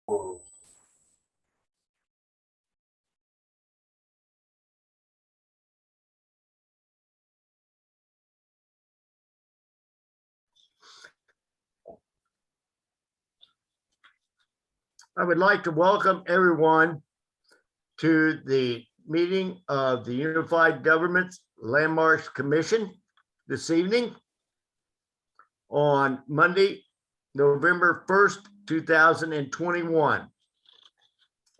I would like to welcome everyone to the meeting of the Unified Governments Landmarks Commission this evening on Monday, November 1st, 2021.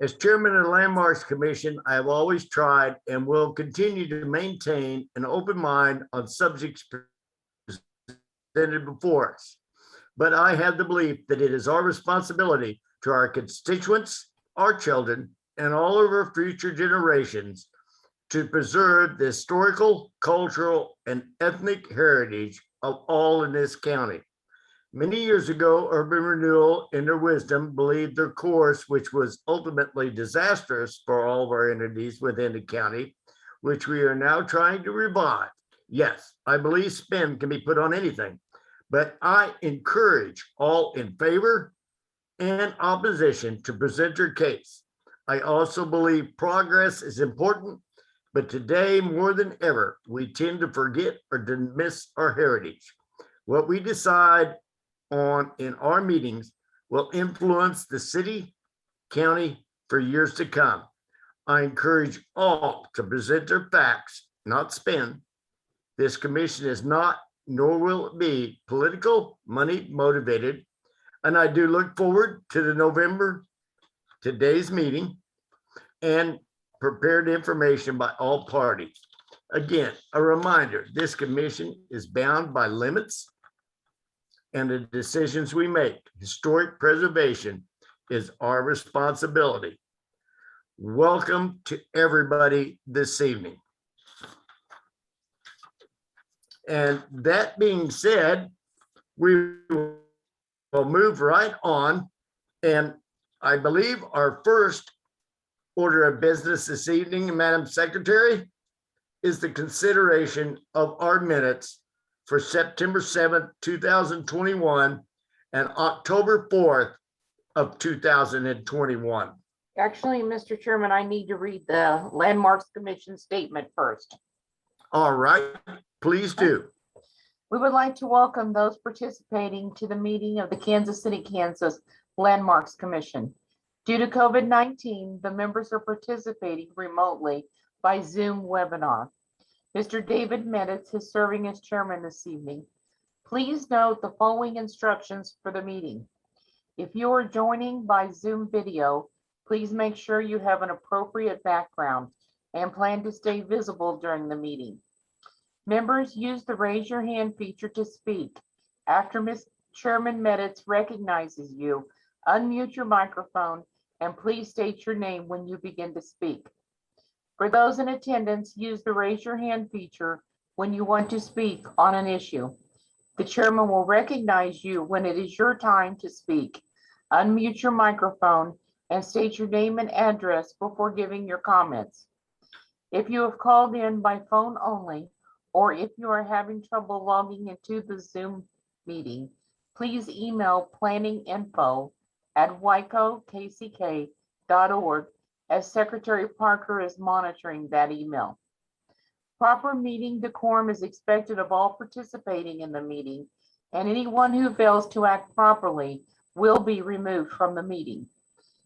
As chairman of the Landmarks Commission, I have always tried and will continue to maintain an open mind on subjects presented before us. But I have the belief that it is our responsibility to our constituents, our children, and all of our future generations to preserve the historical, cultural, and ethnic heritage of all in this county. Many years ago, Urban Renewal, in their wisdom, believed their course, which was ultimately disastrous for all of our entities within the county, which we are now trying to revive. Yes, I believe spin can be put on anything, but I encourage all in favor and opposition to present their case. I also believe progress is important, but today more than ever, we tend to forget or dismiss our heritage. What we decide on in our meetings will influence the city, county for years to come. I encourage all to present their facts, not spin. This commission is not, nor will it be, political, money motivated. And I do look forward to the November, today's meeting, and prepared information by all parties. Again, a reminder, this commission is bound by limits and the decisions we make. Historic preservation is our responsibility. Welcome to everybody this evening. And that being said, we will move right on. And I believe our first order of business this evening, Madam Secretary, is the consideration of our minutes for September 7th, 2021 and October 4th of 2021. Actually, Mr. Chairman, I need to read the Landmarks Commission statement first. All right, please do. We would like to welcome those participating to the meeting of the Kansas City, Kansas Landmarks Commission. Due to COVID-19, the members are participating remotely by Zoom webinar. Mr. David Meditz is serving as chairman this evening. Please note the following instructions for the meeting. If you are joining by Zoom video, please make sure you have an appropriate background and plan to stay visible during the meeting. Members, use the raise your hand feature to speak. After Chairman Meditz recognizes you, unmute your microphone and please state your name when you begin to speak. For those in attendance, use the raise your hand feature when you want to speak on an issue. The chairman will recognize you when it is your time to speak. Unmute your microphone and state your name and address before giving your comments. If you have called in by phone only, or if you are having trouble logging into the Zoom meeting, please email planninginfo@wykokck.org as Secretary Parker is monitoring that email. Proper meeting decorum is expected of all participating in the meeting, and anyone who fails to act properly will be removed from the meeting.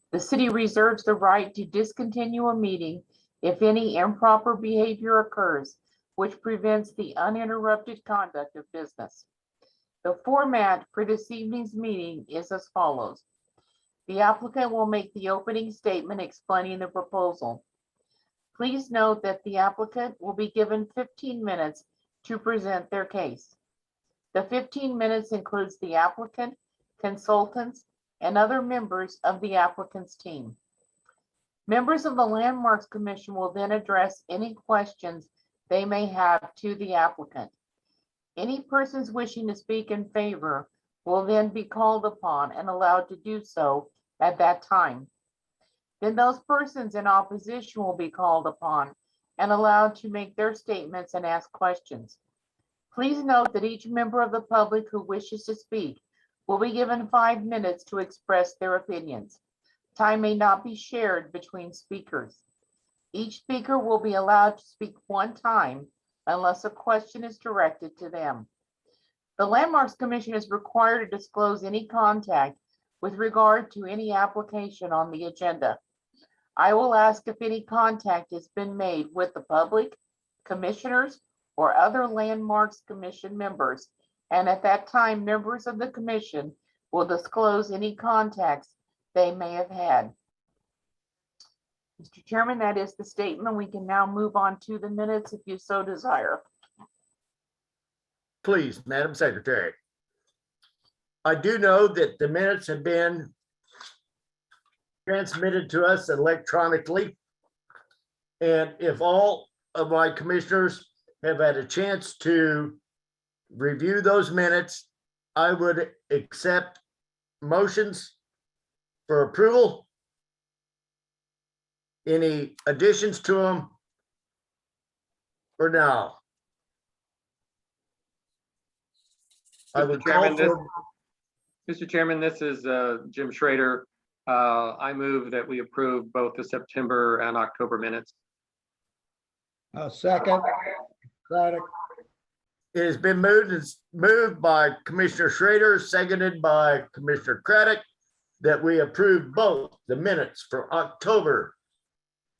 The city reserves the right to discontinue a meeting if any improper behavior occurs, which prevents the uninterrupted conduct of business. The format for this evening's meeting is as follows. The applicant will make the opening statement explaining the proposal. Please note that the applicant will be given 15 minutes to present their case. The 15 minutes includes the applicant, consultants, and other members of the applicant's team. Members of the Landmarks Commission will then address any questions they may have to the applicant. Any persons wishing to speak in favor will then be called upon and allowed to do so at that time. Then those persons in opposition will be called upon and allowed to make their statements and ask questions. Please note that each member of the public who wishes to speak will be given 5 minutes to express their opinions. Time may not be shared between speakers. Each speaker will be allowed to speak one time unless a question is directed to them. The Landmarks Commission is required to disclose any contact with regard to any application on the agenda. I will ask if any contact has been made with the public, commissioners, or other Landmarks Commission members, and at that time, members of the commission will disclose any contacts they may have had. Mr. Chairman, that is the statement. We can now move on to the minutes if you so desire. Please, Madam Secretary. I do know that the minutes have been transmitted to us electronically. And if all of my commissioners have had a chance to review those minutes, I would accept motions for approval. Any additions to them? Or no? I would call for. Mr. Chairman, this is Jim Schrader. I move that we approve both the September and October minutes. Second. Craddock. It has been moved by Commissioner Schrader, seconded by Commissioner Craddock, that we approve both the minutes for October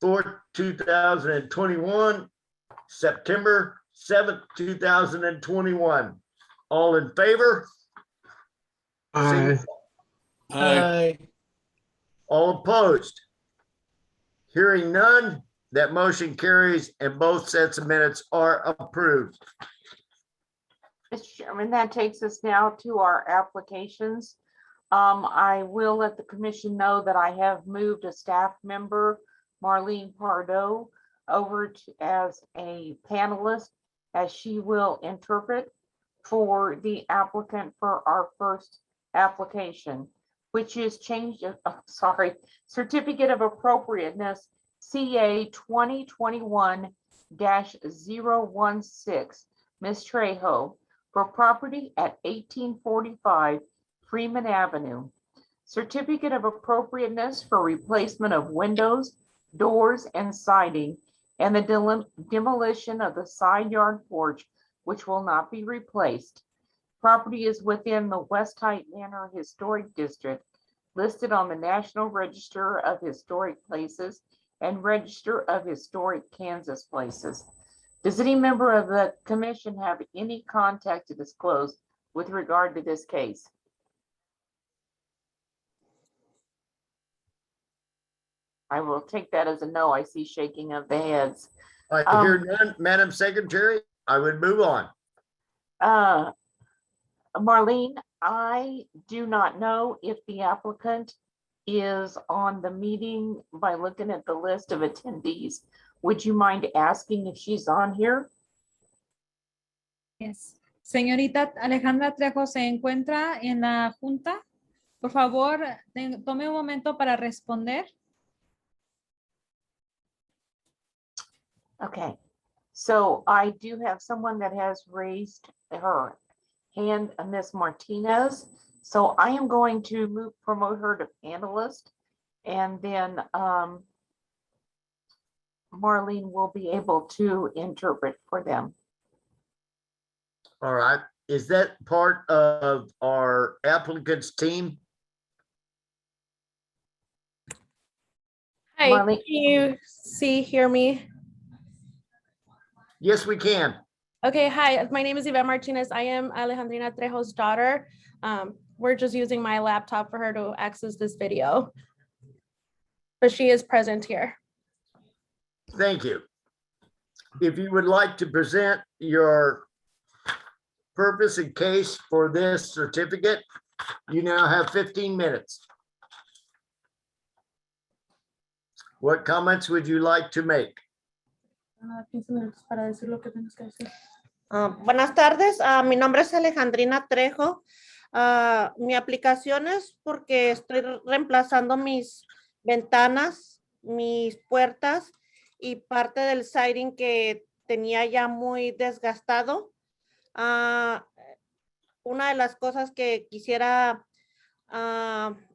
4th, 2021, September 7th, 2021. All in favor? Aye. Aye. All opposed? Hearing none, that motion carries and both sets of minutes are approved. Mr. Chairman, that takes us now to our applications. I will let the commission know that I have moved a staff member, Marlene Pardo, over as a panelist, as she will interpret for the applicant for our first application, which is Certificate of Appropriateness, CA 2021-016, Ms. Trejo, for property at 1845 Freeman Avenue. Certificate of Appropriateness for replacement of windows, doors, and siding, and the demolition of the side yard porch, which will not be replaced. Property is within the West Height Manor Historic District, listed on the National Register of Historic Places and Register of Historic Kansas Places. Does any member of the commission have any contact to disclose with regard to this case? I will take that as a no. I see shaking of the heads. I hear none, Madam Secretary, I would move on. Marlene, I do not know if the applicant is on the meeting by looking at the list of attendees. Would you mind asking if she's on here? Yes. Señorita Alejandra Trejo se encuentra en la junta. Por favor, tome un momento para responder. Okay, so I do have someone that has raised her hand, Ms. Martinez. So I am going to promote her to panelist, and then Marlene will be able to interpret for them. All right, is that part of our applicants team? Hi, Marlene. can you hear me? Yes, we can. Okay, hi, my name is Yvette Martinez. I am Alejandrina Trejo's daughter. We're just using my laptop for her to access this video. But she is present here. Thank you. If you would like to present your purpose and case for this certificate, you now have 15 minutes. What comments would you like to make? 15 minutos para decir lo que tienes que decir. Buenas tardes, mi nombre es Alejandrina Trejo. Mi aplicación es porque estoy reemplazando mis ventanas, mis puertas y parte del siding que tenía ya muy desgastado. Una de las cosas que quisiera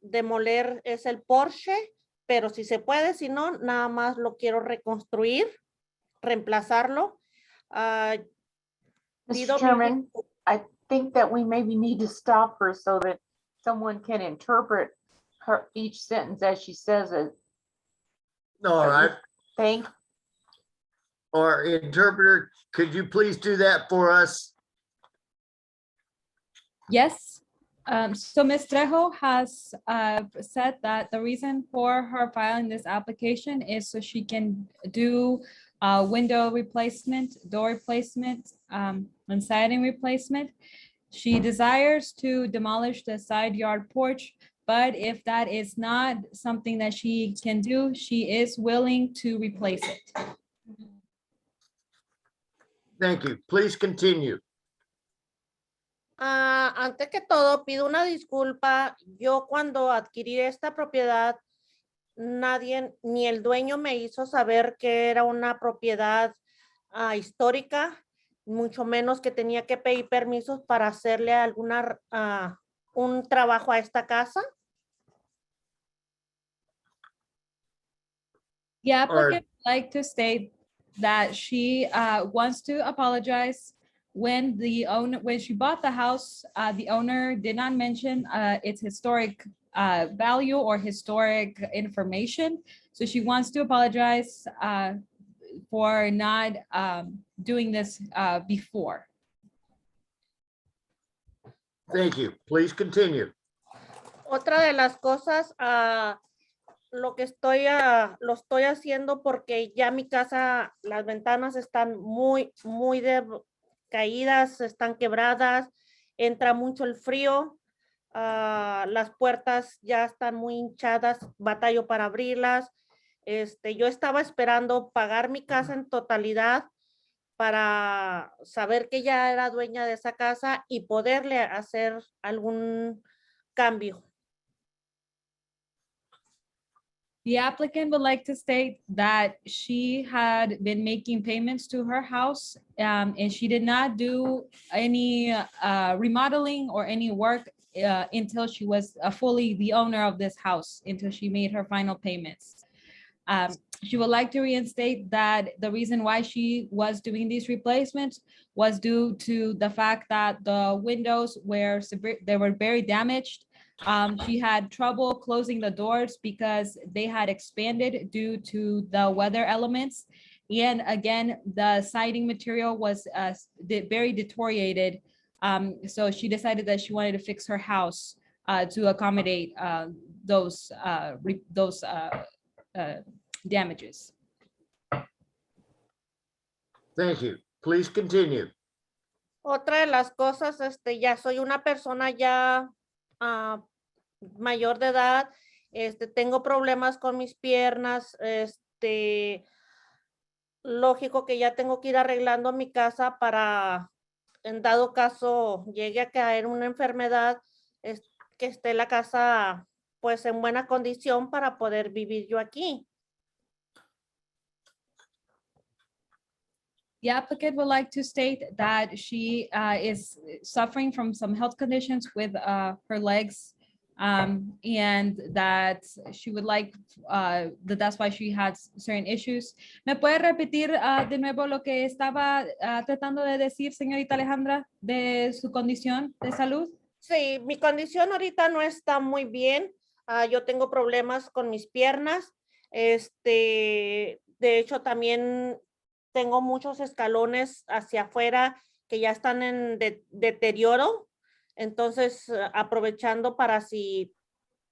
demoler es el porche pero si se puede, si no, nada más lo quiero reconstruir, reemplazarlo. Ah, Mr. pido Chairman, I think that we maybe need to stop her so that someone can interpret her each sentence as she says it. All right. Thank, Or interpreter, could you please do that for us? Yes. So Ms. Trejo has said that the reason for her filing this application is so she can do window replacement, door replacement, and siding replacement. She desires to demolish the side yard porch, but if that is not something that she can do, she is willing to replace it. Thank you. Please continue. Antes que todo, pido una disculpa. Yo cuando adquirí esta propiedad, nadie, ni el dueño me hizo saber que era una propiedad histórica, mucho menos que tenía que pedir permisos para hacerle un trabajo a esta casa. The applicant would like to state that she wants to apologize. When she bought the house, the owner did not mention its historic value or historic information. So she wants to apologize for not doing this before. Thank you. Please continue. Otra de las cosas, lo estoy haciendo porque ya mi casa, las ventanas están muy caídas, están quebradas, entra mucho el frío, las puertas ya están muy hinchadas, batallo para abrirlas. Yo estaba esperando pagar mi casa en totalidad para saber que ya era dueña de esa casa y poderle hacer algún cambio. The applicant would like to state that she had been making payments to her house and she did not do any remodeling or any work until she was fully the owner of this house, until she made her final payments. She would like to reinstate that the reason why she was doing these replacements was due to the fact that the windows were very damaged. She had trouble closing the doors because they had expanded due to the weather elements. And again, the siding material was very deteriorated. So she decided that she wanted to fix her house to accommodate those damages. Thank you. Please continue. Otra de las cosas, ya soy una persona ya mayor de edad, tengo problemas con mis piernas, lógico que ya tengo que ir arreglando mi casa para, en dado caso llegue a caer una enfermedad, que esté la casa pues en buena condición para poder vivir yo aquí. The applicant would like to state that she is suffering from some health conditions with her legs, and that she would like, that's why she has certain issues. ¿Me puede repetir de nuevo lo que estaba tratando de decir, señorita Alejandra, de su condición de salud? Sí, mi condición ahorita no está muy bien. Yo tengo problemas con mis piernas. De hecho, también tengo muchos escalones hacia afuera que ya están en deterioro. Entonces, aprovechando para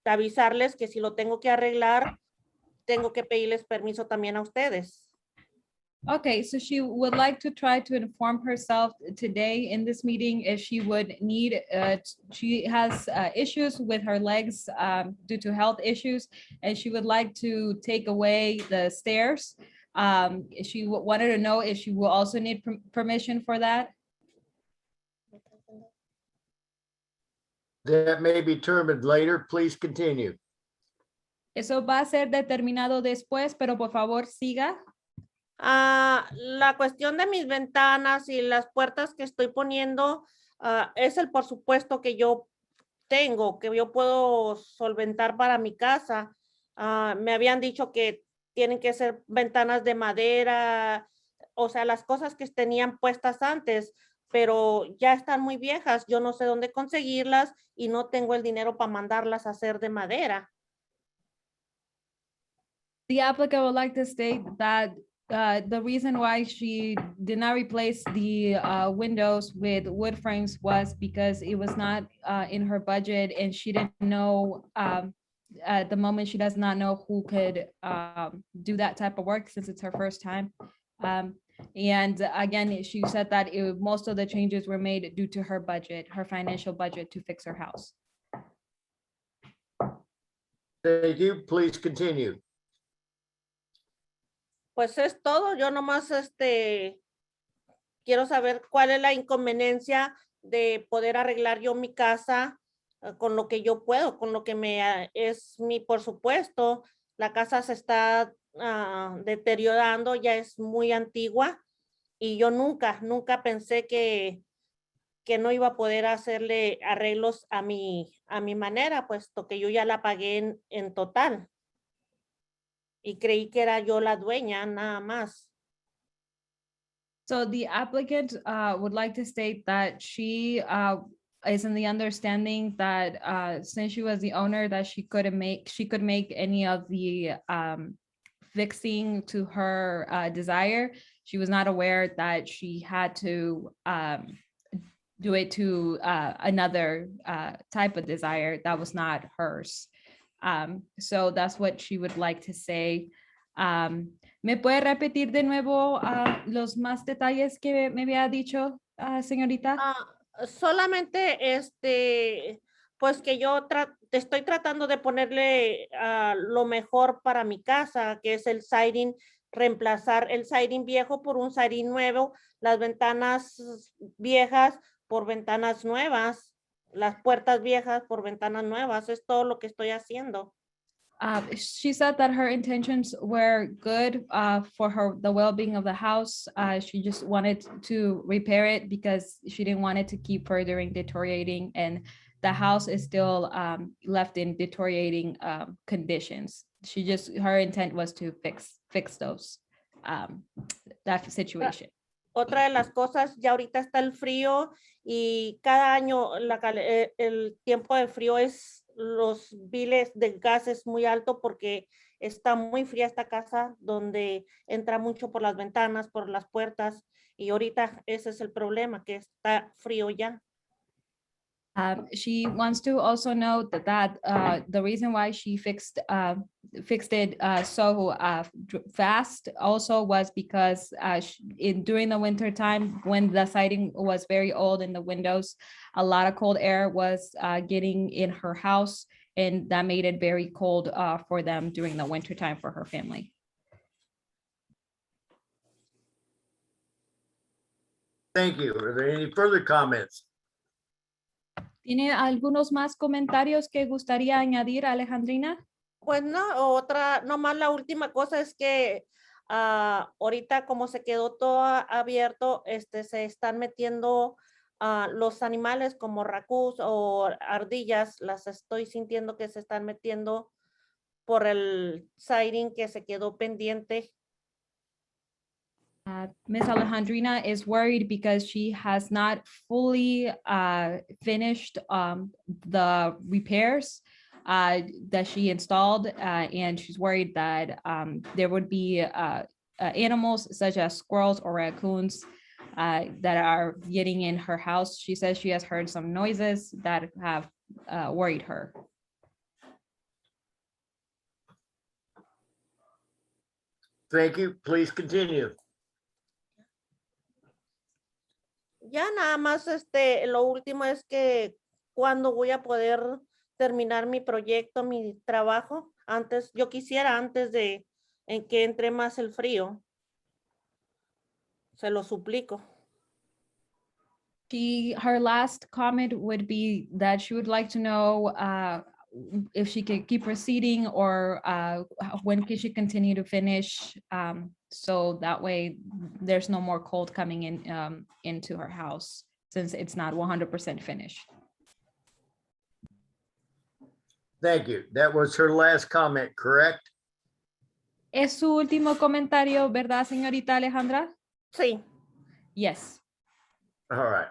avisarles que si lo tengo que arreglar, tengo que pedirles permiso también a ustedes. Okay, so she would like to try to inform herself today in this meeting if she would need, she has issues with her legs due to health issues, and she would like to take away the stairs. She wanted to know if she will also need permission for that. That may be determined later. Please continue. Eso va a ser determinado después, pero por favor siga. La cuestión de mis ventanas y las puertas que estoy poniendo es el presupuesto que yo tengo, que yo puedo solventar para mi casa. Me habían dicho que tienen que ser ventanas de madera, o sea, las cosas que tenían puestas antes, pero ya están muy viejas. Yo no sé dónde conseguirlas y no tengo el dinero para mandarlas a hacer de madera. The applicant would like to state that the reason why she did not replace the windows with wood frames was because it was not in her budget, and she didn't know, at the moment, she does not know who could do that type of work since it's her first time. And again, she said that most of the changes were made due to her budget, her financial budget to fix her house. Thank you. Please continue. Pues es todo. Yo nomás quiero saber cuál es la inconveniencia de poder arreglar yo mi casa con lo que yo puedo, con lo que es mi presupuesto. La casa se está deteriorando, ya es muy antigua y yo nunca pensé que no iba a poder hacerle arreglos a mi manera, puesto que yo ya la pagué en total. Y creí que era yo la dueña, nada más. So the applicant would like to state that she is in the understanding that since she was the owner, that she could make any of the fixing to her desire. She was not aware that she had to do it to another type of desire that was not hers. So that's what she would like to say. ¿Me puede repetir de nuevo los más detalles que me había dicho, señorita? Solamente pues que yo estoy tratando de ponerle lo mejor para mi casa, que es el siding, reemplazar el siding viejo por un siding nuevo, las ventanas viejas por ventanas nuevas, las puertas viejas por ventanas nuevas. Es todo lo que estoy haciendo. She said that her intentions were good for the well-being of the house. She just wanted to repair it because she didn't want it to keep furthering deteriorating, and the house is still left in deteriorating conditions. Her intent was to fix those that situation. Otra de las cosas, ya ahorita está el frío y cada año el tiempo de frío los biles de gas es muy alto porque está muy fría esta casa, donde entra mucho por las ventanas, por las puertas, y ahorita ese es el problema, que está frío ya. She wants to also note that the reason why she fixed it so fast also was because during the winter time, when the siding was very old in the windows, a lot of cold air was getting in her house, and that made it very cold for them during the winter time for her family. Thank you. Are there any further comments? ¿Tiene algunos más comentarios que gustaría añadir, Alejandrina? Pues no, nomás la última cosa es que ahorita como se quedó todo abierto, se están metiendo los animales como raccoons o ardillas, las estoy sintiendo que se están metiendo por el siding que se quedó pendiente. Miss Alejandrina is worried because she has not fully finished the repairs that she installed, and she's worried that there would be animals such as squirrels or raccoons that are getting in her house. She says she has heard some noises that have worried her. Thank you. Please continue. Ya nada más, lo último es que cuando voy a poder terminar mi proyecto, mi trabajo, yo quisiera antes de que entre más el frío. Se lo suplico. Her last comment would be that she would like to know if she could keep proceeding or when can she continue to finish, so that way there's no more cold coming in into her house since it's not 100% finished. Thank you. That was her last comment, correct? Es su último comentario, ¿verdad, señorita Alejandra? Sí. Yes. All right.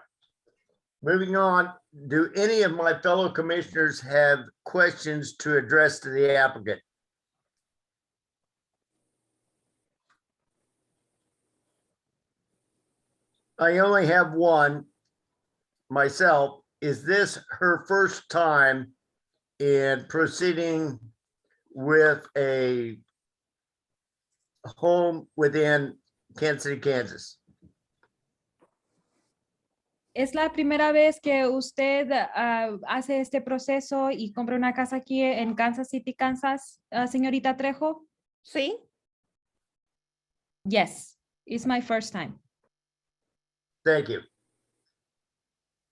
Moving on, do any of my fellow commissioners have questions to address to the applicant? I only have one myself. Is this her first time in proceeding with a home within Kansas City, Kansas? ¿Es la primera vez que usted hace este proceso y compra una casa aquí en Kansas City, Kansas, señorita Trejo? Sí. Yes, it's my first time. Thank you.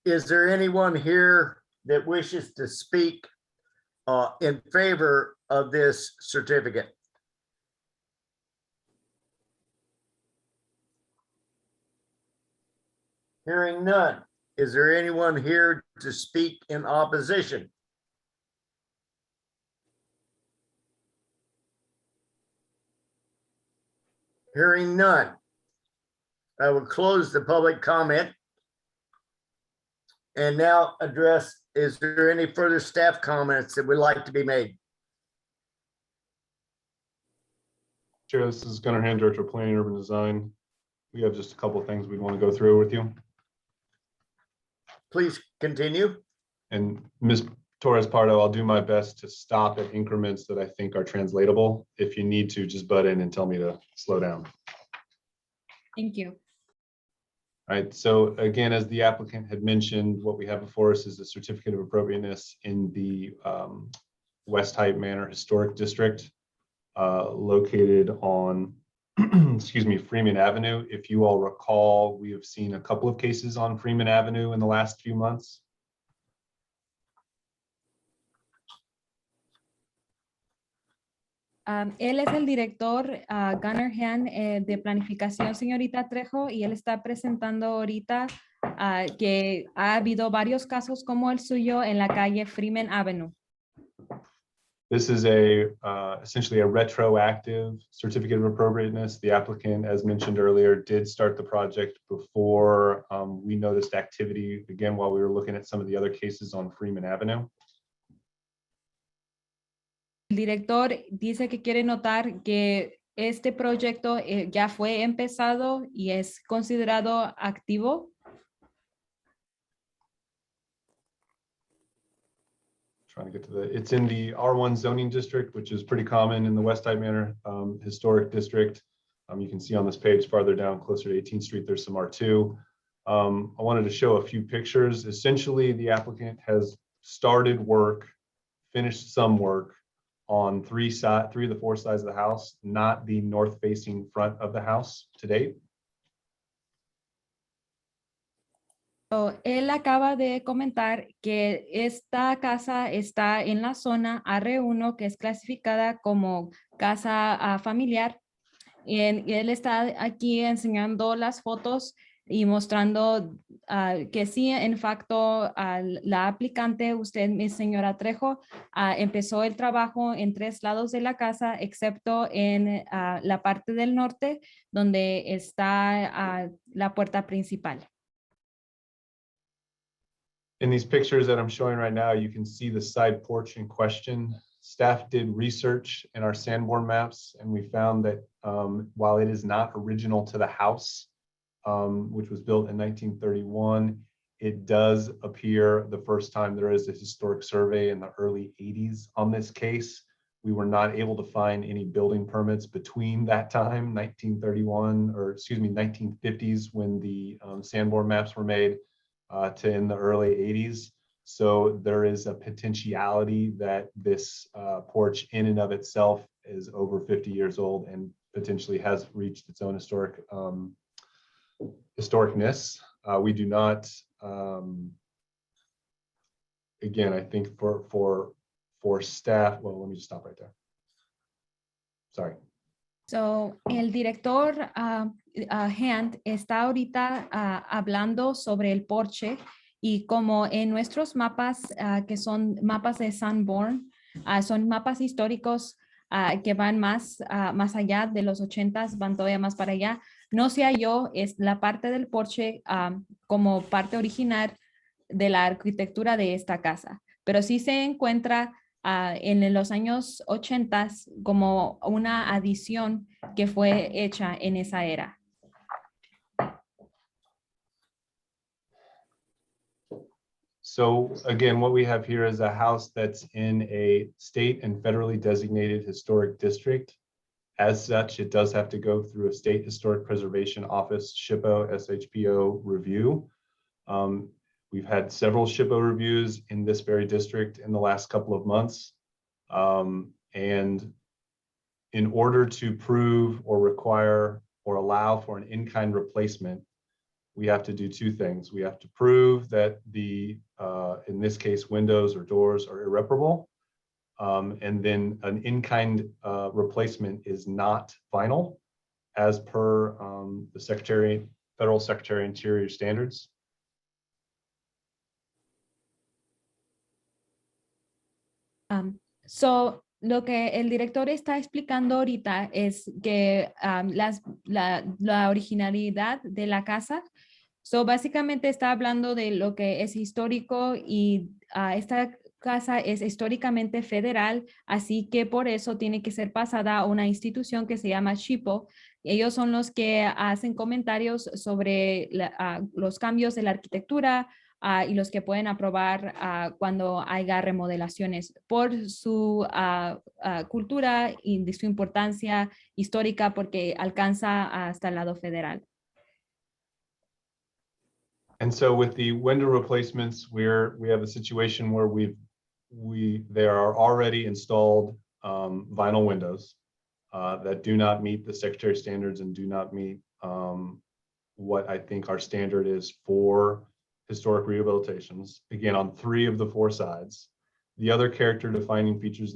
Is there anyone here that wishes to speak in favor of this certificate? Hearing none. Is there anyone here to speak in opposition? Hearing none. I will close the public comment. And now address, is there any further staff comments that would like to be made? Chair, this is Gunnar Hand, Director of Planning and Urban Design. We have just a couple of things we'd want to go through with you. Please continue. And Ms. Torres Pardo, I'll do my best to stop at increments that I think are translatable. If you need to, just butt in and tell me to slow down. Thank you. All right, so again, as the applicant had mentioned, what we have before us is a certificate of appropriateness in the West Hyde Manor Historic District, located on, excuse me, Freeman Avenue. If you all recall, we have seen a couple of cases on Freeman Avenue in the last few months. Él es el director Gunnar Han de planificación, señorita Trejo, y él está presentando ahorita que ha habido varios casos como el suyo en la calle Freeman Avenue. This is essentially a retroactive certificate of appropriateness. The applicant, as mentioned earlier, did start the project before we noticed activity, again, while we were looking at some of the other cases on Freeman Avenue. El director dice que quiere notar que este proyecto ya fue empezado y es considerado activo. Trying to get to it's in the R1 zoning district, which is pretty common in the West Hyde Manor Historic District. You can see on this page farther down, closer to 18th Street, there's some R2. I wanted to show a few pictures. Essentially, the applicant has started work, finished some work on three of the four sides of the house, not the north-facing front of the house to date. So, él acaba de comentar que esta casa está en la zona R1, que es clasificada como casa familiar. Y él está aquí enseñando las fotos y mostrando que sí, en facto, la aplicante, usted, mi señora Trejo, empezó el trabajo en 3 lados de la casa, excepto en la parte del norte, donde está la puerta principal. In these pictures that I'm showing right now, you can see the side porch in question. Staff did research in our Sanborn maps, and we found that while it is not original to the house, which was built in 1931, it does appear the first time there is a historic survey in the early 80s on this case. We were not able to find any building permits between that time, 1931, or excuse me, 1950s, when the Sanborn maps were made, to in the early 80s. So there is a potentiality that this porch in and of itself is over 50 years old and potentially has reached its own historicness. We do not, again, I think for staff, well, let me just stop right there. Sorry. So, el director Hand está ahorita hablando sobre el porche y como en nuestros mapas, que son mapas de Sanborn, Son mapas históricos que van más allá de los 80s, van todavía más para allá. No se halló es la parte del porche como parte original de la arquitectura de esta casa, pero sí se encuentra en los años 80s como una adición que fue hecha en esa era. So again, what we have here is a house that's in a state and federally designated historic district. As such, it does have to go through a State Historic Preservation Office SHPO review. We've had several SHPO reviews in this very district in the last couple of months. And in order to prove or require or allow for an in-kind replacement, we have to do two things. We have to prove that the, in this case, windows or doors are irreparable. And then an in-kind replacement is not final as per the Federal Secretary Interior standards. Lo que el director está explicando ahorita es que la originalidad de la casa, básicamente está hablando de lo que es histórico y esta casa es históricamente federal, así que por eso tiene que ser pasada a una institución que se llama SHPO. Ellos son los que hacen comentarios sobre los cambios de la arquitectura, y los que pueden aprobar cuando haya remodelaciones por su cultura y de su importancia histórica porque alcanza hasta el lado federal. And so with the window replacements, we have a situation where there are already installed vinyl windows that do not meet the Secretary standards and do not meet what I think our standard is for historic rehabilitations, again, on 3 of the 4 sides. The other character defining features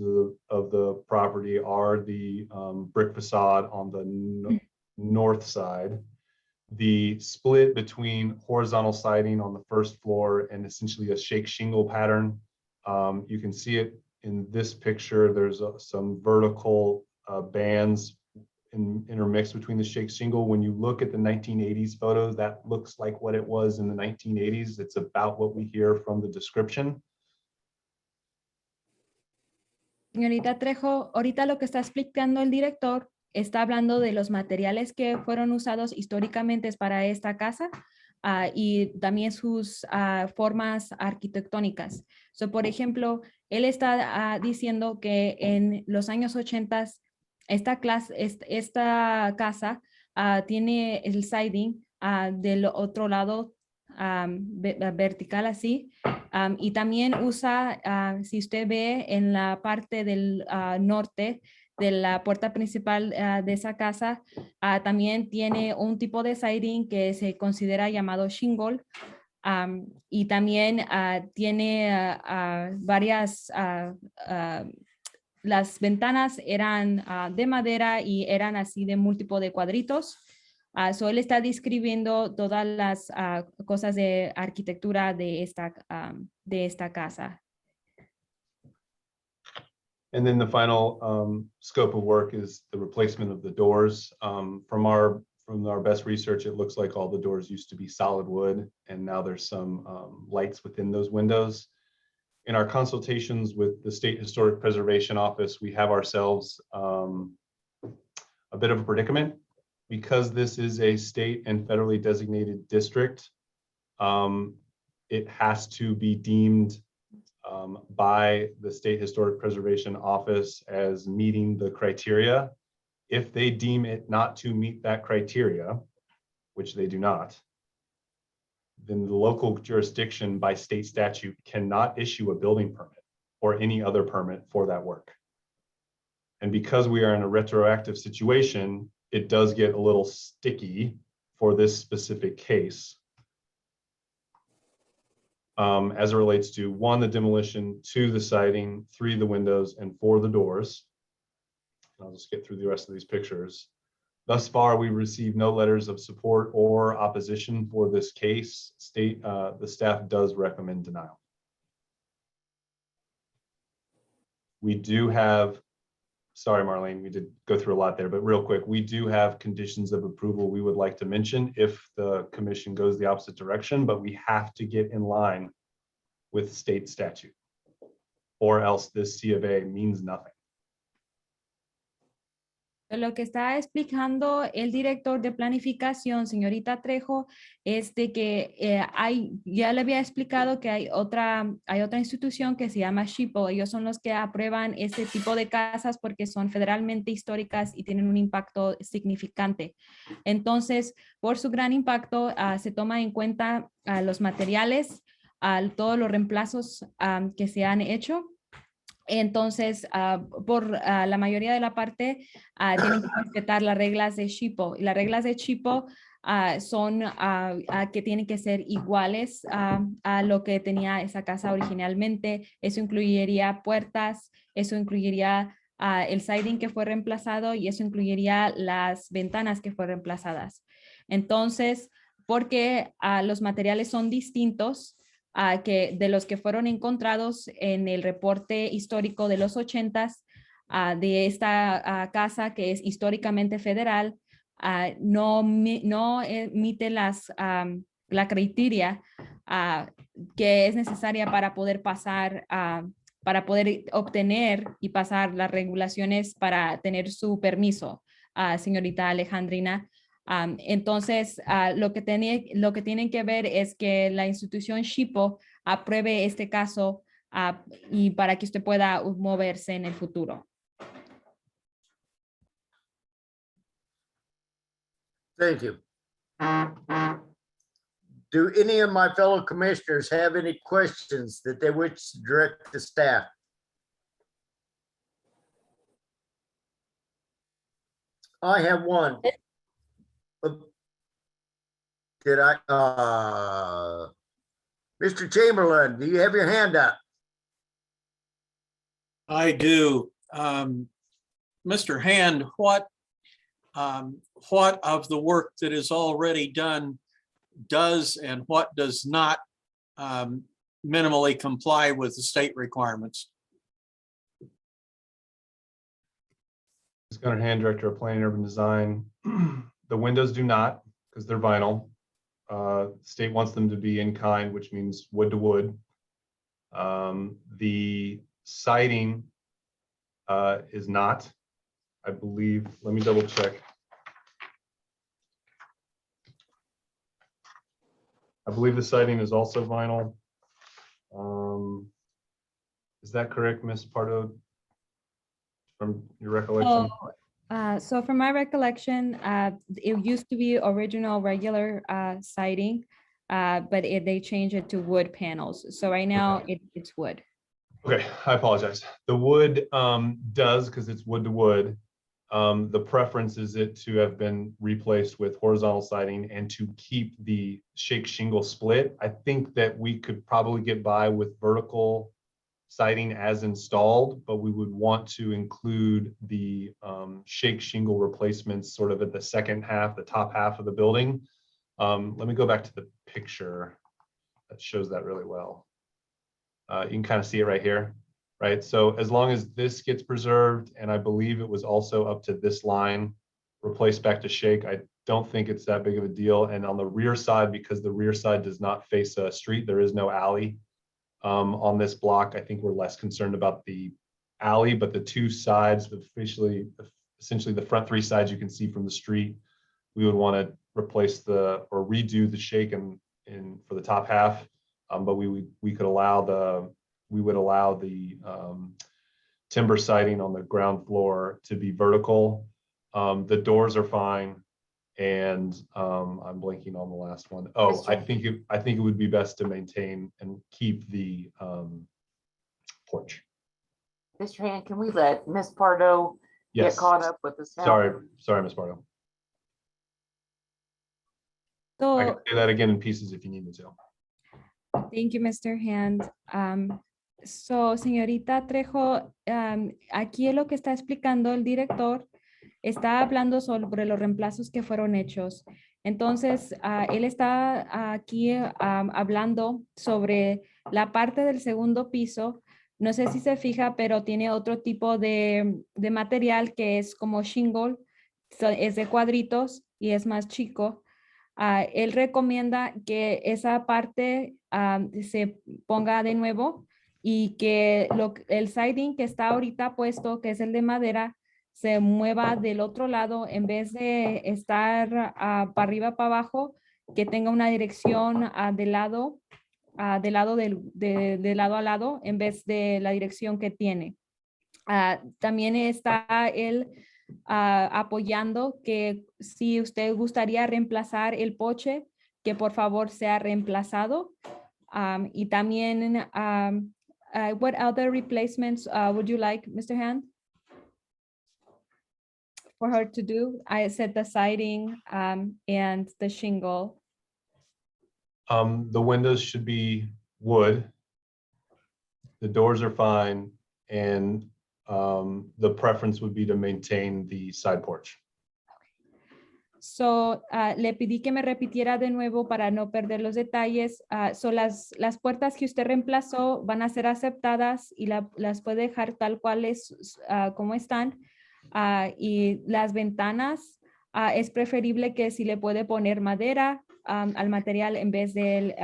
of the property are the brick facade on the north side, the split between horizontal siding on the first floor and essentially a shake shingle pattern. You can see it in this picture. There's some vertical bands intermixed between the shake shingle. When you look at the 1980s photos, that looks like what it was in the 1980s. It's about what we hear from the description. Señorita Trejo, ahorita lo que está explicando el director está hablando de los materiales que fueron usados históricamente para esta casa y también sus formas arquitectónicas. Por ejemplo, él está diciendo que en los años 80 esta casa tiene el siding del otro lado vertical así, y también usa, si usted ve en la parte del norte de la puerta principal de esa casa, también tiene un tipo de siding que se considera llamado shingle, y también tiene varias las ventanas eran de madera y eran así de múltiplo de cuadritos. Él está describiendo todas las cosas de arquitectura de esta casa. And then the final scope of work is the replacement of the doors. From our best research, it looks like all the doors used to be solid wood, and now there's some lights within those windows. In our consultations with the State Historic Preservation Office, we have ourselves a bit of a predicament. Because this is a state and federally designated district, it has to be deemed by the State Historic Preservation Office as meeting the criteria. If they deem it not to meet that criteria, which they do not, then the local jurisdiction by state statute cannot issue a building permit or any other permit for that work. And because we are in a retroactive situation, it does get a little sticky for this specific case as it relates to 1, the demolition, 2, the siding, 3, the windows, and 4, the doors. And I'll just get through the rest of these pictures. Thus far, we received no letters of support or opposition for this case. The staff does recommend denial. We do have, sorry, Marlene, we did go through a lot there, but real quick, we do have conditions of approval we would like to mention if the commission goes the opposite direction, but we have to get in line with state statute, or else this C of A means nothing. Lo que está explicando el director de planificación, señorita Trejo, es de que ya le había explicado que hay otra institución que se llama SHPO. Ellos son los que aprueban este tipo de casas porque son federalmente históricas y tienen un impacto significante. Entonces, por su gran impacto, se toma en cuenta los materiales, todos los reemplazos que se han hecho. Entonces, por la mayoría de la parte, tienen que respetar las reglas de SHPO. Y las reglas de SHPO son que tienen que ser iguales a lo que tenía esa casa originalmente. Eso incluiría puertas, eso incluiría el siding que fue reemplazado y eso incluiría las ventanas que fueron reemplazadas. Entonces, porque los materiales son distintos, que de los que fueron encontrados en el reporte histórico de los 80s de esta casa que es históricamente federal, no emite la criteria que es necesaria para poder pasar, para poder obtener y pasar las regulaciones para tener su permiso, señorita Alejandrina. Entonces, lo que tienen que ver es que la institución SHPO apruebe este caso y para que usted pueda moverse en el futuro. Thank you. Do any of my fellow commissioners have any questions that they wish to direct to staff? I have one. Did I, Mr. Chamberlain, do you have your hand up? I do. Mr. Hand, what of the work that is already done does and what does not minimally comply with the state requirements? Gunnar Hand, Director of Planning and Urban Design. The windows do not, because they're vinyl. State wants them to be in kind, which means wood to wood. The siding is not, I believe, let me double check. I believe the siding is also vinyl. Is that correct, Ms. Pardo, from your recollection? So from my recollection, it used to be original regular siding, but they changed it to wood panels. So right now it's wood. Okay, I apologize. The wood does, because it's wood to wood. The preference is it to have been replaced with horizontal siding and to keep the shake shingle split. I think that we could probably get by with vertical siding as installed, but we would want to include the shake shingle replacements sort of at the second half, the top half of the building. Let me go back to the picture that shows that really well. You can kind of see it right here, right? So as long as this gets preserved, and I believe it was also up to this line, replaced back to shake, I don't think it's that big of a deal. And on the rear side, because the rear side does not face a street, there is no alley. On this block, I think we're less concerned about the alley, but the two sides, essentially the front three sides you can see from the street, we would want to replace or redo the shake in for the top half. But we would allow the timber siding on the ground floor to be vertical. The doors are fine. And I'm blanking on the last one. Oh, I think it would be best to maintain and keep the porch. Mr. Hand, can we let Ms. Pardo get Yes. caught up with this? Sorry, Ms. Pardo. I can So say that again in pieces if you need me to. thank you, Mr. Hand. So, señorita Trejo, aquí es lo que está explicando el director. Está hablando sobre los reemplazos que fueron hechos. Entonces, él está aquí hablando sobre la parte del segundo piso No sé si se fija, pero tiene otro tipo de material que es como shingle, es de cuadritos y es más chico. Él recomienda que esa parte se ponga de nuevo y que el siding que está ahorita puesto, que es el de madera, se mueva del otro lado en vez de estar para arriba, para abajo, que tenga una dirección de lado a lado en vez de la dirección que tiene. También está él apoyando que si usted gustaría reemplazar el porche, que por favor sea reemplazado. Y también, what other replacements would you like, Mr. Hand? For her to do? I said the siding and the shingle. The windows should be wood. The doors are fine, and the preference would be to maintain the side porch. So, le pedí que me repitiera de nuevo para no perder los detalles. So las puertas que usted reemplazó van a ser aceptadas y las puede dejar tal cual como están. Y las ventanas, es preferible que si le puede poner madera al material en vez del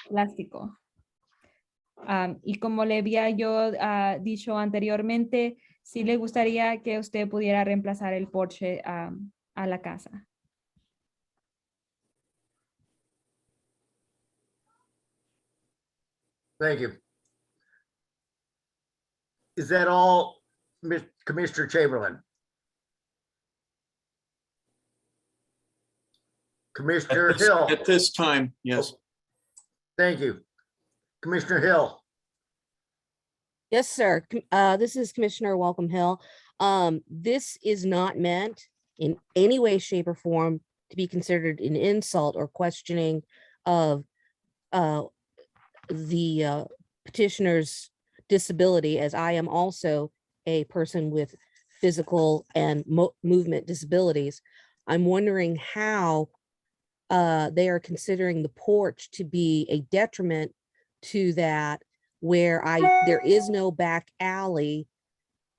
plástico. Y como le había yo dicho anteriormente, sí le gustaría que usted pudiera reemplazar el porche a la casa. Thank you. Is that all, Commissioner Chamberlain? Commissioner Hill, At this time, yes. thank you. Commissioner Hill, Yes, sir. This is Commissioner Welcome Hill. This is not meant in any way, shape, or form to be considered an insult or questioning of the petitioner's disability, as I am also a person with physical and movement disabilities. I'm wondering how they are considering the porch to be a detriment to that, where there is no back alley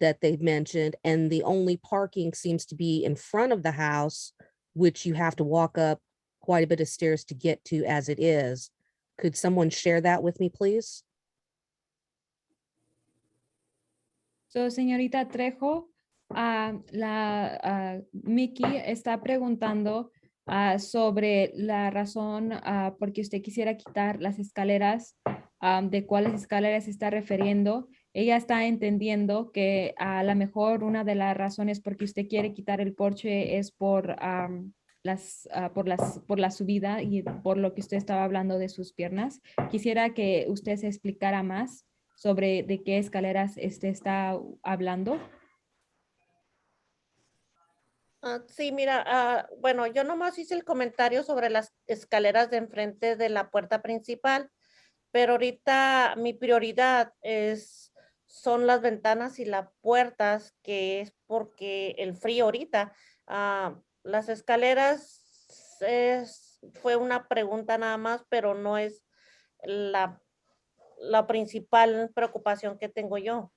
that they've mentioned, and the only parking seems to be in front of the house, which you have to walk up quite a bit of stairs to get to as it is. Could someone share that with me, please? So, señorita Trejo, Mickey está preguntando sobre la razón por qué usted quisiera quitar las escaleras, de cuáles escaleras se está refiriendo. Ella está entendiendo que a lo mejor una de las razones por qué usted quiere quitar el porche es por la subida y por lo que usted estaba hablando de sus piernas. Quisiera que usted se explicara más sobre de qué escaleras está hablando. Sí, mira, bueno, yo nomás hice el comentario sobre las escaleras de enfrente de la puerta principal, pero ahorita mi prioridad son las ventanas y las puertas, que es porque el frío ahorita. Las escaleras fue una pregunta nada más, pero no es la principal preocupación que tengo yo.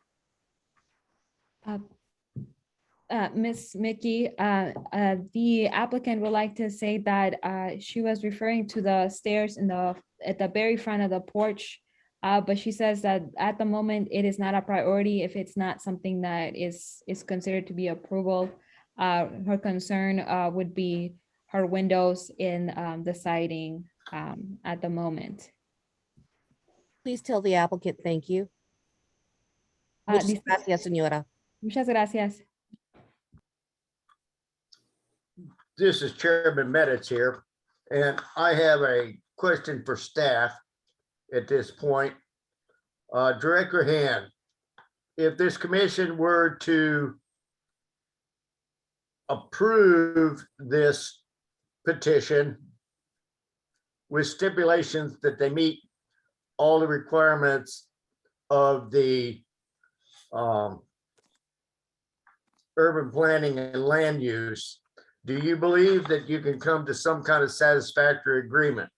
Miss Mickey, the applicant would like to say that she was referring to the stairs at the very front of the porch, but she says that at the moment it is not a priority if it's not something that is considered to be approval. Her concern would be her windows in the siding at the moment. Please tell the applicant thank you. Muchas gracias, señora. Muchas gracias. this is Chairman Meditz here, and I have a question for staff at this point. Director Hand, if this commission were to approve this petition with stipulations that they meet all the requirements of the urban planning and land use, do you believe that you can come to some kind of satisfactory agreement?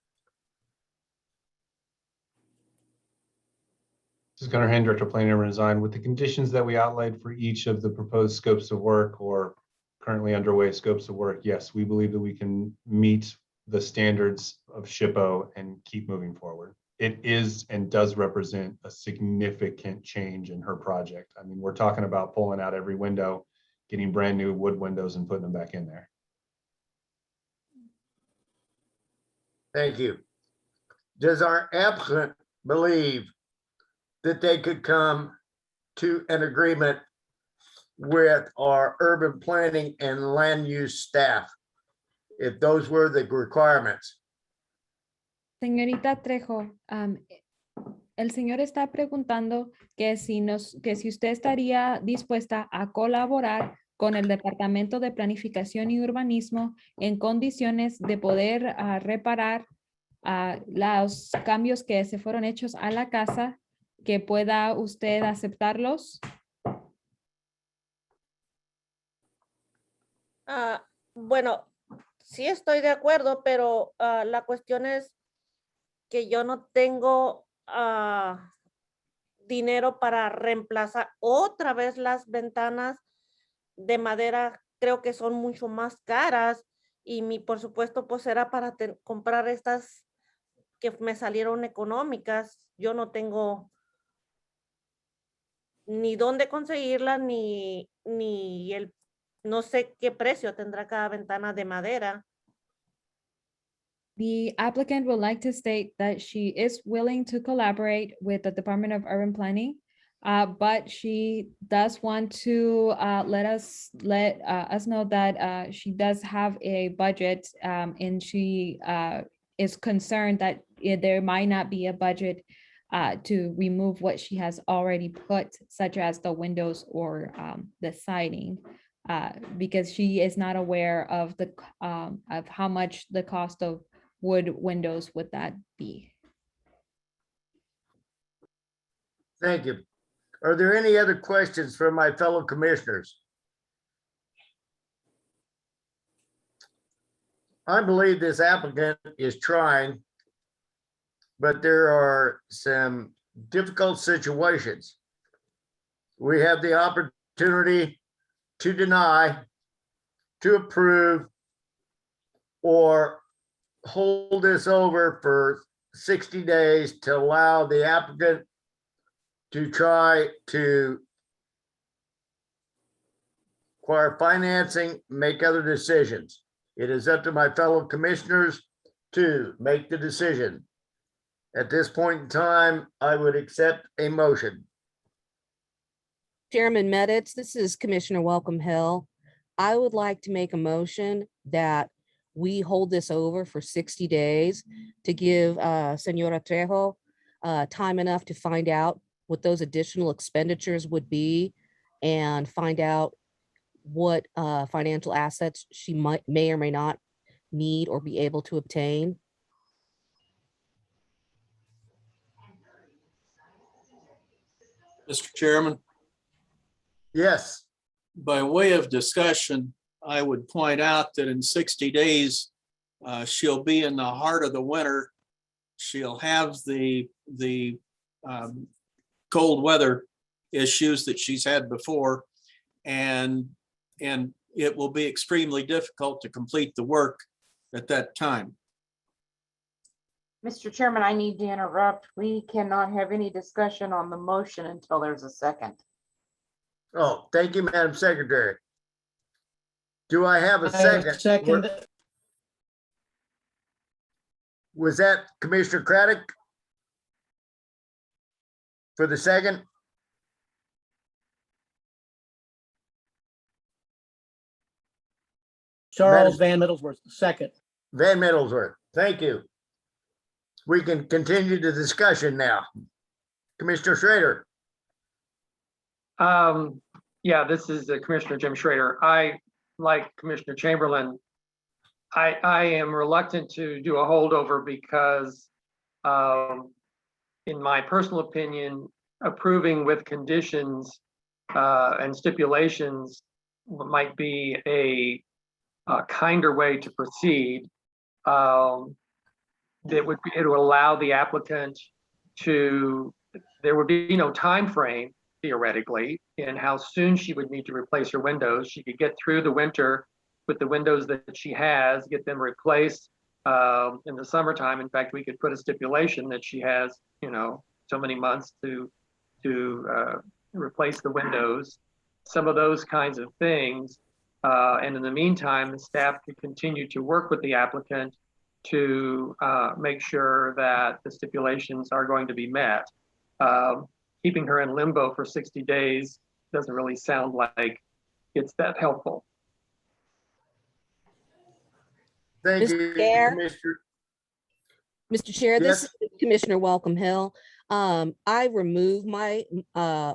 This is Gunnar Hand, Director of Planning and Design. With the conditions that we outlined for each of the proposed scopes of work or currently underway scopes of work, yes, we believe that we can meet the standards of SHPO and keep moving forward. It is and does represent a significant change in her project. I mean, we're talking about pulling out every window, getting brand new wood windows and putting them back in there. Thank you. Does our applicant believe that they could come to an agreement with our urban planning and land use staff, if those were the requirements? Señorita Trejo, el señor está preguntando que si usted estaría dispuesta a colaborar con el Departamento de Planificación y Urbanismo en condiciones de poder reparar los cambios que se fueron hechos a la casa, que pueda usted aceptarlos. Bueno, sí estoy de acuerdo, pero la cuestión es que yo no tengo dinero para reemplazar otra vez las ventanas de madera. Creo que son mucho más caras y mi presupuesto pues era para comprar estas que me salieron económicas. Yo no tengo ni dónde conseguirlas ni no sé qué precio tendrá cada ventana de madera. The applicant would like to state that she is willing to collaborate with the Department of Urban Planning, but she does want to let us know that she does have a budget, and she is concerned that there might not be a budget to remove what she has already put, such as the windows or the siding, because she is not aware of the of how much the cost of wood windows would that be. Thank you. Are there any other questions from my fellow commissioners? I believe this applicant is trying, but there are some difficult situations. We have the opportunity to deny, to approve, or hold this over for 60 days to allow the applicant to try to acquire financing, make other decisions. It is up to my fellow commissioners to make the decision. At this point in time, I would accept a motion. Chairman Meditz, this is Commissioner Welcome Hill. I would like to make a motion that we hold this over for 60 days to give Senora Trejo time enough to find out what those additional expenditures would be and find out what financial assets she may or may not need or be able to obtain. Mr. Chairman, Yes, by way of discussion, I would point out that in 60 days, she'll be in the heart of the winter. She'll have the cold weather issues that she's had before, and it will be extremely difficult to complete the work at that time. Mr. Chairman, I need to interrupt. We cannot have any discussion on the motion until there's a second. oh, thank you, Madam Secretary. Do I have a I have second? second. Was that Commissioner Craddock? For the second? Charles Van Middlesworth, second. Van Middlesworth, thank you. We can continue the discussion now. Commissioner Schrader. Yeah, this is Commissioner Jim Schrader. I, like Commissioner Chamberlain, I am reluctant to do a holdover because in my personal opinion, approving with conditions and stipulations might be a kinder way to proceed. It would allow the applicant to there would be no time frame theoretically in how soon she would need to replace her windows. She could get through the winter with the windows that she has, get them replaced in the summertime. In fact, we could put a stipulation that she has, so many months to replace the windows, some of those kinds of things. And in the meantime, the staff could continue to work with the applicant to make sure that the stipulations are going to be met. Keeping her in limbo for 60 days doesn't really sound like it's that helpful. Thank Mr. you, Chair? Commissioner. Mr. Chair, this Yes. is Commissioner Welcome Hill. I remove my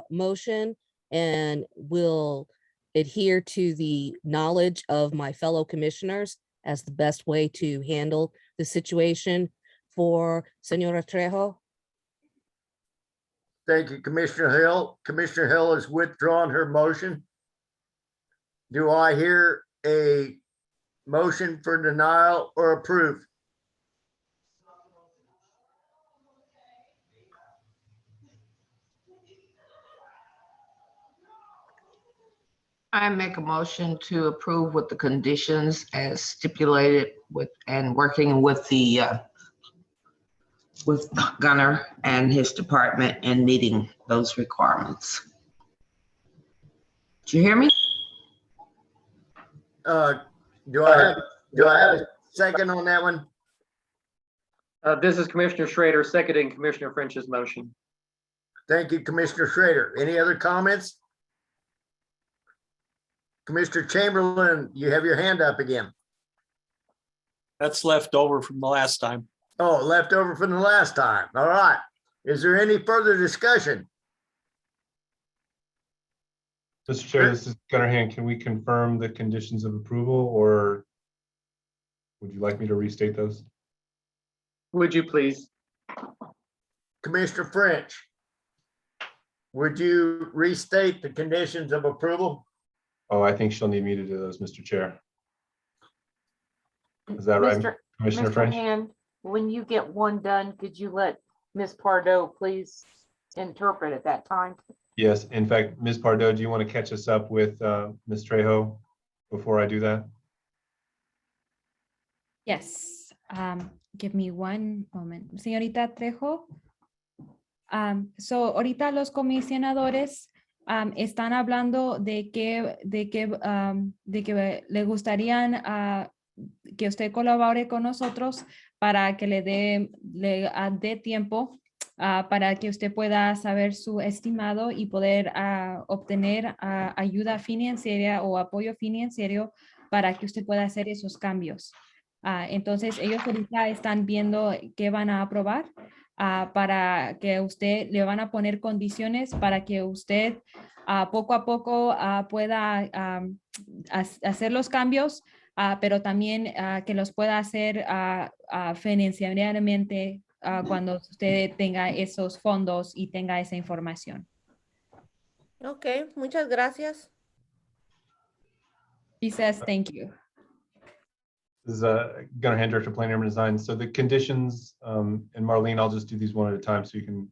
motion and will adhere to the knowledge of my fellow commissioners as the best way to handle the situation for Senora Trejo. Thank you, Commissioner Hill. Commissioner Hill has withdrawn her motion. Do I hear a motion for denial or approve? I make a motion to approve with the conditions as stipulated with, and working with the, with Gunner and his department and meeting those requirements. Do you hear me? Do I have a second on that one? This is Commissioner Schrader seconding Commissioner French's motion. Thank you, Commissioner Schrader. Any other comments? Commissioner Chamberlain, you have your hand up again. That's left over from the last time. Oh, left over from the last time. All right. Is there any further discussion? Mr. Chair, this is Gunnar Hand. Can we confirm the conditions of approval, or would you like me to restate those? Would you please? Commissioner French, would you restate the conditions of approval? Oh, I think she'll need me to do those, Mr. Chair. Is that right, Commissioner Mr. French? Hand, when you get one done, could you let Ms. Pardo please interpret at that time? Yes, in fact, Ms. Pardo, do you want to catch us up with Ms. Trejo before I do that? Yes, give me one moment. Señorita Trejo. So ahorita los comisionadores están hablando de que le gustarían que usted colabore con nosotros para que le dé tiempo para que usted pueda saber su estimado y poder obtener ayuda financiera o apoyo financiero para que usted pueda hacer esos cambios. Entonces, ellos ahorita están viendo qué van a aprobar para que usted le van a poner condiciones para que usted poco a poco pueda hacer los cambios, pero también que los pueda hacer financieramente cuando usted tenga esos fondos y tenga esa información. Ok, muchas gracias. He says thank you. This is Gunnar Hand, Director of Planning and Design. So the conditions, and Marlene, I'll just do these one at a time so you can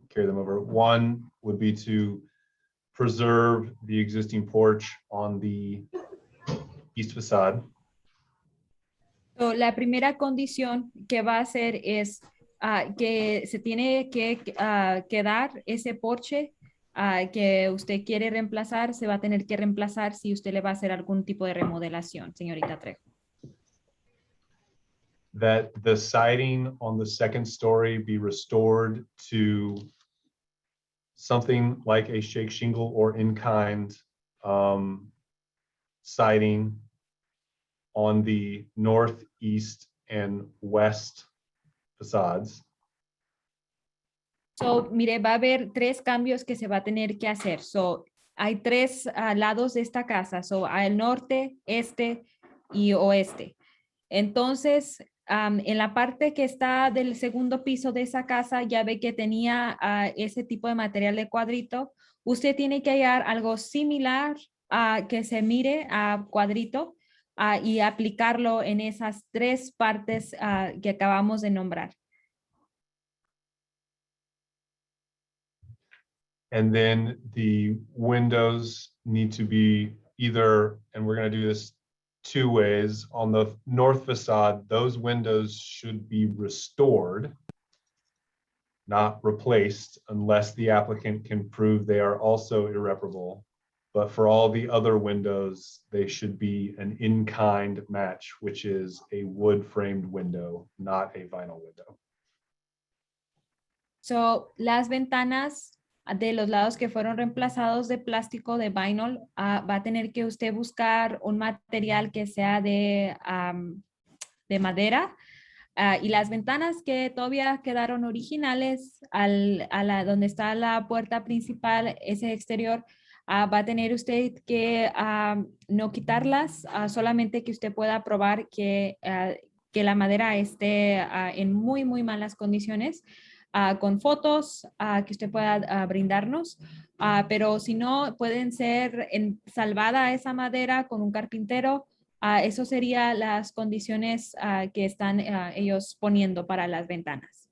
carry them over. One would be to preserve the existing porch on the east facade. So, la primera condición que va a hacer es que se tiene que quedar ese porche que usted quiere reemplazar, se va a tener que reemplazar si usted le va a hacer algún tipo de remodelación, señorita Trejo. That the siding on the second story be restored to something like a shake shingle or in-kind siding on the north, east, and west facades. So, mire, va a haber tres cambios que se va a tener que hacer. So, hay tres lados de esta casa. So, al norte, este y oeste. Entonces, en la parte que está del segundo piso de esa casa, ya ve que tenía ese tipo de material de cuadrito. Usted tiene que hallar algo similar que se mire a cuadrito y aplicarlo en esas tres partes que acabamos de nombrar. And then the windows need to be either, and we're going to do this two ways. On the north facade, those windows should be restored, not replaced, unless the applicant can prove they are also irreparable. But for all the other windows, they should be an in-kind match, which is a wood framed window, not a vinyl window. So, las ventanas de los lados que fueron reemplazados de plástico, de vinyl, va a tener que usted buscar un material que sea de madera. Y las ventanas que todavía quedaron originales donde está la puerta principal, ese exterior, va a tener usted que no quitarlas, solamente que usted pueda probar que la madera esté en muy, muy malas condiciones, con fotos que usted pueda brindarnos. Pero si no, pueden ser salvada esa madera con un carpintero. Eso serían las condiciones que están ellos poniendo para las ventanas.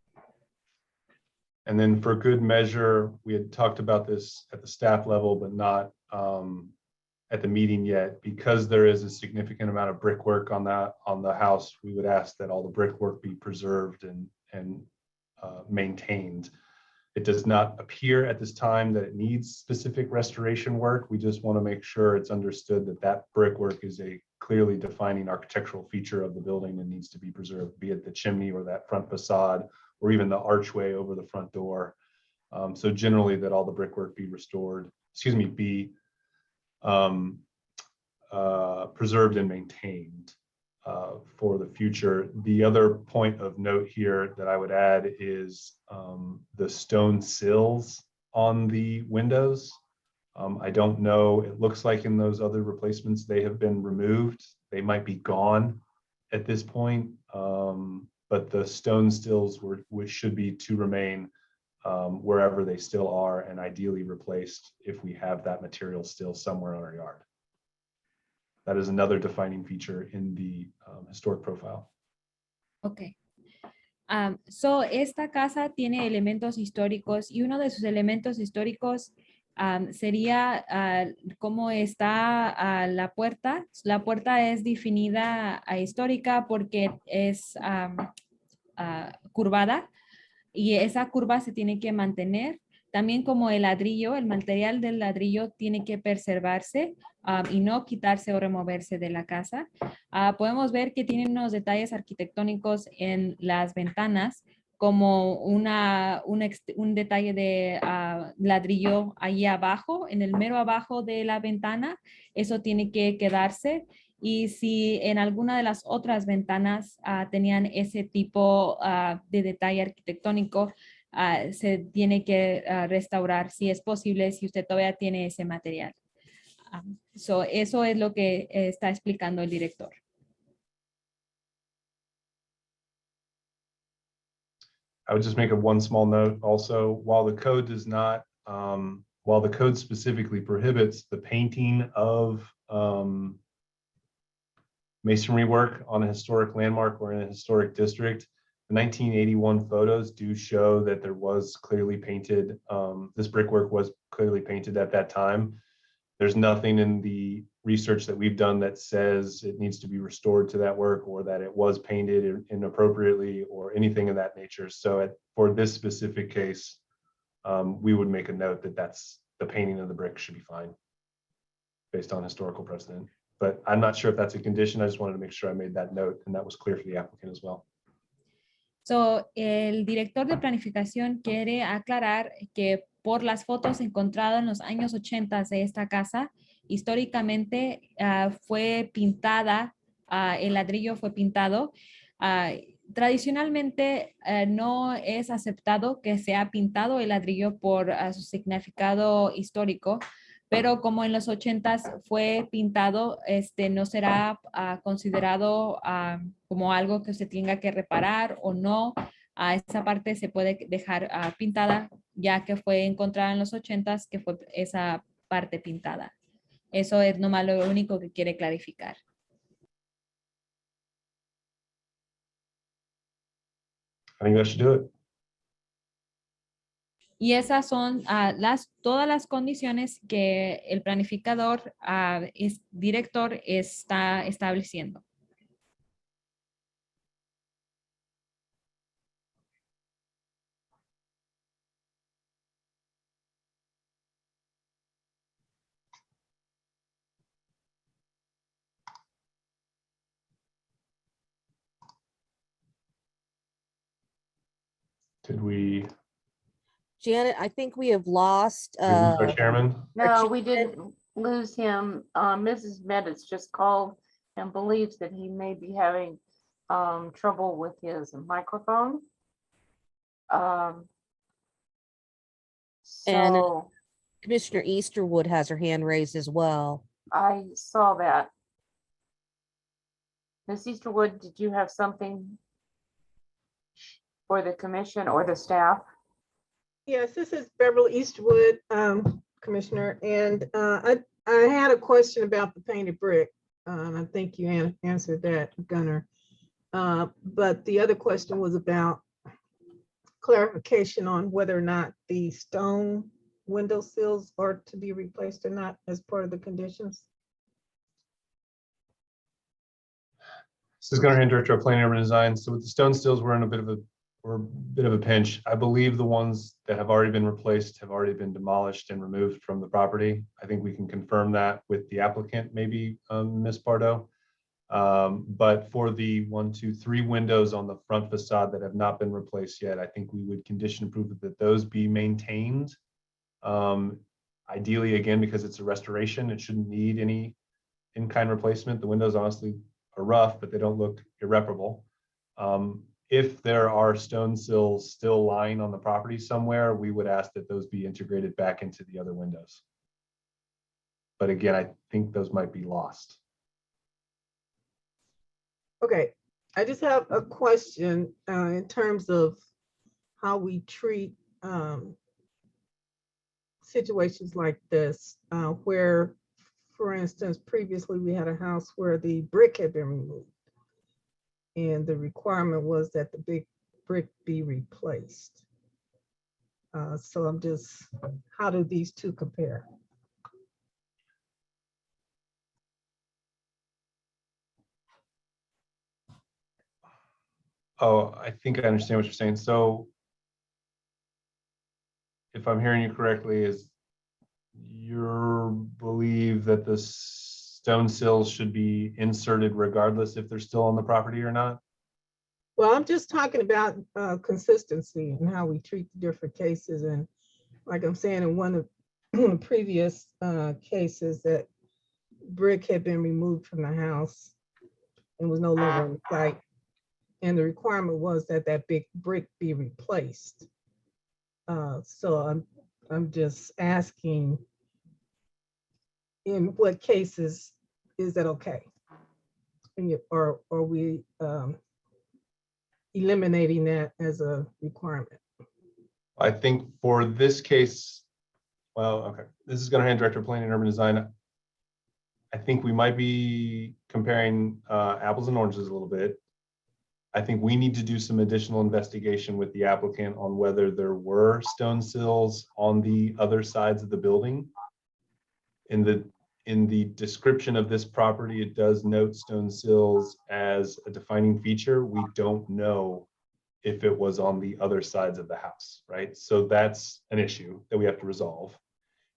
And then for good measure, we had talked about this at the staff level, but not at the meeting yet. Because there is a significant amount of brickwork on the house, we would ask that all the brickwork be preserved and maintained. It does not appear at this time that it needs specific restoration work. We just want to make sure it's understood that that brickwork is a clearly defining architectural feature of the building and needs to be preserved, be it the chimney or that front facade, or even the archway over the front door. So generally that all the brickwork be restored, be preserved and maintained for the future. The other point of note here that I would add is the stone sills on the windows. I don't know, it looks like in those other replacements, they have been removed. They might be gone at this point, but the stone sills should be to remain wherever they still are, and ideally replaced if we have that material still somewhere in our yard. That is another defining feature in the historic profile. Ok. So, esta casa tiene elementos históricos y uno de sus elementos históricos sería cómo está la puerta. La puerta es definida histórica porque es curvada y esa curva se tiene que mantener. También como el ladrillo, el material del ladrillo tiene que preservarse y no quitarse o removerse de la casa. Podemos ver que tienen unos detalles arquitectónicos en las ventanas, como un detalle de ladrillo ahí abajo, en el mero abajo de la ventana. Eso tiene que quedarse. Y si en alguna de las otras ventanas tenían ese tipo de detalle arquitectónico, se tiene que restaurar si es posible, si usted todavía tiene ese material. Eso es lo que está explicando el director. I would just make one small note also, while the code does not, while the code specifically prohibits the painting of masonry work on a historic landmark or in a historic district, the 1981 photos do show that there was clearly painted, this brickwork was clearly painted at that time. There's nothing in the research that we've done that says it needs to be restored to that work or that it was painted inappropriately or anything of that nature. So for this specific case, we would make a note that the painting of the brick should be fine based on historical precedent. But I'm not sure if that's a condition. I just wanted to make sure I made that note and that was clear for the applicant as well. So, el director de planificación quiere aclarar que por las fotos encontradas en los años 80 de esta casa, históricamente fue pintada, el ladrillo fue pintado. Tradicionalmente no es aceptado que sea pintado el ladrillo por su significado histórico, pero como en los 80 fue pintado, no será considerado como algo que se tenga que reparar o no. Esa parte se puede dejar pintada, ya que fue encontrada en los 80 que fue esa parte pintada. Eso es nomás lo único que quiere clarificar. I think that should do it. Y esas son todas las condiciones que el planificador, director está estableciendo. Did we Janet, I think we have lost, lose our chairman? No, we didn't lose him. Mrs. Meadows just called and believes that he may be having trouble with his microphone. And- So Commissioner Easterwood has her hand raised as well. I saw that. Ms. Easterwood, did you have something for the commission or the staff? Yes, this is Beverly Eastwood, Commissioner, and I had a question about the painted brick. I think you answered that, Gunner. But the other question was about clarification on whether or not the stone window sills are to be replaced or not as part of the conditions. This is Gunnar Hand, Director of Planning and Urban Design. So with the stone stills, we're in a bit of a pinch. I believe the ones that have already been replaced have already been demolished and removed from the property. I think we can confirm that with the applicant, maybe Ms. Pardo. But for the 1, 2, 3 windows on the front facade that have not been replaced yet, I think we would condition approval that those be maintained. Ideally, again, because it's a restoration, it shouldn't need any in-kind replacement. The windows honestly are rough, but they don't look irreparable. If there are stone sills still lying on the property somewhere, we would ask that those be integrated back into the other windows. But again, I think those might be lost. Okay, I just have a question in terms of how we treat situations like this, where, for instance, previously we had a house where the brick had been removed. And the requirement was that the big brick be replaced. So I'm just, how do these two compare? Oh, I think I understand what you're saying. So if I'm hearing you correctly, is you believe that the stone sills should be inserted regardless if they're still on the property or not? Well, I'm just talking about consistency and how we treat the different cases. And like I'm saying, in one of the previous cases, that brick had been removed from the house and was no longer on the site. And the requirement was that that big brick be replaced. So I'm just asking, in what cases is that okay? And or are we eliminating that as a requirement? I think for this case, well, okay, this is Gunnar Hand, Director of Planning and Urban Design. I think we might be comparing apples and oranges a little bit. I think we need to do some additional investigation with the applicant on whether there were stone sills on the other sides of the building. In the description of this property, it does note stone sills as a defining feature. We don't know if it was on the other sides of the house, right? So that's an issue that we have to resolve.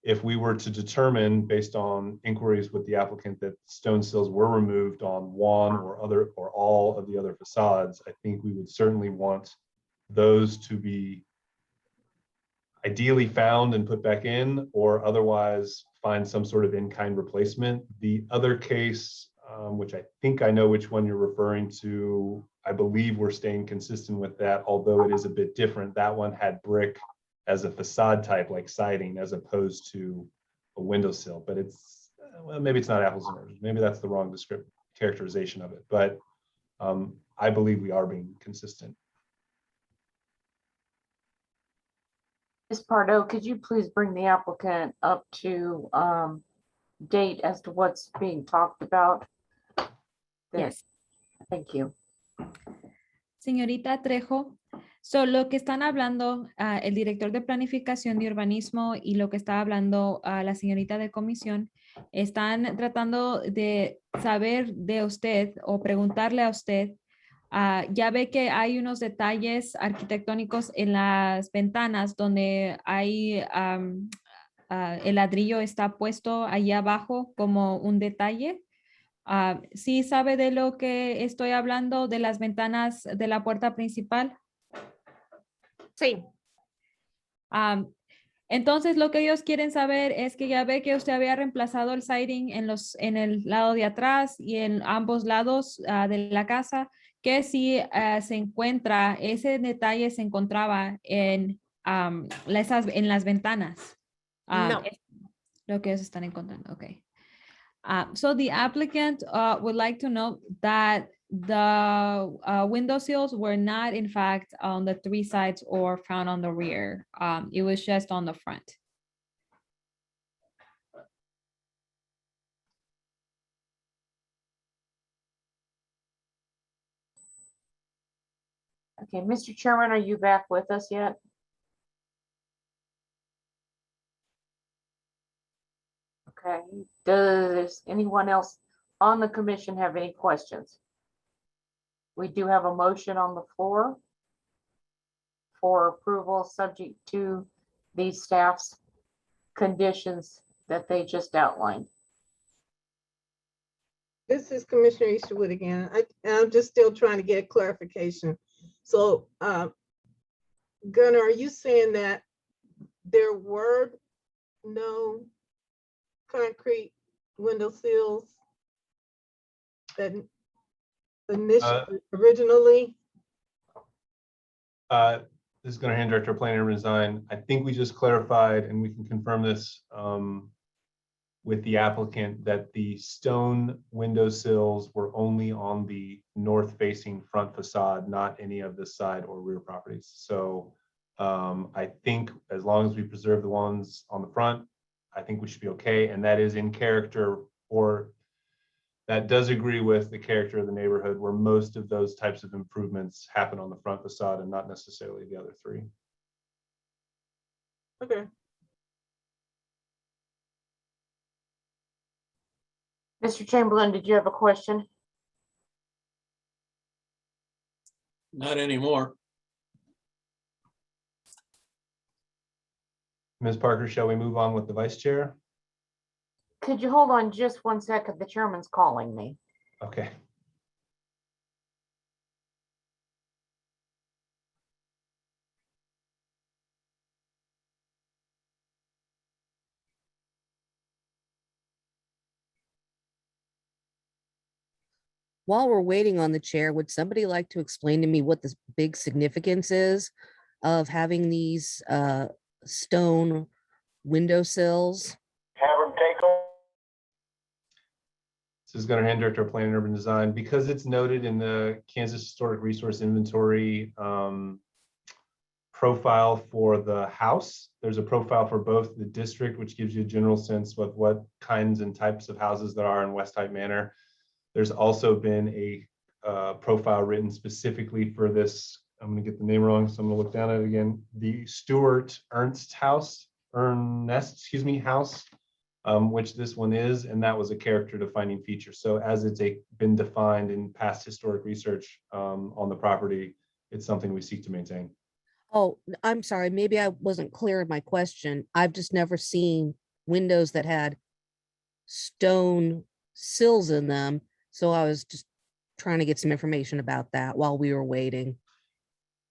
If we were to determine, based on inquiries with the applicant, that stone sills were removed on one or other or all of the other facades, I think we would certainly want those to be ideally found and put back in, or otherwise find some sort of in-kind replacement. The other case, which I think I know which one you're referring to, I believe we're staying consistent with that, although it is a bit different. That one had brick as a facade type, like siding, as opposed to a windowsill. But it's, well, maybe it's not apples and oranges. Maybe that's the wrong characterization of it. But I believe we are being consistent. Ms. Pardo, could you please bring the applicant up to date as to what's being talked about? Yes. Thank you. Señorita Trejo, lo que están hablando el director de planificación de urbanismo y lo que está hablando la señorita de comisión, están tratando de saber de usted o preguntarle a usted. Ya ve que hay unos detalles arquitectónicos en las ventanas donde hay el ladrillo está puesto ahí abajo como un detalle. ¿Sí sabe de lo que estoy hablando, de las ventanas de la puerta principal? Sí, Entonces, lo que ellos quieren saber es que ya ve que usted había reemplazado el siding en el lado de atrás y en ambos lados de la casa, que si se encuentra, ese detalle se encontraba en las ventanas. no. Es lo que ellos están encontrando, ok. So the applicant would like to note that the window sills were not in fact on the 3 sides or found on the rear. It was just on the front. Okay, Mr. Chairman, are you back with us yet? Okay, does anyone else on the commission have any questions? We do have a motion on the floor for approval, subject to these staff's conditions that they just outlined. This is Commissioner Easterwood again. I'm just still trying to get clarification. So, Gunnar, are you saying that there were no concrete window sills that originally? This is Gunnar Hand, Director of Planning and Design. I think we just clarified, and we can confirm this with the applicant, that the stone windowsills were only on the north-facing front facade, not any of the side or rear properties. So I think as long as we preserve the ones on the front, I think we should be okay. And that is in character, or that does agree with the character of the neighborhood, where most of those types of improvements happen on the front facade and not necessarily the other 3. Okay. Mr. Chamberlain, did you have a question? Not anymore. Ms. Parker, shall we move on with the vice chair? Could you hold on just 1 second? The chairman's calling me. Okay. While we're waiting on the chair, would somebody like to explain to me what the big significance is of having these stone windowsills? This is Gunnar Hand, Director of Planning and Urban Design. Because it's noted in the Kansas Historic Resource Inventory profile for the house, there's a profile for both the district, which gives you a general sense of what kinds and types of houses there are in West Hyde Manor. There's also been a profile written specifically for this. I'm going to get the name wrong, so I'm going to look down at it again. The Stuart Ernst house, house, which this one is, and that was a character defining feature. So as it's been defined in past historic research on the property, it's something we seek to maintain. Oh, I'm sorry, maybe I wasn't clear in my question. I've just never seen windows that had stone sills in them. So I was just trying to get some information about that while we were waiting.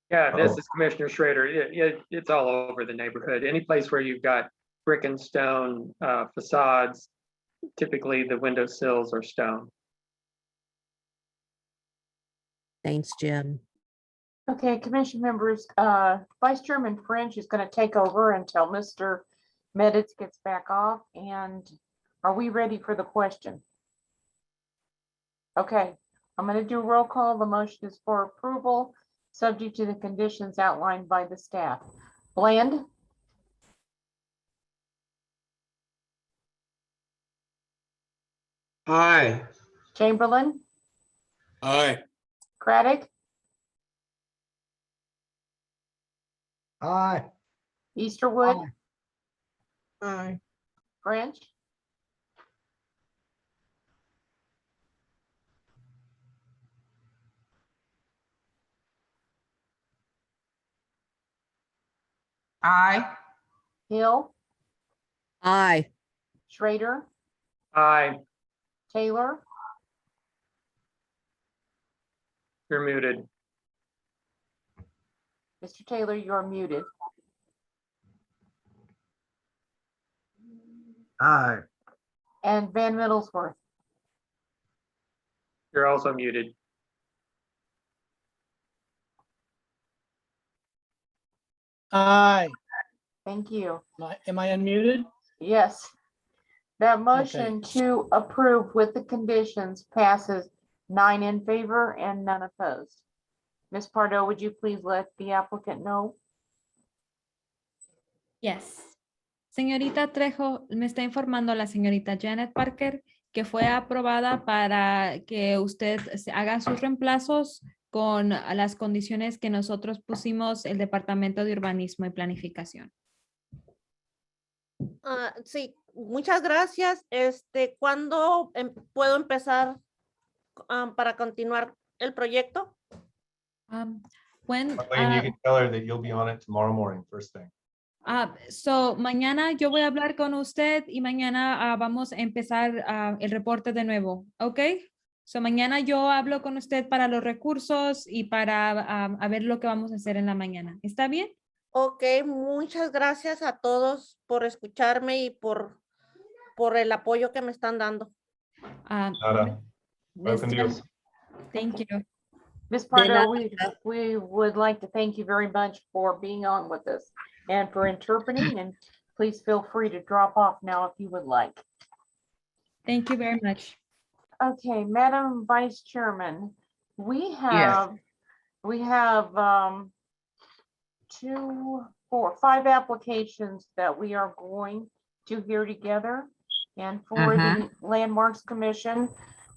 Yeah, this is Commissioner Schrader. It's all over the neighborhood. Any place where you've got brick and stone facades, typically the window sills are stone. Thanks, Jim. Okay, commission members, Vice Chairman French is going to take over until Mr. Meditz gets back off. And are we ready for the question? Okay, I'm going to do a roll call. The motion is for approval, subject to the conditions outlined by the staff. Bland? Aye. Chamberlain? Aye. Craddock? Aye. Easterwood, Aye. French, Aye. Hill, Aye. Schrader, Aye, Taylor, you're muted. Mr. Taylor, you're muted. Aye. And Van Middlesworth. You're also muted. Aye. Thank you. Am I unmuted? Yes. That motion to approve with the conditions passes 9 in favor and none opposed. Ms. Pardo, would you please let the applicant know? Yes. Señorita Trejo, me está informando la señorita Janet Parker que fue aprobada para que usted haga sus reemplazos con las condiciones que nosotros pusimos el Departamento de Urbanismo y Planificación. Sí, muchas gracias. ¿Cuándo puedo empezar para continuar el proyecto? When, Marlene, you can tell her that you'll be on it tomorrow morning, first thing. so mañana yo voy a hablar con usted y mañana vamos a empezar el reporte de nuevo, ¿ok? So mañana yo hablo con usted para los recursos y para a ver lo que vamos a hacer en la mañana. ¿Está bien? Ok, muchas gracias a todos por escucharme y por el apoyo que me están dando. Nada. Ms. Con Dios. Thank you. Ms. Pardo, we would like to thank you very much for being on with us and for interpreting, and please feel free to drop off now if you would like. Thank you very much. Okay, Madam Vice Chairman, we Yes. have 5 applications that we are going to hear together. And for the Landmarks Commission,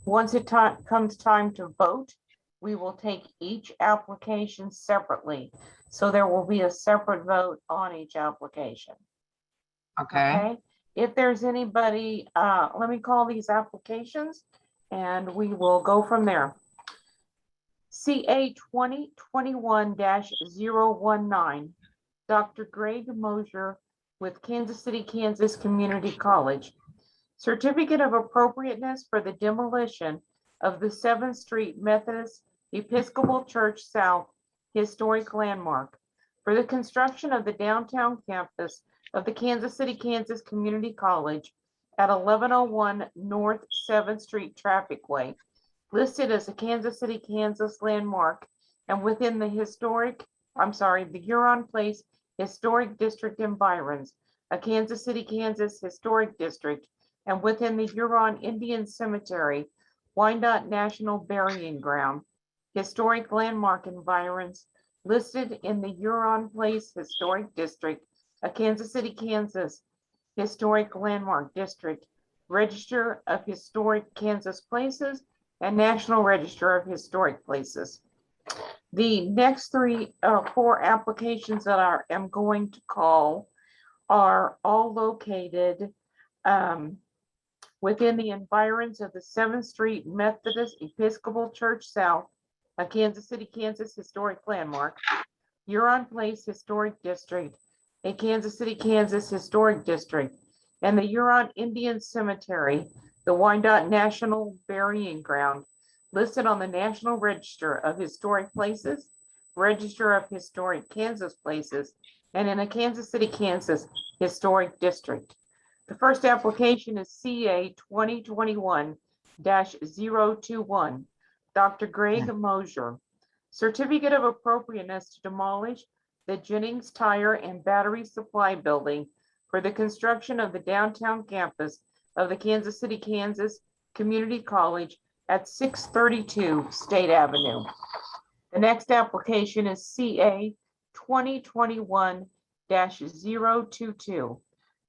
once it comes time to vote, we will take each application separately. So there will be a separate vote on each application. Okay. If there's anybody, let me call these applications and we will go from there. CA 2021-019, Dr. Greg Mosier with Kansas City, Kansas Community College. Certificate of Appropriateness for the demolition of the 7th Street Methodist Episcopal Church South Historic Landmark for the construction of the downtown campus of the Kansas City, Kansas Community College at 1101 North 7th Street Trafficway, listed as a Kansas City, Kansas landmark and within the the Huron Place Historic District environs, a Kansas City, Kansas Historic District, and within the Huron Indian Cemetery, Wyandotte National Burying Ground, historic landmark environs listed in the Huron Place Historic District, a Kansas City, Kansas Historic Landmark District, Register of Historic Kansas Places, and National Register of Historic Places. The next 4 applications that I am going to call are all located within the environs of the 7th Street Methodist Episcopal Church South, a Kansas City, Kansas historic landmark, Huron Place Historic District, a Kansas City, Kansas historic district, and the Huron Indian Cemetery, the Wyandotte National Burying Ground, listed on the National Register of Historic Places, Register of Historic Kansas Places, and in a Kansas City, Kansas historic district. The first application is CA 2021-021, Dr. Greg Mosier. Certificate of Appropriateness to demolish the Jennings Tire and Battery Supply Building for the construction of the downtown campus of the Kansas City, Kansas Community College at 632 State Avenue. The next application is CA 2021-022,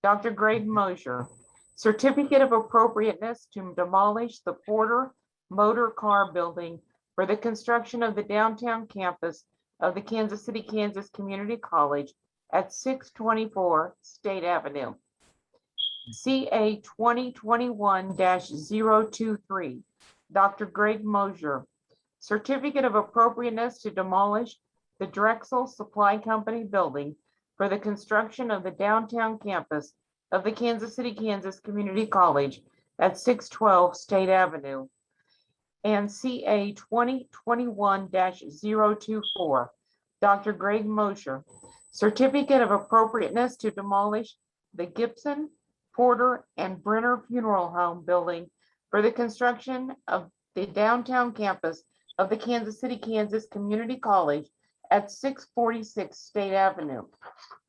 Dr. Greg Mosier. Certificate of Appropriateness to demolish the Porter Motor Car Building for the construction of the downtown campus of the Kansas City, Kansas Community College at 624 State Avenue. CA 2021-023, Dr. Greg Mosier, Certificate of Appropriateness to demolish the Drexel Supply Company building for the construction of the downtown campus of the Kansas City, Kansas Community College at 612 State Avenue. And CA 2021-024, Dr. Greg Mosier, Certificate of Appropriateness to demolish the Gibson, Porter, and Brenner Funeral Home building for the construction of the downtown campus of the Kansas City, Kansas Community College at 646 State Avenue.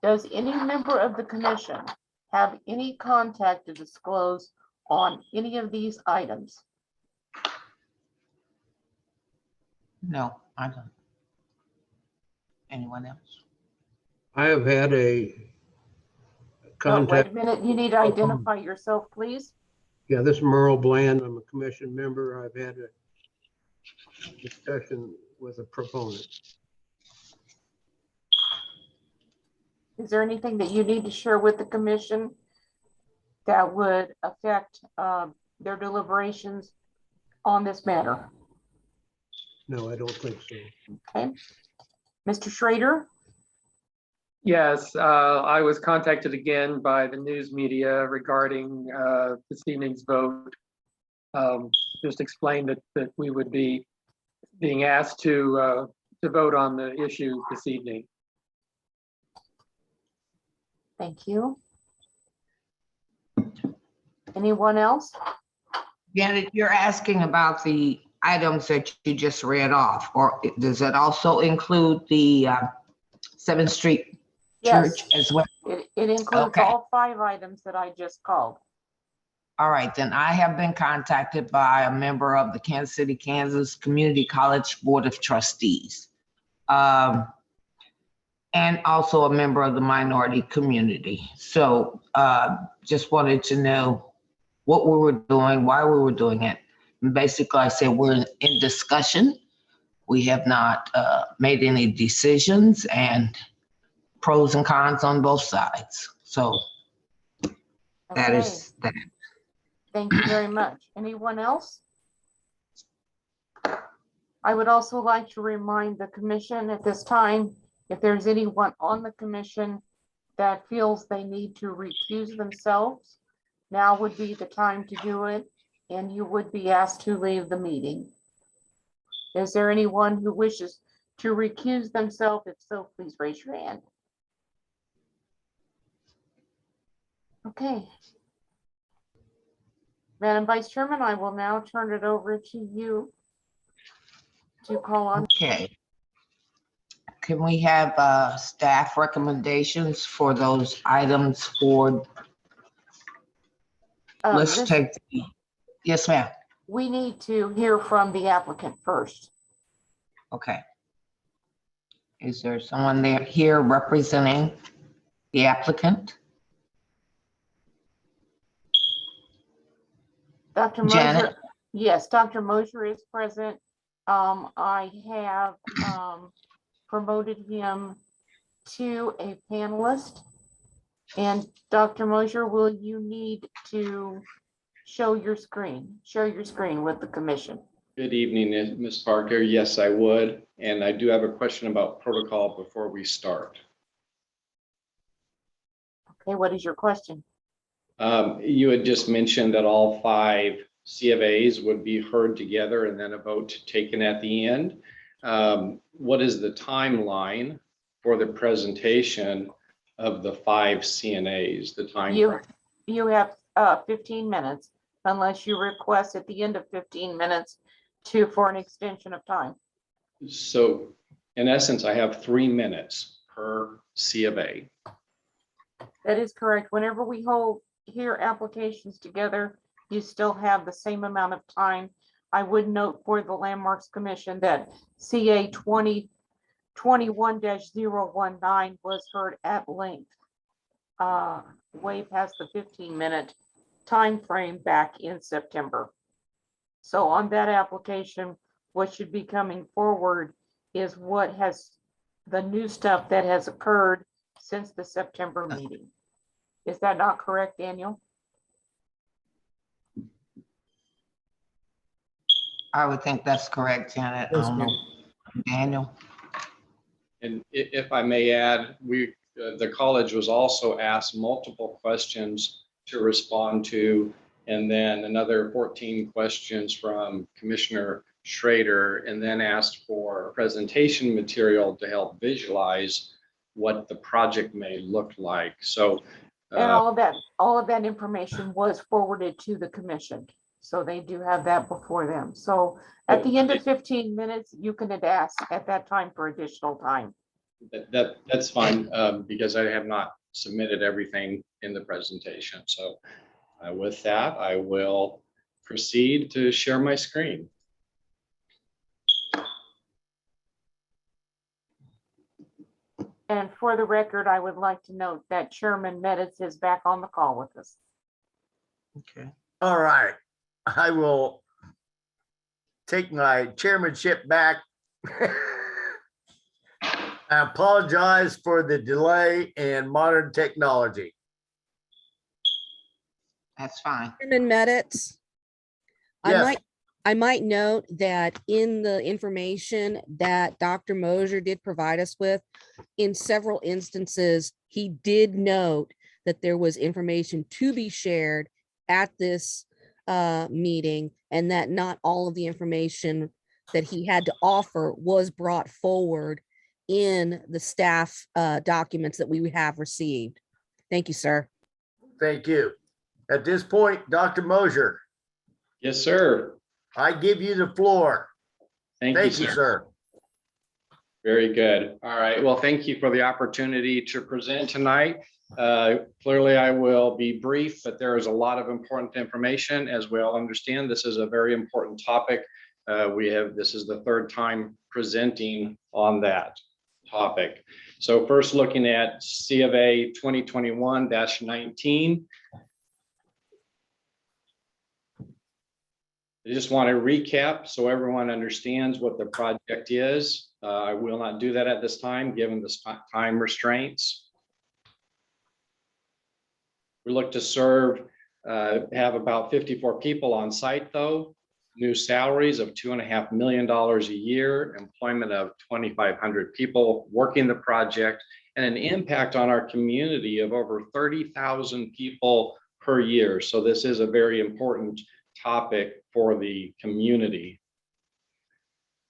Does any member of the commission have any contact to disclose on any of these items? No, I don't. Anyone else? I have had a Oh, wait contact. a minute, you need to identify yourself, please. Yeah, this is Merle Bland. I'm a commission member. I've had a discussion with a proponent. Is there anything that you need to share with the commission that would affect their deliberations on this matter? No, I don't think so. Okay. Mr. Schrader? Yes, I was contacted again by the news media regarding this evening's vote. Just explained that we would be being asked to vote on the issue this evening. Thank you. Anyone else? Janet, you're asking about the items that you just read off, or does it also include the 7th Street Yes. Church as well? It includes Okay. all 5 items that I just called. All right, then I have been contacted by a member of the Kansas City, Kansas Community College Board of Trustees. And also a member of the minority community. So just wanted to know what we were doing, why we were doing it. And basically, I said we're in discussion. We have not made any decisions, and pros and cons on both sides. So that Okay. is that. Thank you very much. Anyone else? I would also like to remind the commission at this time, if there's anyone on the commission that feels they need to recuse themselves, now would be the time to do it, and you would be asked to leave the meeting. Is there anyone who wishes to recuse themselves? If so, please raise your hand. Okay. Madam Vice Chairman, I will now turn it over to you to call on. Okay. Can we have staff recommendations for those items for, let's This- take, yes, ma'am. We need to hear from the applicant first. Okay. Is there someone there here representing the applicant? Dr. Janet? Mosier, yes, Dr. Mosier is present. I have promoted him to a panelist. And Dr. Mosier, will you need to share your screen with the commission? Good evening, Ms. Parker. Yes, I would. And I do have a question about protocol before we start. Okay, what is your question? You had just mentioned that all 5 C of A's would be heard together and then a vote taken at the end. What is the timeline for the presentation of the 5 CNAs, the time frame? You have 15 minutes unless you request at the end of 15 minutes for an extension of time. So in essence, I have 3 minutes per C of A. That is correct. Whenever we hear applications together, you still have the same amount of time. I would note for the Landmarks Commission that CA 2021-019 was heard at length, way past the 15-minute time frame back in September. So on that application, what should be coming forward is what has the new stuff that has occurred since the September meeting. Is that not correct, Daniel? I would think that's correct, Janet. I Yes, don't ma'am. know. Daniel? And if I may add, the college was also asked multiple questions to respond to, and then another 14 questions from Commissioner Schrader, and then asked for presentation material to help visualize what the project may look like. So, And all of that information was forwarded to the commission. So they do have that before them. So at the end of 15 minutes, you can ask at that time for additional time. that's fine, because I have not submitted everything in the presentation. So with that, I will proceed to share my screen. And for the record, I would like to note that Chairman Meadows is back on the call with us. Okay. All right, I will take my chairmanship back. I apologize for the delay in modern technology. That's fine. Chairman Meditz, Yes. I might note that in the information that Dr. Mosier did provide us with, in several instances, he did note that there was information to be shared at this meeting, and that not all of the information that he had to offer was brought forward in the staff documents that we have received. Thank you, sir. Thank you. At this point, Dr. Mosier, Yes, sir. I give you the floor. Thank you, sir. Very good. All right. Well, thank you for the opportunity to present tonight. Clearly, I will be brief, but there is a lot of important information. As we all understand, this is a very important topic. This is the third time presenting on that topic. So first, looking at C of A 2021-19. I just want to recap so everyone understands what the project is. I will not do that at this time, given the time restraints. We look to have about 54 people on site though, new salaries of $2.5 million a year, employment of 2,500 people working the project, and an impact on our community of over 30,000 people per year. So this is a very important topic for the community.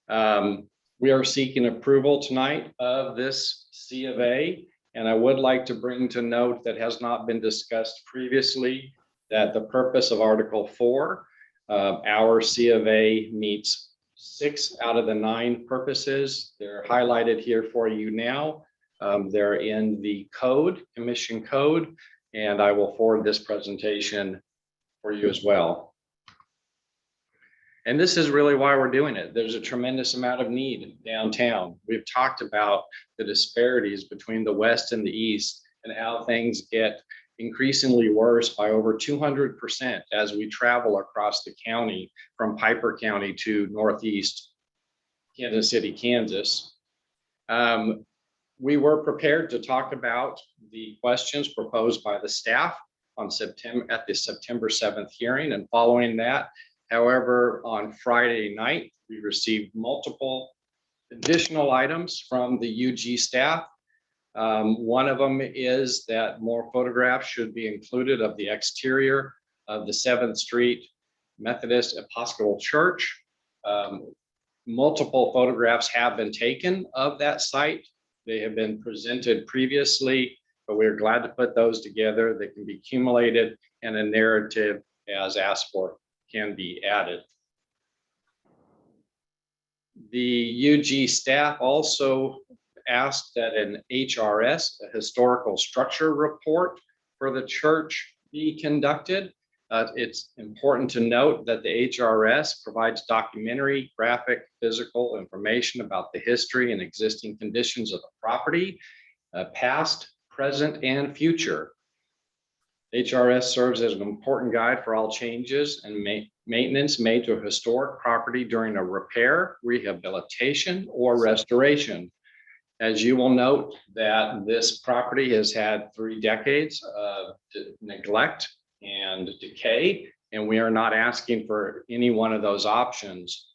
We are seeking approval tonight of this C of A, and I would like to bring to note that has not been discussed previously that the purpose of Article 4, our C of A meets 6 out of the 9 purposes. They're highlighted here for you now. They're in the code, commission code, and I will forward this presentation for you as well. And this is really why we're doing it. There's a tremendous amount of need downtown. We've talked about the disparities between the West and the East and how things get increasingly worse by over 200% as we travel across the county from Piper County to Northeast Kansas City, Kansas. We were prepared to talk about the questions proposed by the staff at the September 7th hearing, and following that, however, on Friday night, we received multiple additional items from the UG staff. One of them is that more photographs should be included of the exterior of the 7th Street Methodist Episcopal Church. Multiple photographs have been taken of that site. They have been presented previously, but we're glad to put those together. They can be accumulated and a narrative as asked for can be added. The UG staff also asked that an HRS, a historical structure report for the church, be conducted. It's important to note that the HRS provides documentary, graphic, physical information about the history and existing conditions of the property, past, present, and future. HRS serves as an important guide for all changes and maintenance made to a historic property during a repair, rehabilitation, or restoration. As you will note, that this property has had 3 decades of neglect and decay, and we are not asking for any one of those options.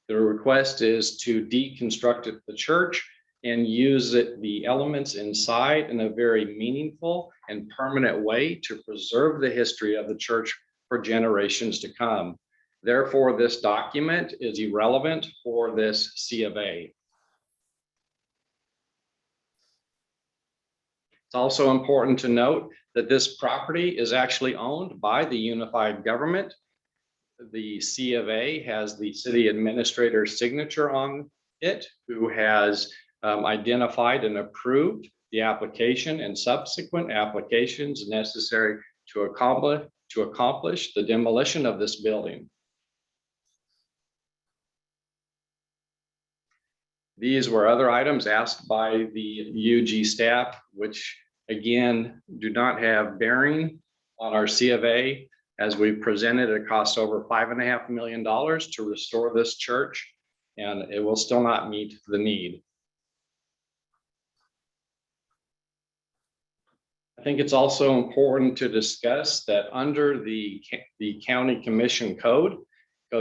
The request is to deconstruct the church and use the elements inside in a very meaningful and permanent way to preserve the history of the church for generations to come. Therefore, this document is irrelevant for this C of A. It's also important to note that this property is actually owned by the unified government. The C of A has the city administrator's signature on it, who has identified and approved the application and subsequent applications necessary to accomplish the demolition of this building. These were other items asked by the UG staff, which again do not have bearing on our C of A. As we presented, it costs over $5.5 million to restore this church, and it will still not meet the need. I think it's also important to discuss that under the county commission code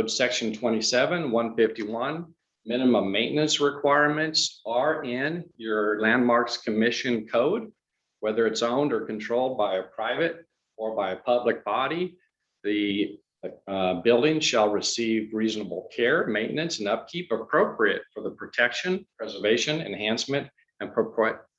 section 27-151, minimum maintenance requirements are in your landmarks commission code, whether it's owned or controlled by a private or by a public body. The building shall receive reasonable care, maintenance, and upkeep appropriate for the protection, preservation, enhancement, and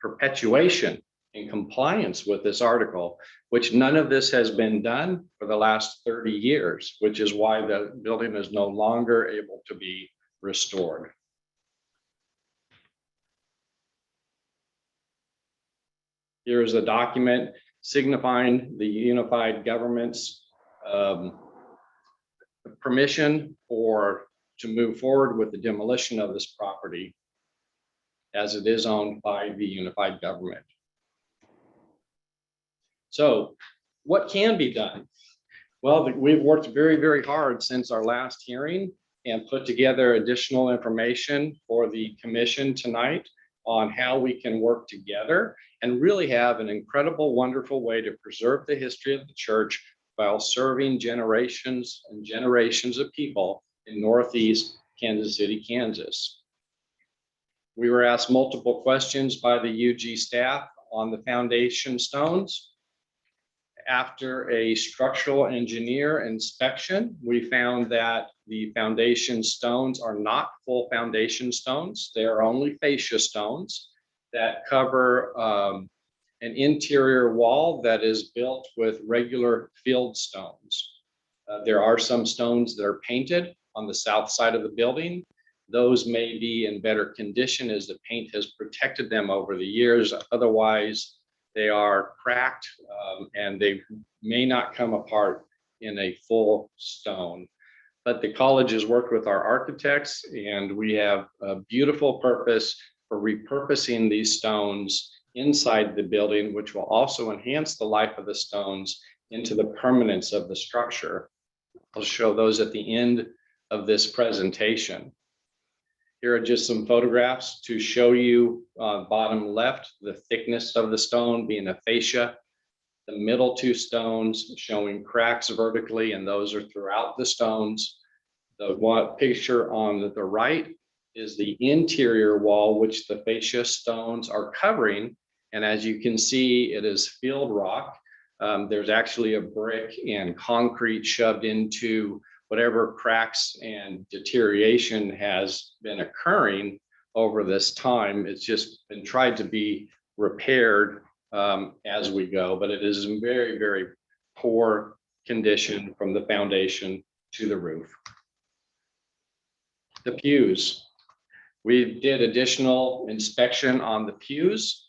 perpetuation in compliance with this article, which none of this has been done for the last 30 years, which is why the building is no longer able to be restored. Here is a document signifying the unified government's permission to move forward with the demolition of this property, as it is owned by the unified government. So what can be done? Well, we've worked very, very hard since our last hearing and put together additional information for the commission tonight on how we can work together and really have an incredible, wonderful way to preserve the history of the church while serving generations and generations of people in Northeast Kansas City, Kansas. We were asked multiple questions by the UG staff on the foundation stones. After a structural engineer inspection, we found that the foundation stones are not full foundation stones. They are only fascia stones that cover an interior wall that is built with regular field stones. There are some stones that are painted on the south side of the building. Those may be in better condition as the paint has protected them over the years. Otherwise, they are cracked and they may not come apart in a full stone. But the college has worked with our architects, and we have a beautiful purpose for repurposing these stones inside the building, which will also enhance the life of the stones into the permanence of the structure. I'll show those at the end of this presentation. Here are just some photographs to show you bottom left, the thickness of the stone being a fascia. The middle 2 stones showing cracks vertically, and those are throughout the stones. The one picture on the right is the interior wall, which the fascia stones are covering. And as you can see, it is field rock. There's actually a brick and concrete shoved into whatever cracks and deterioration has been occurring over this time. It's just been tried to be repaired as we go, but it is in very, very poor condition from the foundation to the roof. The pews. We did additional inspection on the pews.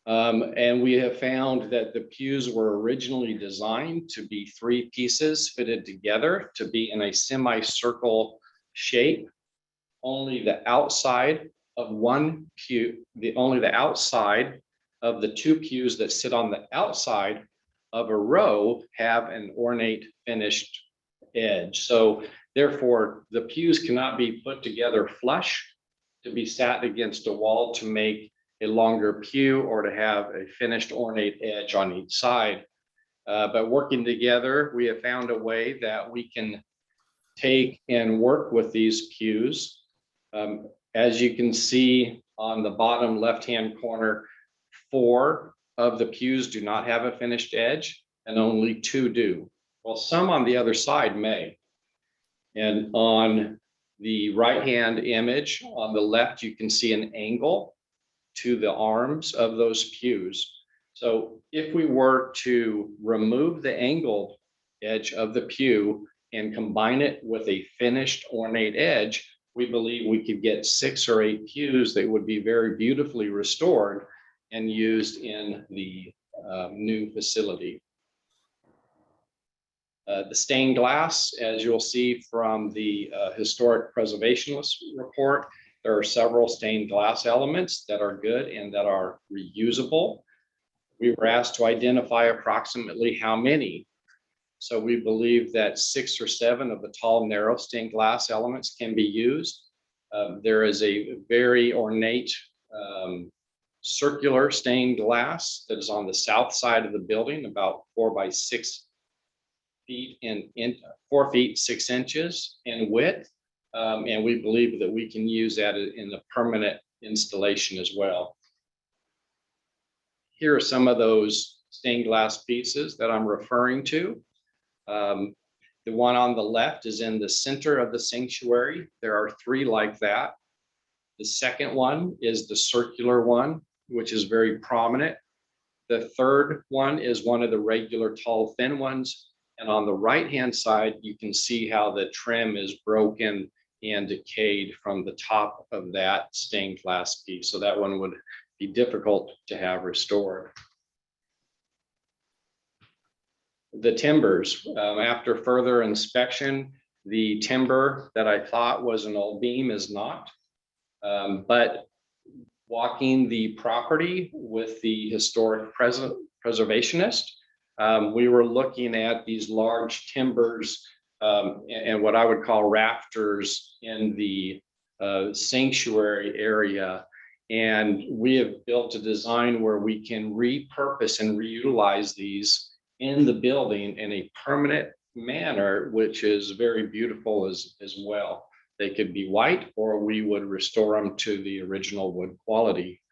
And we have found that the pews were originally designed to be 3 pieces fitted together to be in a semicircle shape. Only the outside of one pew, only the outside of the 2 pews that sit on the outside of a row have an ornate finished edge. So therefore, the pews cannot be put together flush to be sat against a wall to make a longer pew or to have a finished ornate edge on each side. But working together, we have found a way that we can take and work with these pews. As you can see on the bottom left-hand corner, 4 of the pews do not have a finished edge and only 2 do. Well, some on the other side may. And on the right-hand image on the left, you can see an angle to the arms of those pews. So if we were to remove the angled edge of the pew and combine it with a finished ornate edge, we believe we could get 6 or 8 pews that would be very beautifully restored and used in the new facility. The stained glass, as you'll see from the historic preservationist report, there are several stained glass elements that are good and that are reusable. We were asked to identify approximately how many. So we believe that 6 or 7 of the tall, narrow stained glass elements can be used. There is a very ornate circular stained glass that is on the south side of the building, about 4 by 6 feet in 4 feet 6 inches in width. And we believe that we can use that in the permanent installation as well. Here are some of those stained glass pieces that I'm referring to. The one on the left is in the center of the sanctuary. There are 3 like that. The second one is the circular one, which is very prominent. The third one is one of the regular tall, thin ones. And on the right-hand side, you can see how the trim is broken and decayed from the top of that stained glass piece. So that one would be difficult to have restored. The timbers, after further inspection, the timber that I thought was an old beam is not. But walking the property with the historic preservationist, we were looking at these large timbers and what I would call rafters in the sanctuary area. And we have built a design where we can repurpose and reutilize these in the building in a permanent manner, which is very beautiful as well. They could be white, or we would restore them to the original wood quality.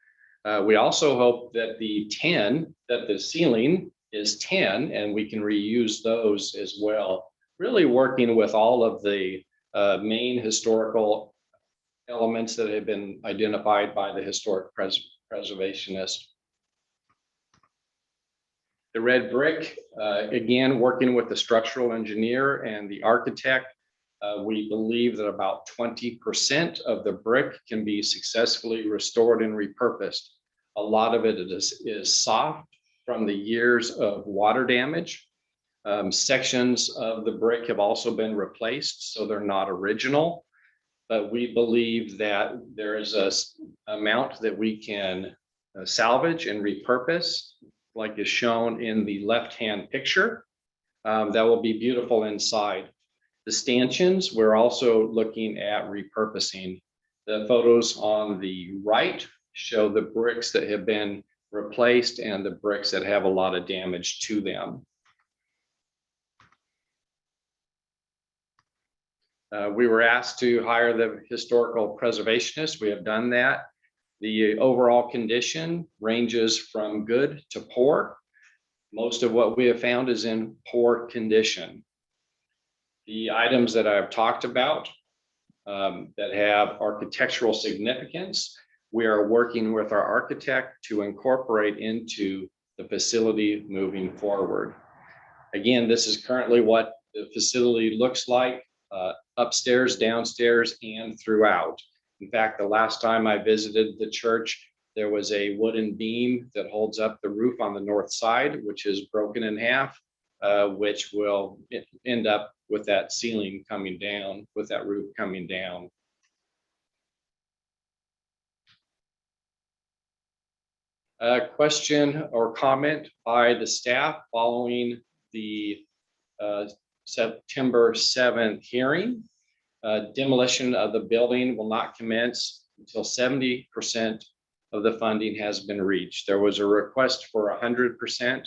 We also hope that the ceiling is 10, and we can reuse those as well. Really working with all of the main historical elements that have been identified by the historic preservationist. The red brick, again, working with the structural engineer and the architect, we believe that about 20% of the brick can be successfully restored and repurposed. A lot of it is soft from the years of water damage. Sections of the brick have also been replaced, so they're not original. But we believe that there is an amount that we can salvage and repurpose, like is shown in the left-hand picture, that will be beautiful inside. The stanchions, we're also looking at repurposing. The photos on the right show the bricks that have been replaced and the bricks that have a lot of damage to them. We were asked to hire the historical preservationist. We have done that. The overall condition ranges from good to poor. Most of what we have found is in poor condition. The items that I've talked about that have architectural significance, we are working with our architect to incorporate into the facility moving forward. Again, this is currently what the facility looks like, upstairs, downstairs, and throughout. In fact, the last time I visited the church, there was a wooden beam that holds up the roof on the north side, which is broken in half, which will end up with that ceiling coming down, with that roof coming down. Question or comment by the staff following the September 7th hearing. Demolition of the building will not commence until 70% of the funding has been reached. There was a request for 100%.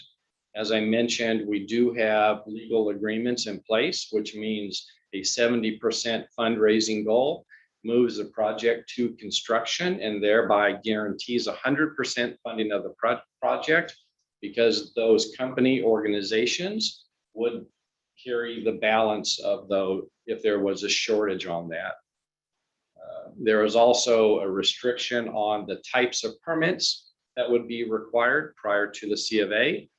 As I mentioned, we do have legal agreements in place, which means a 70% fundraising goal moves the project to construction and thereby guarantees 100% funding of the project, because those company organizations would carry the balance of those if there was a shortage on that. There is also a restriction on the types of permits that would be required prior to the C of A.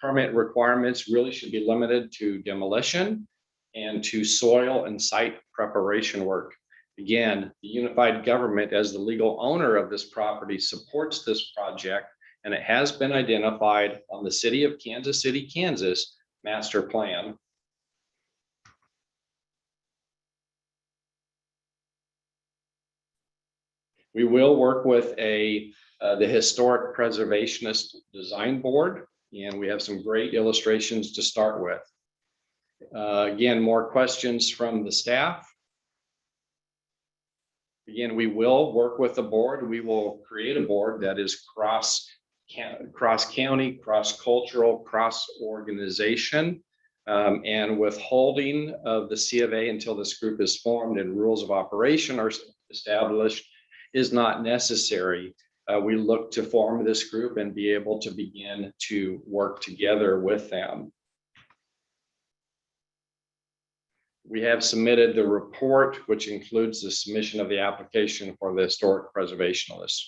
Permit requirements really should be limited to demolition and to soil and site preparation work. Again, the unified government, as the legal owner of this property, supports this project, and it has been identified on the City of Kansas City, Kansas master plan. We will work with the Historic Preservationist Design Board, and we have some great illustrations to start with. Again, more questions from the staff. Again, we will work with the board. We will create a board that is cross county, cross cultural, cross organization, and withholding of the C of A until this group is formed and rules of operation are established is not necessary. We look to form this group and be able to begin to work together with them. We have submitted the report, which includes the submission of the application for the historic preservationist.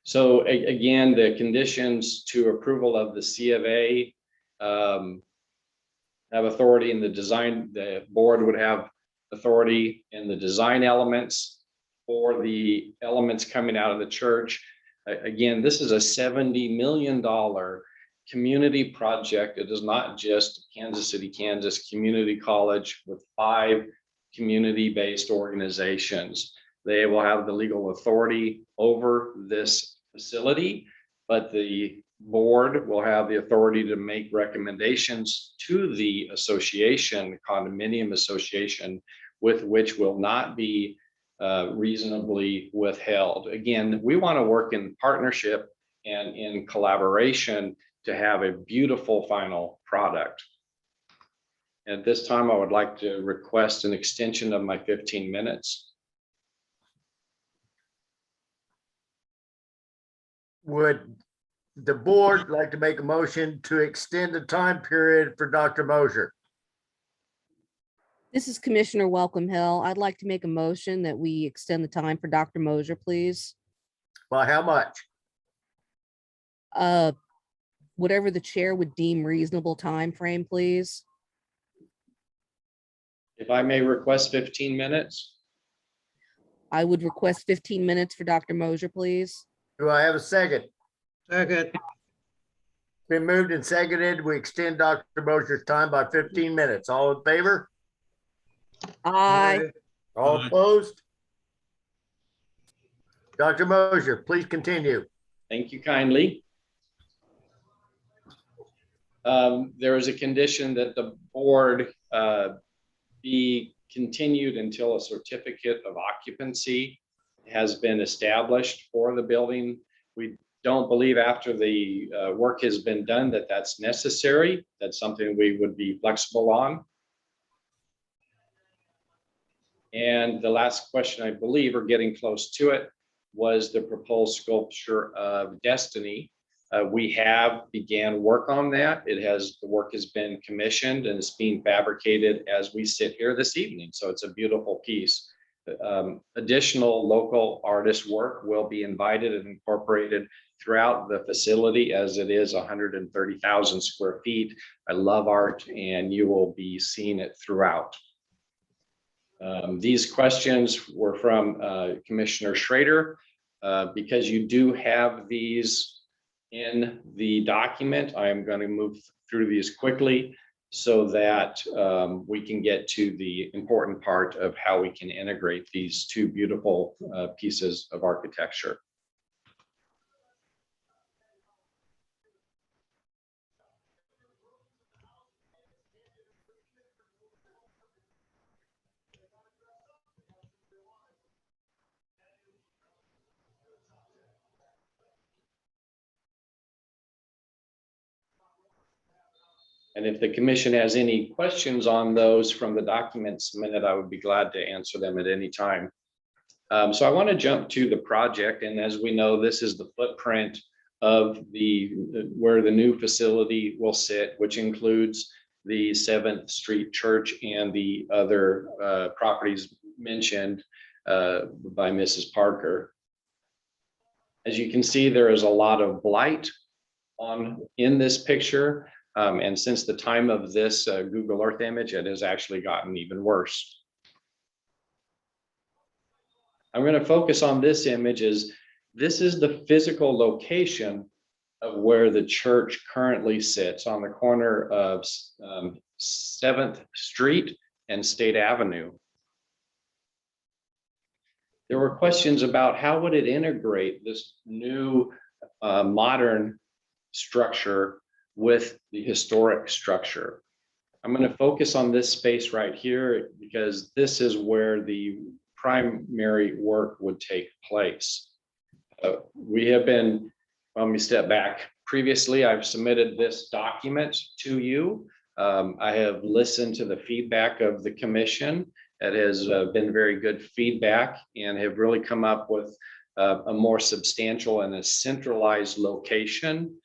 So again, the conditions to approval of the C of A have authority in the design. The board would have authority in the design elements for the elements coming out of the church. Again, this is a $70 million community project. It is not just Kansas City, Kansas Community College with 5 community-based organizations. They will have the legal authority over this facility, but the board will have the authority to make recommendations to the association, condominium association, with which will not be reasonably withheld. Again, we want to work in partnership and in collaboration to have a beautiful final product. At this time, I would like to request an extension of my 15 minutes. Would the board like to make a motion to extend the time period for Dr. Mosier? This is Commissioner Welcome Hill. I'd like to make a motion that we extend the time for Dr. Mosier, please. By how much? Whatever the chair would deem reasonable time frame, please. If I may request 15 minutes. I would request 15 minutes for Dr. Mosier, please. Do I have a second? Second. Been moved and seconded. We extend Dr. Mosier's time by 15 minutes. All in favor? Aye. All opposed? Dr. Mosier, please continue. Thank you kindly. There is a condition that the board be continued until a certificate of occupancy has been established for the building. We don't believe after the work has been done that that's necessary. That's something we would be flexible on. And the last question, I believe, or getting close to it, was the proposed sculpture of Destiny. We have began work on that. The work has been commissioned and it's being fabricated as we sit here this evening. So it's a beautiful piece. Additional local artist work will be invited and incorporated throughout the facility, as it is 130,000 square feet. I love art and you will be seeing it throughout. These questions were from Commissioner Schrader. Because you do have these in the document, I am going to move through these quickly so that we can get to the important part of how we can integrate these two beautiful pieces of architecture. And if the commission has any questions on those from the documents submitted, I would be glad to answer them at any time. So I want to jump to the project. And as we know, this is the footprint of where the new facility will sit, which includes the 7th Street Church and the other properties mentioned by Mrs. Parker. As you can see, there is a lot of blight in this picture. And since the time of this Google Earth image, it has actually gotten even worse. I'm going to focus on this image. This is the physical location of where the church currently sits, on the corner of 7th Street and State Avenue. There were questions about how would it integrate this new modern structure with the historic structure. I'm going to focus on this space right here because this is where the primary work would take place. Let me step back. Previously, I've submitted this document to you. I have listened to the feedback of the commission. It has been very good feedback and have really come up with a more substantial and a centralized location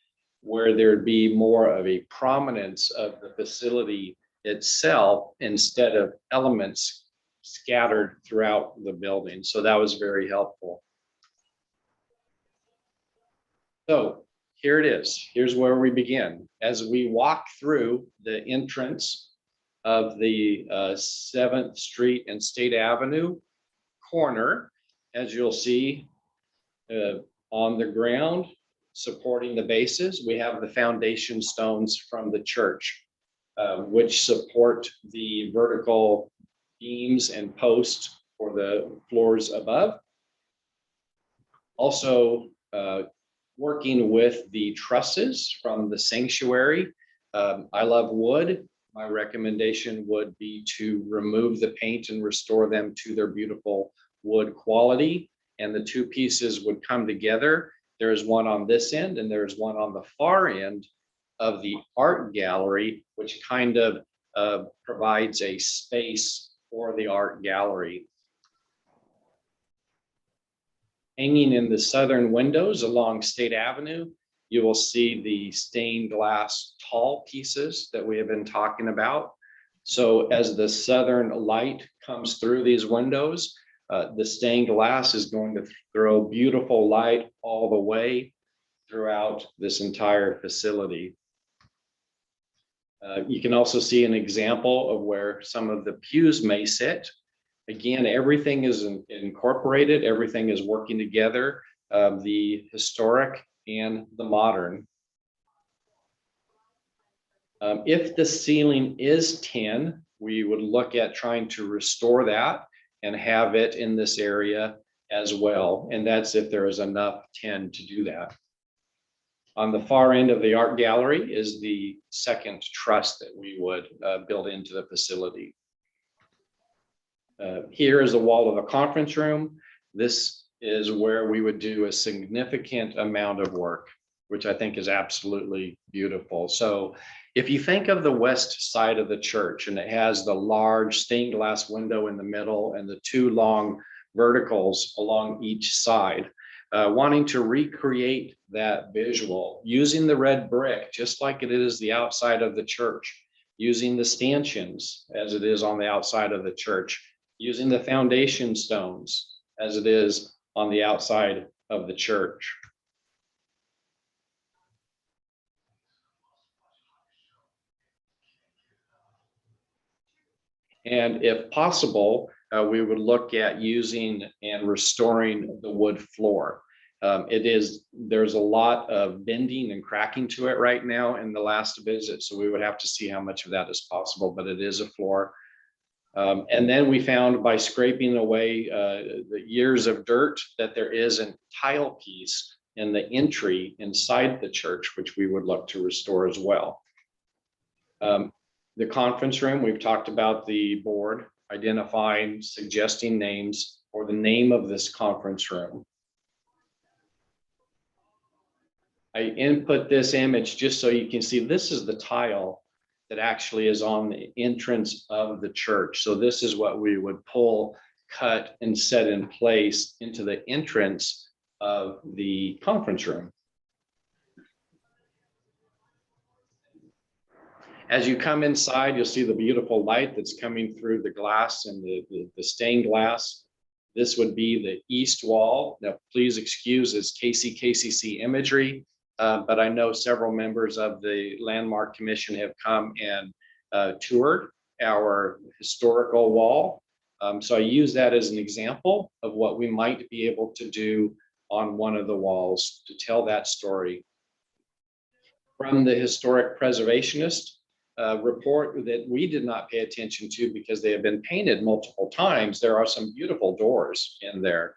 where there'd be more of a prominence of the facility itself instead of elements scattered throughout the building. So that was very helpful. So here it is. Here's where we begin. As we walk through the entrance of the 7th Street and State Avenue corner, as you'll see on the ground, supporting the bases, we have the foundation stones from the church, which support the vertical beams and posts for the floors above. Also, working with the trusses from the sanctuary. I love wood. My recommendation would be to remove the paint and restore them to their beautiful wood quality. And the two pieces would come together. There's one on this end and there's one on the far end of the art gallery, which kind of provides a space for the art gallery. Hanging in the southern windows along State Avenue, you will see the stained glass tall pieces that we have been talking about. So as the southern light comes through these windows, the stained glass is going to throw beautiful light all the way throughout this entire facility. You can also see an example of where some of the pews may sit. Again, everything is incorporated, everything is working together, the historic and the modern. If the ceiling is tin, we would look at trying to restore that and have it in this area as well. And that's if there is enough tin to do that. On the far end of the art gallery is the second truss that we would build into the facility. Here is the wall of a conference room. This is where we would do a significant amount of work, which I think is absolutely beautiful. So if you think of the west side of the church and it has the large stained glass window in the middle and the two long verticals along each side, wanting to recreate that visual using the red brick, just like it is the outside of the church, using the stanchions as it is on the outside of the church, using the foundation stones as it is on the outside of the church. And if possible, we would look at using and restoring the wood floor. There's a lot of bending and cracking to it right now in the last visit, so we would have to see how much of that is possible, but it is a floor. And then we found by scraping away the years of dirt that there is a tile piece in the entry inside the church, which we would look to restore as well. The conference room, we've talked about the board identifying, suggesting names for the name of this conference room. I input this image just so you can see this is the tile that actually is on the entrance of the church. So this is what we would pull, cut, and set in place into the entrance of the conference room. As you come inside, you'll see the beautiful light that's coming through the glass and the stained glass. This would be the east wall. Now, please excuse this KCKCC imagery, but I know several members of the Landmark Commission have come and toured our historical wall. So I use that as an example of what we might be able to do on one of the walls to tell that story. From the historic preservationist report that we did not pay attention to because they have been painted multiple times, there are some beautiful doors in there.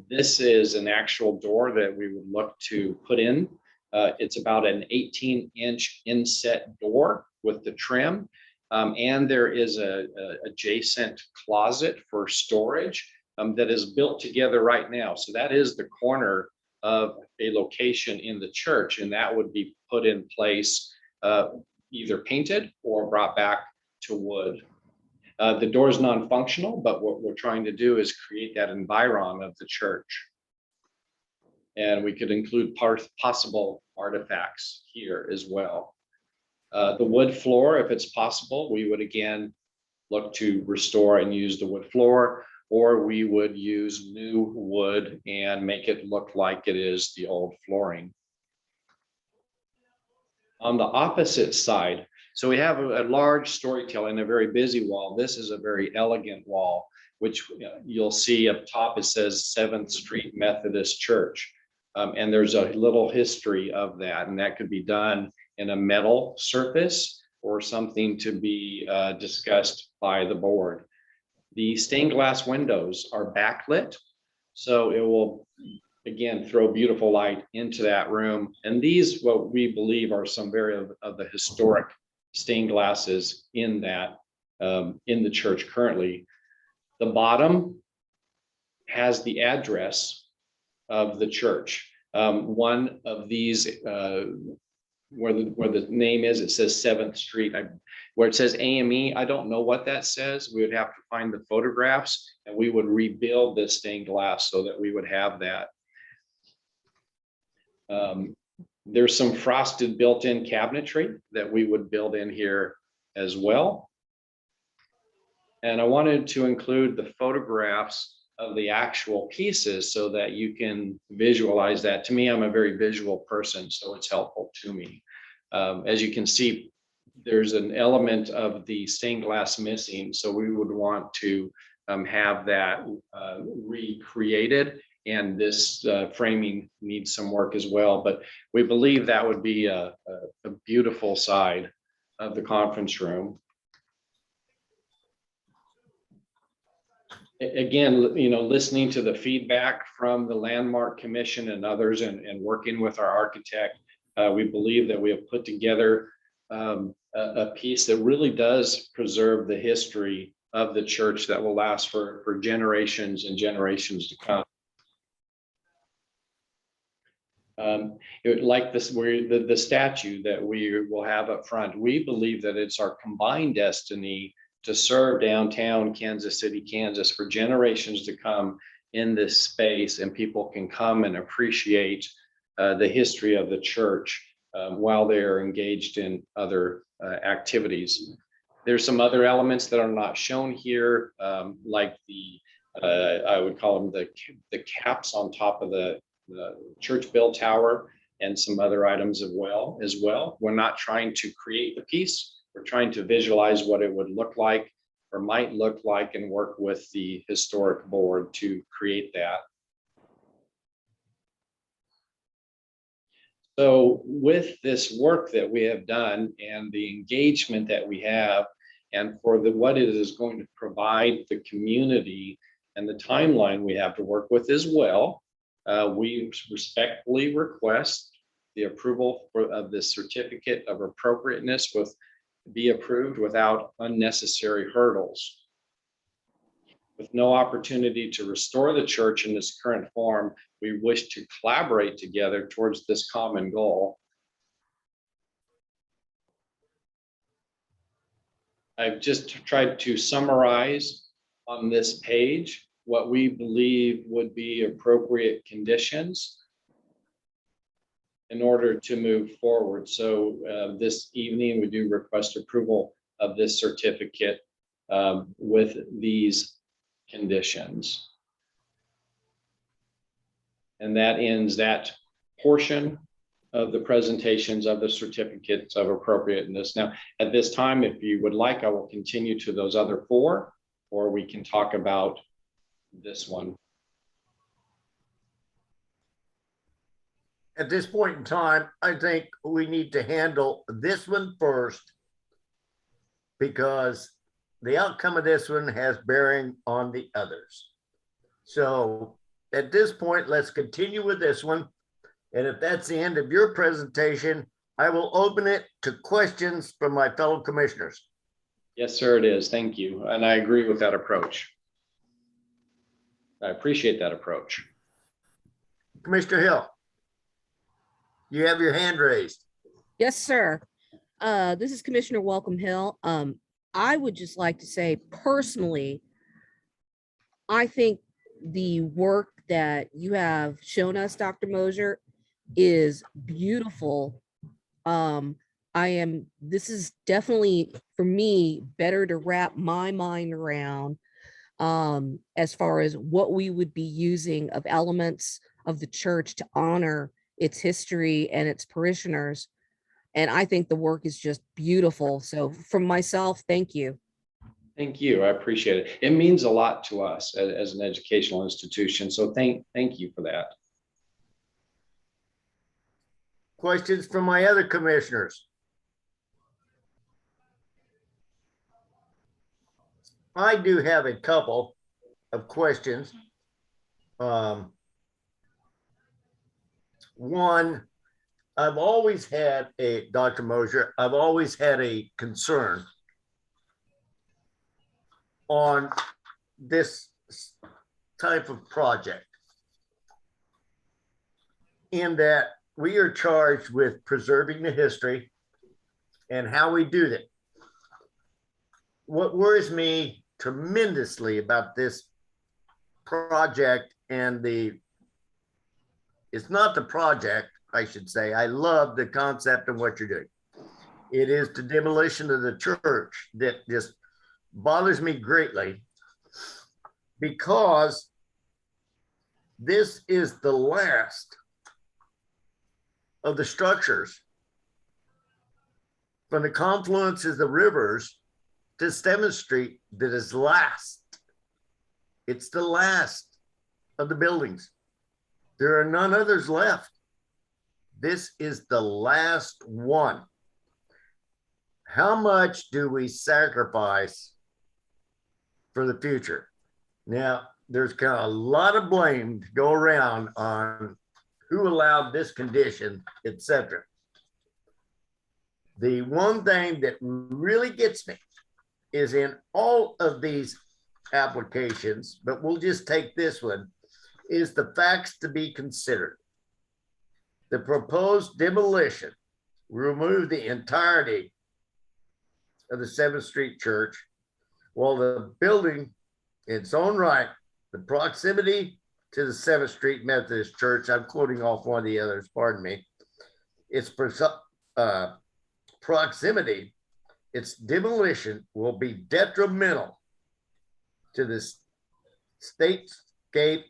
This is an actual door that we would look to put in. It's about an 18-inch inset door with the trim. And there is a adjacent closet for storage that is built together right now. So that is the corner of a location in the church, and that would be put in place, either painted or brought back to wood. The door is non-functional, but what we're trying to do is create that environ of the church. And we could include possible artifacts here as well. The wood floor, if it's possible, we would again look to restore and use the wood floor, or we would use new wood and make it look like it is the old flooring. On the opposite side, so we have a large storytelling, a very busy wall. This is a very elegant wall, which you'll see up top, it says 7th Street Methodist Church. And there's a little history of that, and that could be done in a metal surface or something to be discussed by the board. The stained glass windows are backlit, so it will again throw beautiful light into that room. And these, what we believe, are some very of the historic stained glasses in that in the church currently. The bottom has the address of the church. One of these, where the name is, it says 7th Street. Where it says AME, I don't know what that says. We would have to find the photographs, and we would rebuild this stained glass so that we would have that. There's some frosted built-in cabinetry that we would build in here as well. And I wanted to include the photographs of the actual pieces so that you can visualize that. To me, I'm a very visual person, so it's helpful to me. As you can see, there's an element of the stained glass missing, so we would want to have that recreated, and this framing needs some work as well, but we believe that would be a beautiful side of the conference room. Again, listening to the feedback from the Landmark Commission and others, and working with our architect, we believe that we have put together a piece that really does preserve the history of the church that will last for generations and generations to come. Like this, the statue that we will have up front, we believe that it's our combined destiny to serve downtown Kansas City, Kansas for generations to come in this space, and people can come and appreciate the history of the church while they are engaged in other activities. There's some other elements that are not shown here, like I would call them the caps on top of the church bell tower, and some other items as well. We're not trying to create the piece. We're trying to visualize what it would look like or might look like, and work with the historic board to create that. So with this work that we have done and the engagement that we have, and for what it is going to provide the community and the timeline we have to work with as well, we respectfully request the approval of the certificate of appropriateness be approved without unnecessary hurdles. With no opportunity to restore the church in this current form, we wish to collaborate together towards this common goal. I've just tried to summarize on this page what we believe would be appropriate conditions in order to move forward. So this evening, we do request approval of this certificate with these conditions. And that ends that portion of the presentations of the certificates of appropriateness. Now, at this time, if you would like, I will continue to those other four, or we can talk about this one. At this point in time, I think we need to handle this one first because the outcome of this one has bearing on the others. So at this point, let's continue with this one. And if that's the end of your presentation, I will open it to questions from my fellow commissioners. Yes, sir, it is. Thank you. And I agree with that approach. I appreciate that approach. Commissioner Hill, you have your hand raised. Yes, sir. This is Commissioner Welcome Hill. I would just like to say personally, I think the work that you have shown us, Dr. Mosier, is beautiful. This is definitely, for me, better to wrap my mind around as far as what we would be using of elements of the church to honor its history and its parishioners. And I think the work is just beautiful. So from myself, thank you. Thank you. I appreciate it. It means a lot to us as an educational institution. So thank you for that. Questions from my other commissioners? I do have a couple of questions. One, I've always had Dr. Mosier, I've always had a concern on this type of project in that we are charged with preserving the history and how we do that. What worries me tremendously about this project and it's not the project, I should say. I love the concept of what you're doing. It is the demolition of the church that just bothers me greatly because this is the last of the structures from the confluences of the rivers to 7th Street that is last. It's the last of the buildings. There are none others left. This is the last one. How much do we sacrifice for the future? Now, there's kind of a lot of blame to go around on who allowed this condition, etc. The one thing that really gets me is in all of these applications, but we'll just take this one, is the facts to be considered. The proposed demolition remove the entirety of the 7th Street Church, while the building, in its own right, the proximity to the 7th Street Methodist Church, I'm quoting off one of the others, pardon me, its proximity, its demolition will be detrimental to the statescape,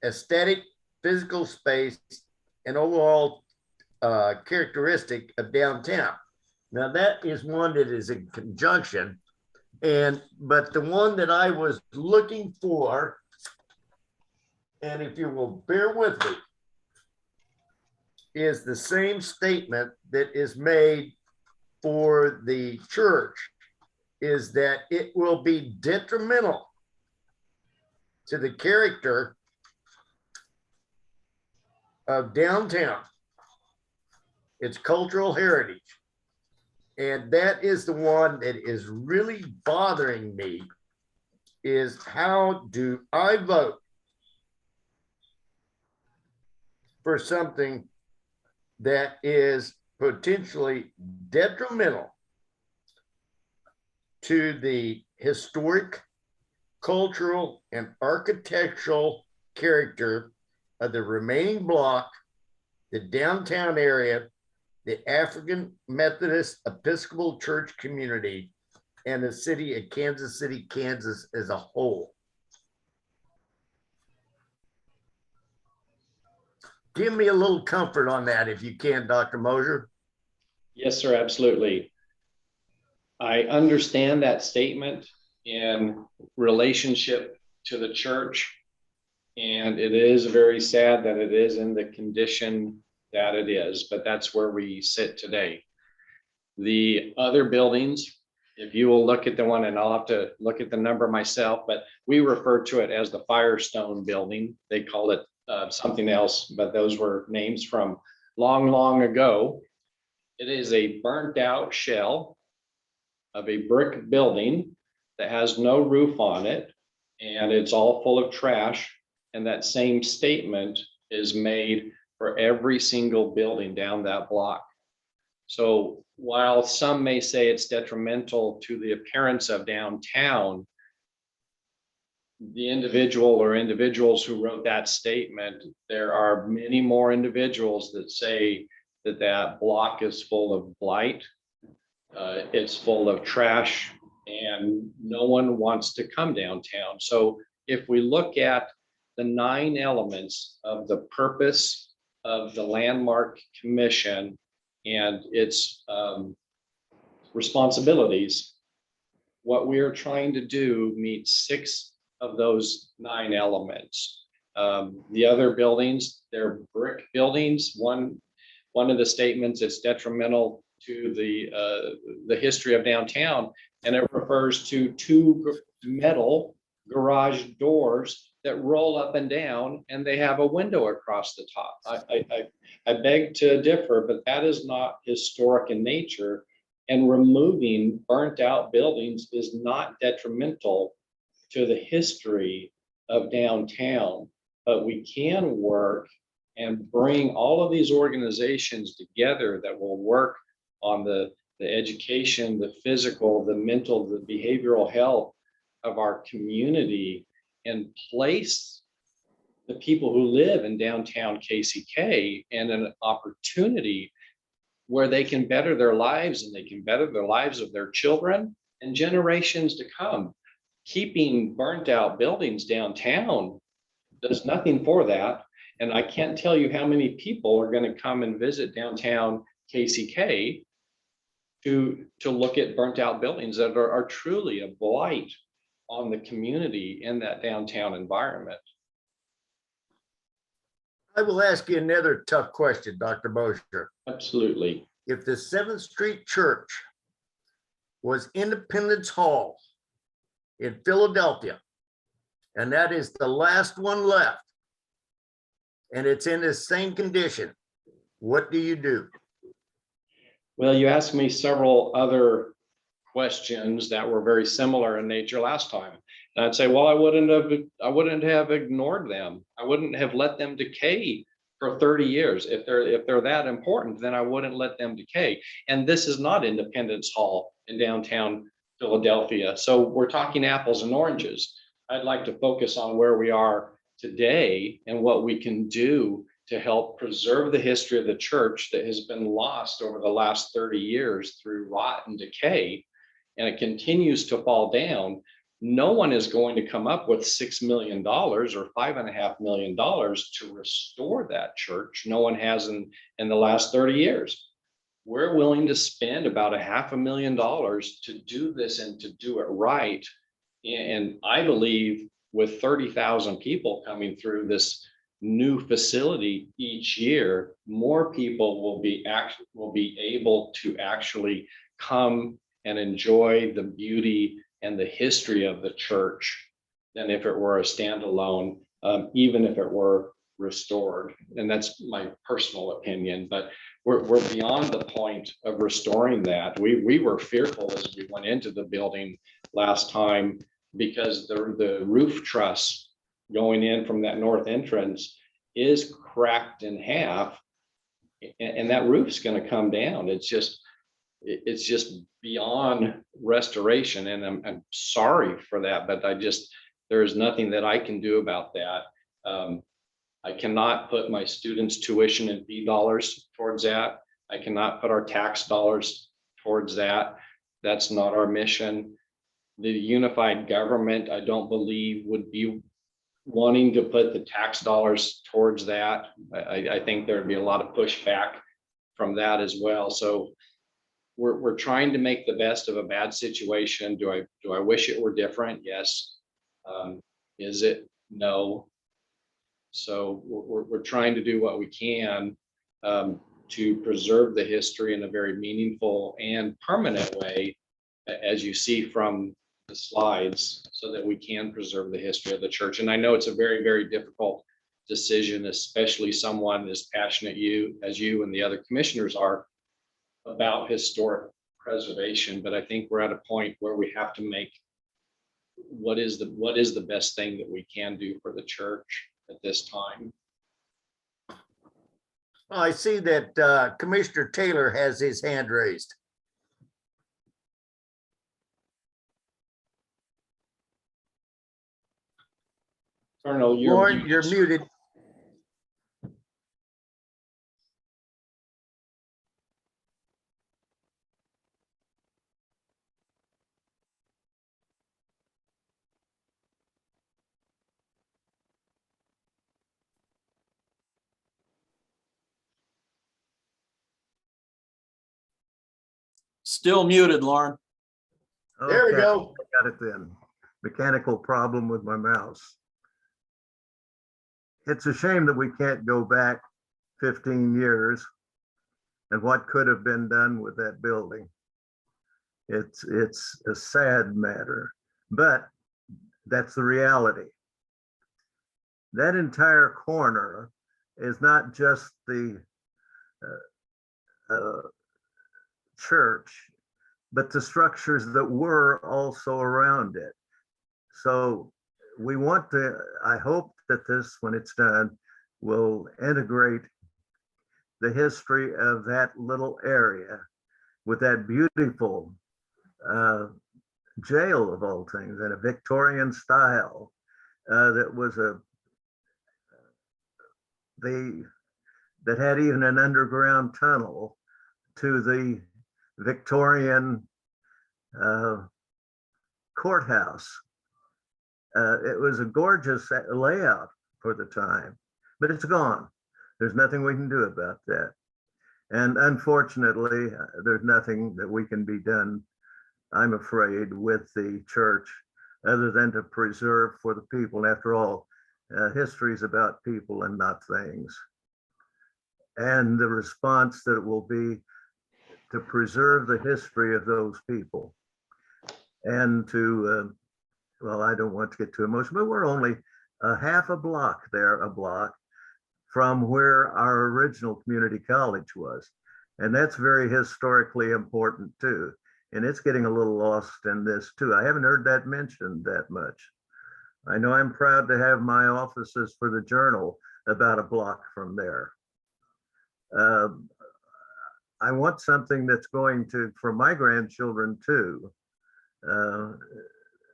aesthetic, physical space, and overall characteristic of downtown. Now that is one that is in conjunction, but the one that I was looking for, and if you will bear with me, is the same statement that is made for the church, is that it will be detrimental to the character of downtown, its cultural heritage. And that is the one that is really bothering me, is how do I vote for something that is potentially detrimental to the historic, cultural, and architectural character of the remaining block, the downtown area, the African Methodist Episcopal Church community, and the city of Kansas City, Kansas as a whole. Give me a little comfort on that if you can, Dr. Mosier. Yes, sir, absolutely. I understand that statement in relationship to the church, and it is very sad that it is in the condition that it is, but that's where we sit today. The other buildings, if you will look at the one, and I'll have to look at the number myself, but we refer to it as the Firestone Building. They call it something else, but those were names from long, long ago. It is a burnt out shell of a brick building that has no roof on it, and it's all full of trash. And that same statement is made for every single building down that block. So while some may say it's detrimental to the appearance of downtown, the individual or individuals who wrote that statement, there are many more individuals that say that that block is full of blight, it's full of trash, and no one wants to come downtown. So if we look at the 9 elements of the purpose of the Landmark Commission and its responsibilities, what we are trying to do meets 6 of those 9 elements. The other buildings, they're brick buildings. One of the statements is detrimental to the history of downtown, and it refers to 2 metal garage doors that roll up and down, and they have a window across the top. I beg to differ, but that is not historic in nature, and removing burnt out buildings is not detrimental to the history of downtown. But we can work and bring all of these organizations together that will work on the education, the physical, the mental, the behavioral health of our community, and place the people who live in downtown KCK in an opportunity where they can better their lives, and they can better the lives of their children and generations to come. Keeping burnt out buildings downtown does nothing for that. And I can't tell you how many people are going to come and visit downtown KCK to look at burnt out buildings that are truly a blight on the community in that downtown environment. I will ask you another tough question, Dr. Mosier. Absolutely. If the 7th Street Church was Independence Hall in Philadelphia, and that is the last one left, and it's in the same condition, what do you do? Well, you asked me several other questions that were very similar in nature last time. And I'd say, well, I wouldn't have ignored them. I wouldn't have let them decay for 30 years. If they're that important, then I wouldn't let them decay. And this is not Independence Hall in downtown Philadelphia. So we're talking apples and oranges. I'd like to focus on where we are today and what we can do to help preserve the history of the church that has been lost over the last 30 years through rot and decay, and it continues to fall down. No one is going to come up with $6 million or $5.5 million to restore that church. No one has in the last 30 years. We're willing to spend about $500,000 to do this and to do it right. And I believe with 30,000 people coming through this new facility each year, more people will be able to actually come and enjoy the beauty and the history of the church than if it were a standalone, even if it were restored. And that's my personal opinion, but we're beyond the point of restoring that. We were fearful as we went into the building last time because the roof truss going in from that north entrance is cracked in half, and that roof's going to come down. It's just, it's just beyond restoration, and I'm sorry for that, but there is nothing that I can do about that. I cannot put my students' tuition and fee dollars towards that. I cannot put our tax dollars towards that. That's not our mission. The unified government, I don't believe, would be wanting to put the tax dollars towards that. I think there'd be a lot of pushback from that as well. So we're trying to make the best of a bad situation. Do I wish it were different? Yes. Is it? No. So we're trying to do what we can to preserve the history in a very meaningful and permanent way, as you see from the slides, so that we can preserve the history of the church. And I know it's a very, very difficult decision, especially someone as passionate as you and the other commissioners are about historic preservation. But I think we're at a point where we have to make what is the best thing that we can do for the church at this time. Well, I see that Commissioner Taylor has his hand raised. Colonel, Lauren, you're muted. Still muted, Lauren. There we Okay, go. I got it then. Mechanical problem with my mouse. It's a shame that we can't go back 15 years and what could have been done with that building. It's a sad matter, but that's the reality. That entire corner is not just the church, but the structures that were also around it. So we want to, I hope that this, when it's done, will integrate the history of that little area with that beautiful jail of all things, in a Victorian style that was that had even an underground tunnel to the Victorian courthouse. It was a gorgeous layout for the time, but it's gone. There's nothing we can do about that. And unfortunately, there's nothing that we can be done, I'm afraid, with the church other than to preserve for the people. And after all, history is about people and not things. And the response that it will be to preserve the history of those people and to, well, I don't want to get too emotional, but we're only a half a block from where our original community college was. And that's very historically important too. And it's getting a little lost in this too. I haven't heard that mentioned that much. I know I'm proud to have my offices for the Journal about a block from there. I want something that's going to, for my grandchildren too.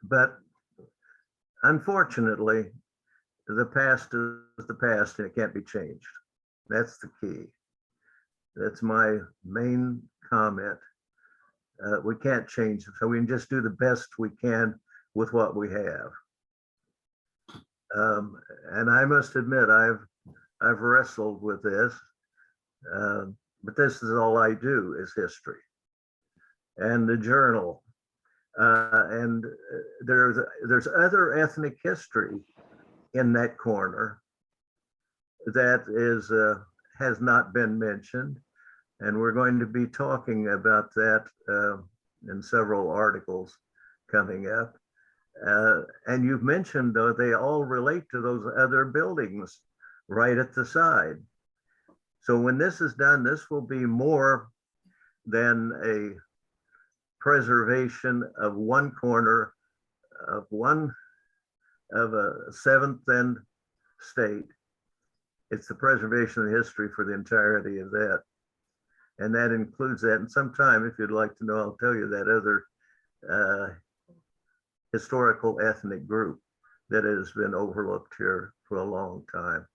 But unfortunately, the past is the past and it can't be changed. That's the key. That's my main comment. We can't change it, so we can just do the best we can with what we have. And I must admit, I've wrestled with this, but this is all I do is history and the Journal. And there's other ethnic history in that corner that has not been mentioned. And we're going to be talking about that in several articles coming up. And you've mentioned, though, they all relate to those other buildings right at the side. So when this is done, this will be more than a preservation of one corner of a Seventh and State. It's the preservation of history for the entirety of that. And that includes that. And sometime, if you'd like to know, I'll tell you that other historical ethnic group that has been overlooked here for a long time.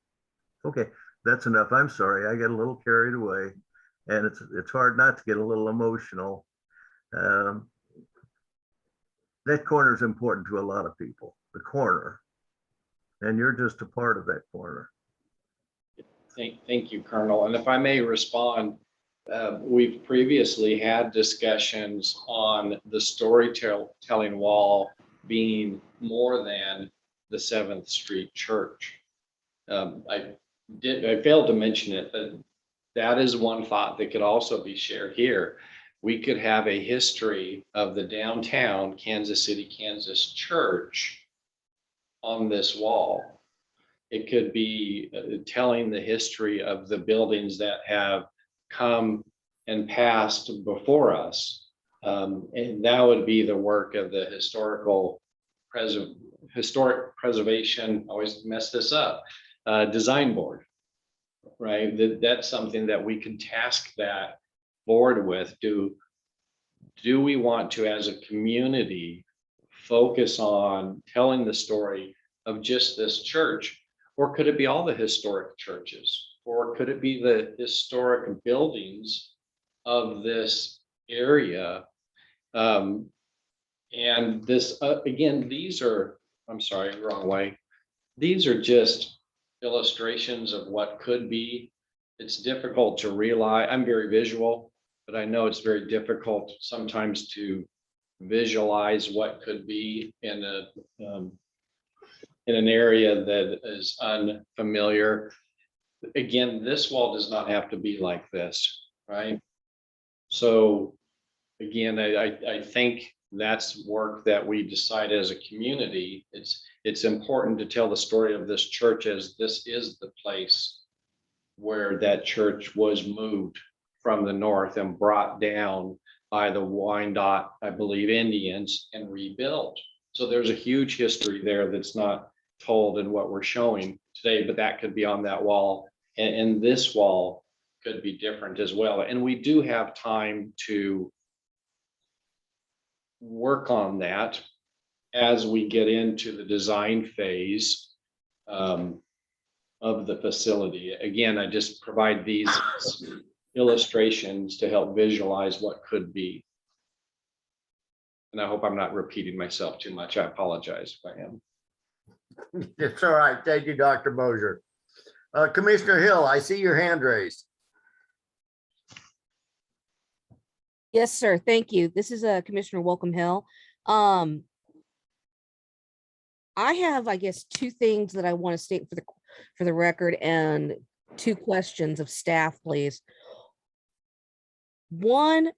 Okay, that's enough. I'm sorry, I get a little carried away, and it's hard not to get a little emotional. That corner is important to a lot of people, the corner, and you're just a part of that corner. Thank you, Colonel. And if I may respond, we've previously had discussions on the storytelling wall being more than the 7th Street Church. I failed to mention it, but that is one thought that could also be shared here. We could have a history of the downtown Kansas City, Kansas church on this wall. It could be telling the history of the buildings that have come and passed before us. And that would be the work of the historic preservation, always mess this up, design board, right? That's something that we can task that board with. Do we want to, as a community, focus on telling the story of just this church? Or could it be all the historic churches? Or could it be the historic buildings of this area? And this, again, these are, I'm sorry, wrong way. These are just illustrations of what could be. It's difficult to realize. I'm very visual, but I know it's very difficult sometimes to visualize what could be in an area that is unfamiliar. Again, this wall does not have to be like this, right? So again, I think that's work that we decide as a community. It's important to tell the story of this church as this is the place where that church was moved from the north and brought down by the Wyandotte, I believe, Indians and rebuilt. So there's a huge history there that's not told in what we're showing today, but that could be on that wall. And this wall could be different as well. And we do have time to work on that as we get into the design phase of the facility. Again, I just provide these illustrations to help visualize what could be. And I hope I'm not repeating myself too much. I apologize if I am. It's all right. Thank you, Dr. Mosier. Commissioner Hill, I see your hand raised. Yes, sir. Thank you. This is Commissioner Welcome Hill. I have, I guess, two things that I want to state for the record and two questions of staff, please. One,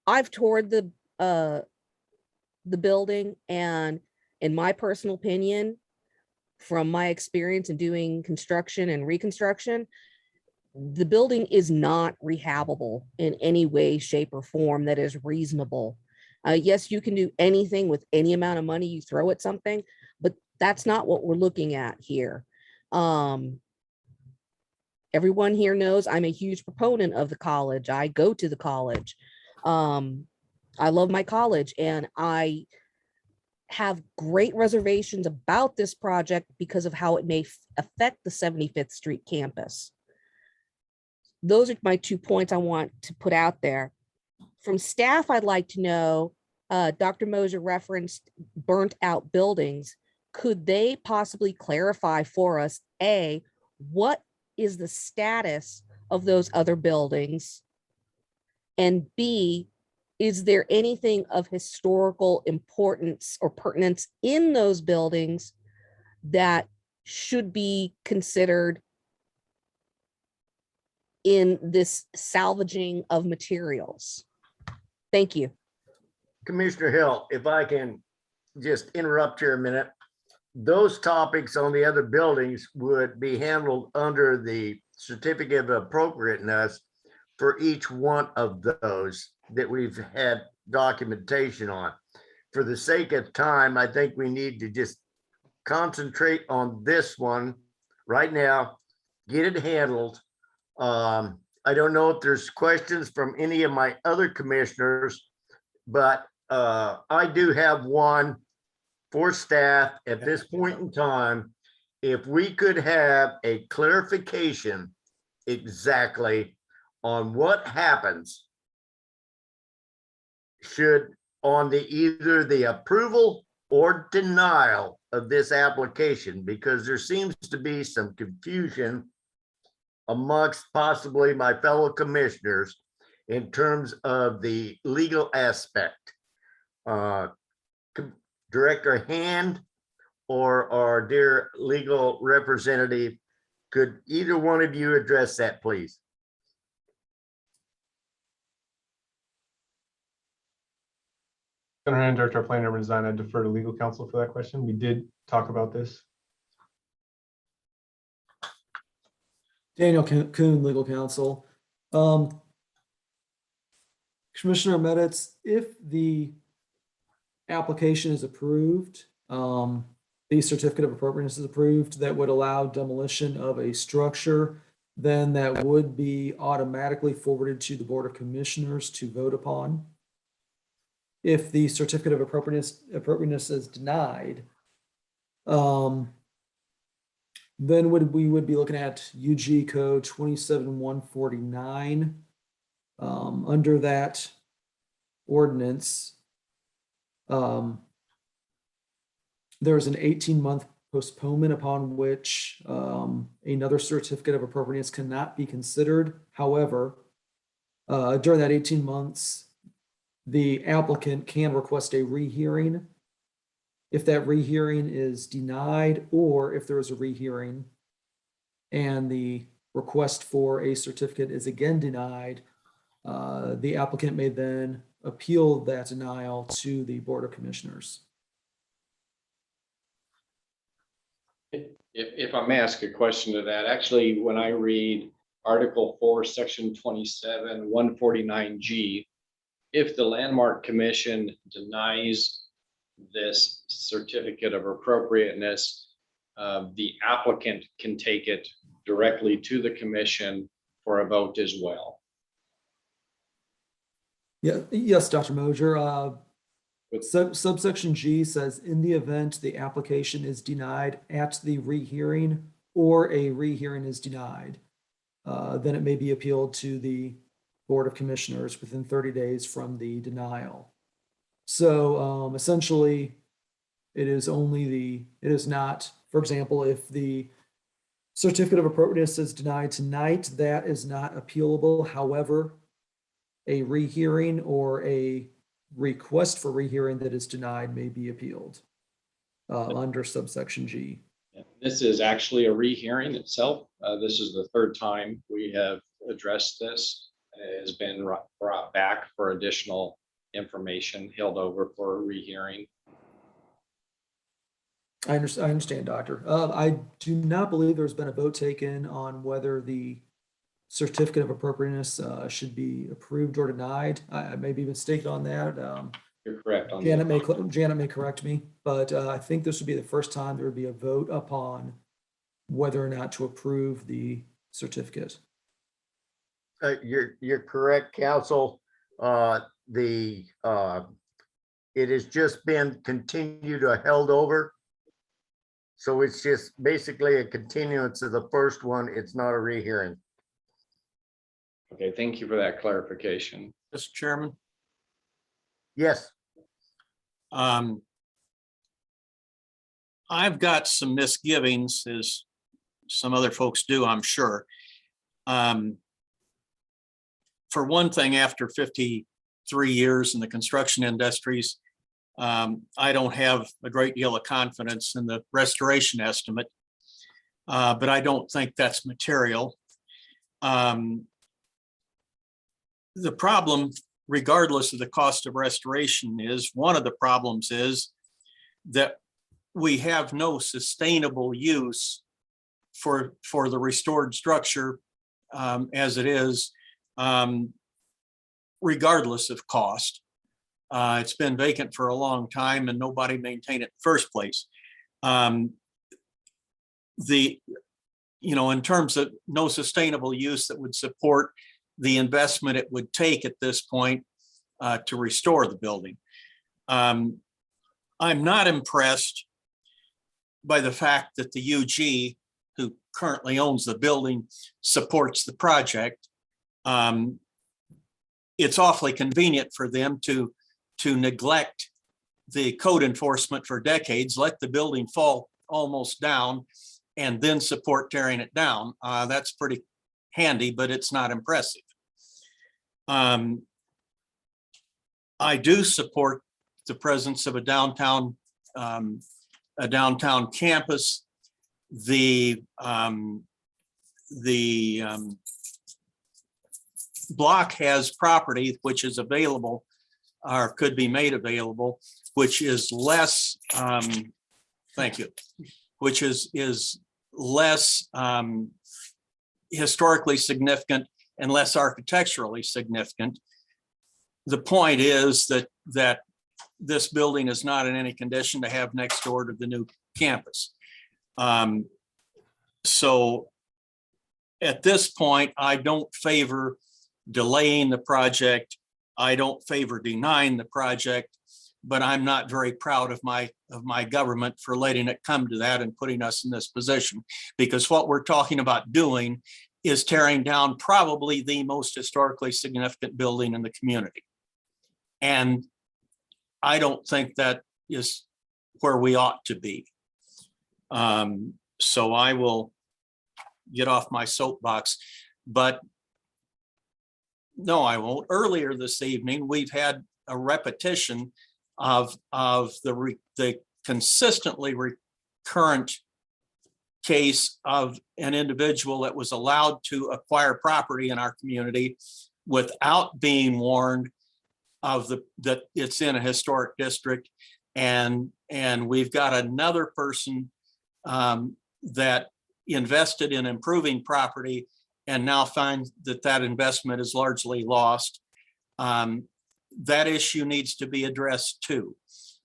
I've toured the building, and in my personal opinion, from my experience in doing construction and reconstruction, the building is not rehabable in any way, shape, or form that is reasonable. Yes, you can do anything with any amount of money you throw at something, but that's not what we're looking at here. Everyone here knows I'm a huge proponent of the college. I go to the college. I love my college, and I have great reservations about this project because of how it may affect the 75th Street campus. Those are my 2 points I want to put out there. From staff, I'd like to know, Dr. Moser referenced burnt out buildings. Could they possibly clarify for us, A, what is the status of those other buildings? And B, is there anything of historical importance or pertinence in those buildings that should be considered in this salvaging of materials? Thank you. Commissioner Hill, if I can just interrupt here a minute. Those topics on the other buildings would be handled under the certificate of appropriateness for each one of those that we've had documentation on. For the sake of time, I think we need to just concentrate on this one right now, get it handled, I don't know if there's questions from any of my other commissioners, but I do have one for staff at this point in time. If we could have a clarification exactly on what happens should on the either the approval or denial of this application, because there seems to be some confusion amongst possibly my fellow commissioners in terms of the legal aspect. Director Hand or our dear legal representative, could either one of you address that, please? Senator Hand, Director of Planning and Urban Design, I defer to legal counsel for that question. We did talk about this. Daniel Kuhn, legal counsel. Commissioner Meditz, if the application is approved, the certificate of appropriateness is approved, that would allow demolition of a structure, then that would be automatically forwarded to the Board of Commissioners to vote upon. If the certificate of appropriateness is denied, then we would be looking at UG code 27149. Under that ordinance, there's an 18-month postponement upon which another certificate of appropriateness cannot be considered. However, during that 18 months, the applicant can request a rehearing. If that rehearing is denied, or if there is a rehearing and the request for a certificate is again denied, the applicant may then appeal that denial to the Board of Commissioners. If I may ask a question to that, actually, when I read Article 4, Section 27, 149G, if the Landmark Commission denies this certificate of appropriateness, the applicant can take it directly to the commission for a vote as well. Yeah, yes, Dr. Moser. Subsection G says, in the event the application is denied at the rehearing or a rehearing is denied, then it may be appealed to the Board of Commissioners within 30 days from the denial. So essentially, it is not, for example, if the certificate of appropriateness is denied tonight, that is not appealable. However, a rehearing or a request for rehearing that is denied may be appealed under subsection G. This is actually a rehearing itself. This is the third time we have addressed this. It has been brought back for additional information, held over for a rehearing. I understand, Doctor. I do not believe there's been a vote taken on whether the certificate of appropriateness should be approved or denied. I may be mistaken on that. You're correct. On Janet may correct me, but I think this would be the first time there would be a vote upon whether or not to approve the certificate. You're correct, counsel. It has just been continued or held over. So it's just basically a continuance of the first one. It's not a rehearing. Okay, thank you for that clarification. Mr. Chairman. Yes. I've got some misgivings, as some other folks do, I'm sure. For one thing, after 53 years in the construction industries, I don't have a great deal of confidence in the restoration estimate, but I don't think that's material. The problem, regardless of the cost of restoration, is one of the problems is that we have no sustainable use for the restored structure as it is, regardless of cost. It's been vacant for a long time and nobody maintained it in the first place. In terms of no sustainable use that would support the investment it would take at this point to restore the building. I'm not impressed by the fact that the UG, who currently owns the building, supports the project. It's awfully convenient for them to neglect the code enforcement for decades, let the building fall almost down, and then support tearing it down. That's pretty handy, but it's not impressive. I do support the presence of a downtown campus. The block has property which is available or could be made available, which is less, thank you, which is less historically significant and less architecturally significant. The point is that this building is not in any condition to have next door to the new campus. So at this point, I don't favor delaying the project. I don't favor denying the project, but I'm not very proud of my government for letting it come to that and putting us in this position, because what we're talking about doing is tearing down probably the most historically significant building in the community. And I don't think that is where we ought to be. So I will get off my soapbox, but no, I won't. Earlier this evening, we've had a repetition of the consistently recurrent case of an individual that was allowed to acquire property in our community without being warned of that it's in a historic district, and we've got another person that invested in improving property and now finds that investment is largely lost. That issue needs to be addressed too.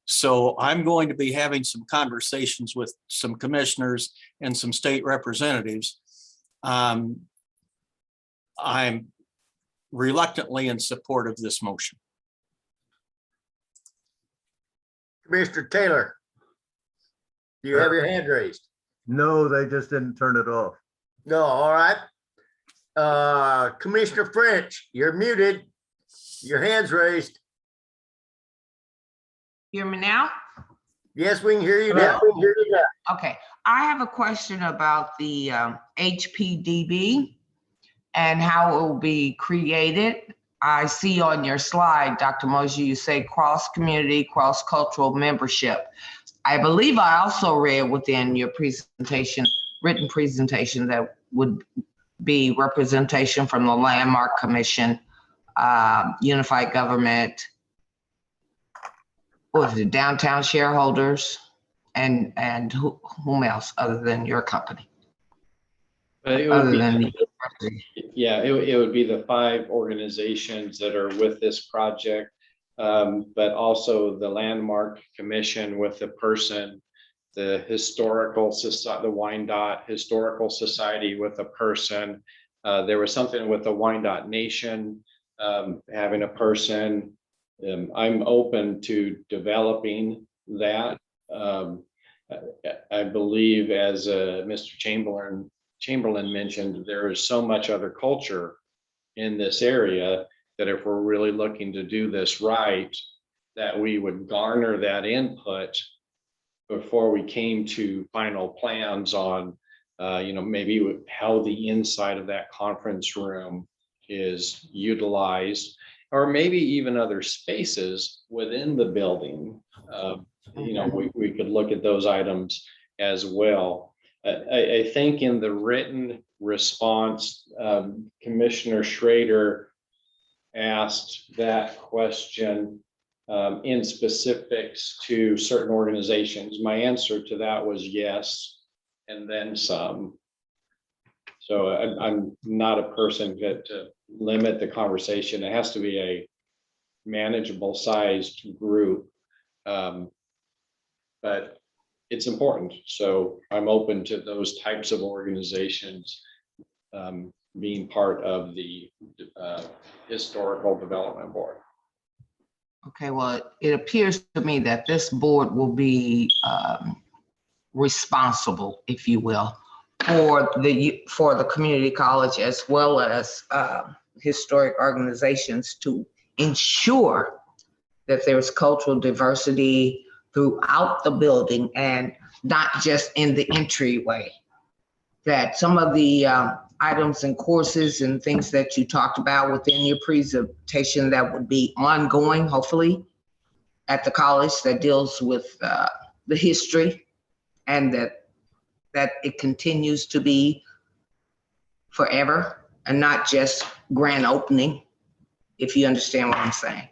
So I'm going to be having some conversations with some commissioners and some state representatives. I'm reluctantly in support of this motion. Commissioner Taylor, do you have your hand raised? No, they just didn't turn it off. No, all right. Commissioner French, you're muted. Your hand's raised. Hear me now? Yes, we can hear you now. Okay, I have a question about the HPDB and how it will be created. I see on your slide, Dr. Mosher, you say cross-community, cross-cultural membership. I believe I also read within your presentation, written presentation, that would be representation from the Landmark Commission, Unified Government, what was it, downtown shareholders, and whom else other than your company? It would be, yeah, it would be the 5 organizations that are with this project, but also the Landmark Commission with the person, the Historical Society, the Wyandotte Historical Society with a person. There was something with the Wyandotte Nation having a person. I'm open to developing that. I believe, as Mr. Chamberlain mentioned, there is so much other culture in this area that if we're really looking to do this right, that we would garner that input before we came to final plans on, maybe how the inside of that conference room is utilized, or maybe even other spaces within the building. We could look at those items as well. I think in the written response, Commissioner Schrader asked that question in specifics to certain organizations. My answer to that was yes, and then some. So I'm not a person to limit the conversation. It has to be a manageable sized group, but it's important. So I'm open to those types of organizations being part of the Historical Development Board. Okay, well, it appears to me that this board will be responsible, if you will, for the community college as well as historic organizations to ensure that there's cultural diversity throughout the building and not just in the entryway. That some of the items and courses and things that you talked about within your presentation that would be ongoing, hopefully, at the college that deals with the history, and that it continues to be forever and not just grand opening, if you understand what I'm saying.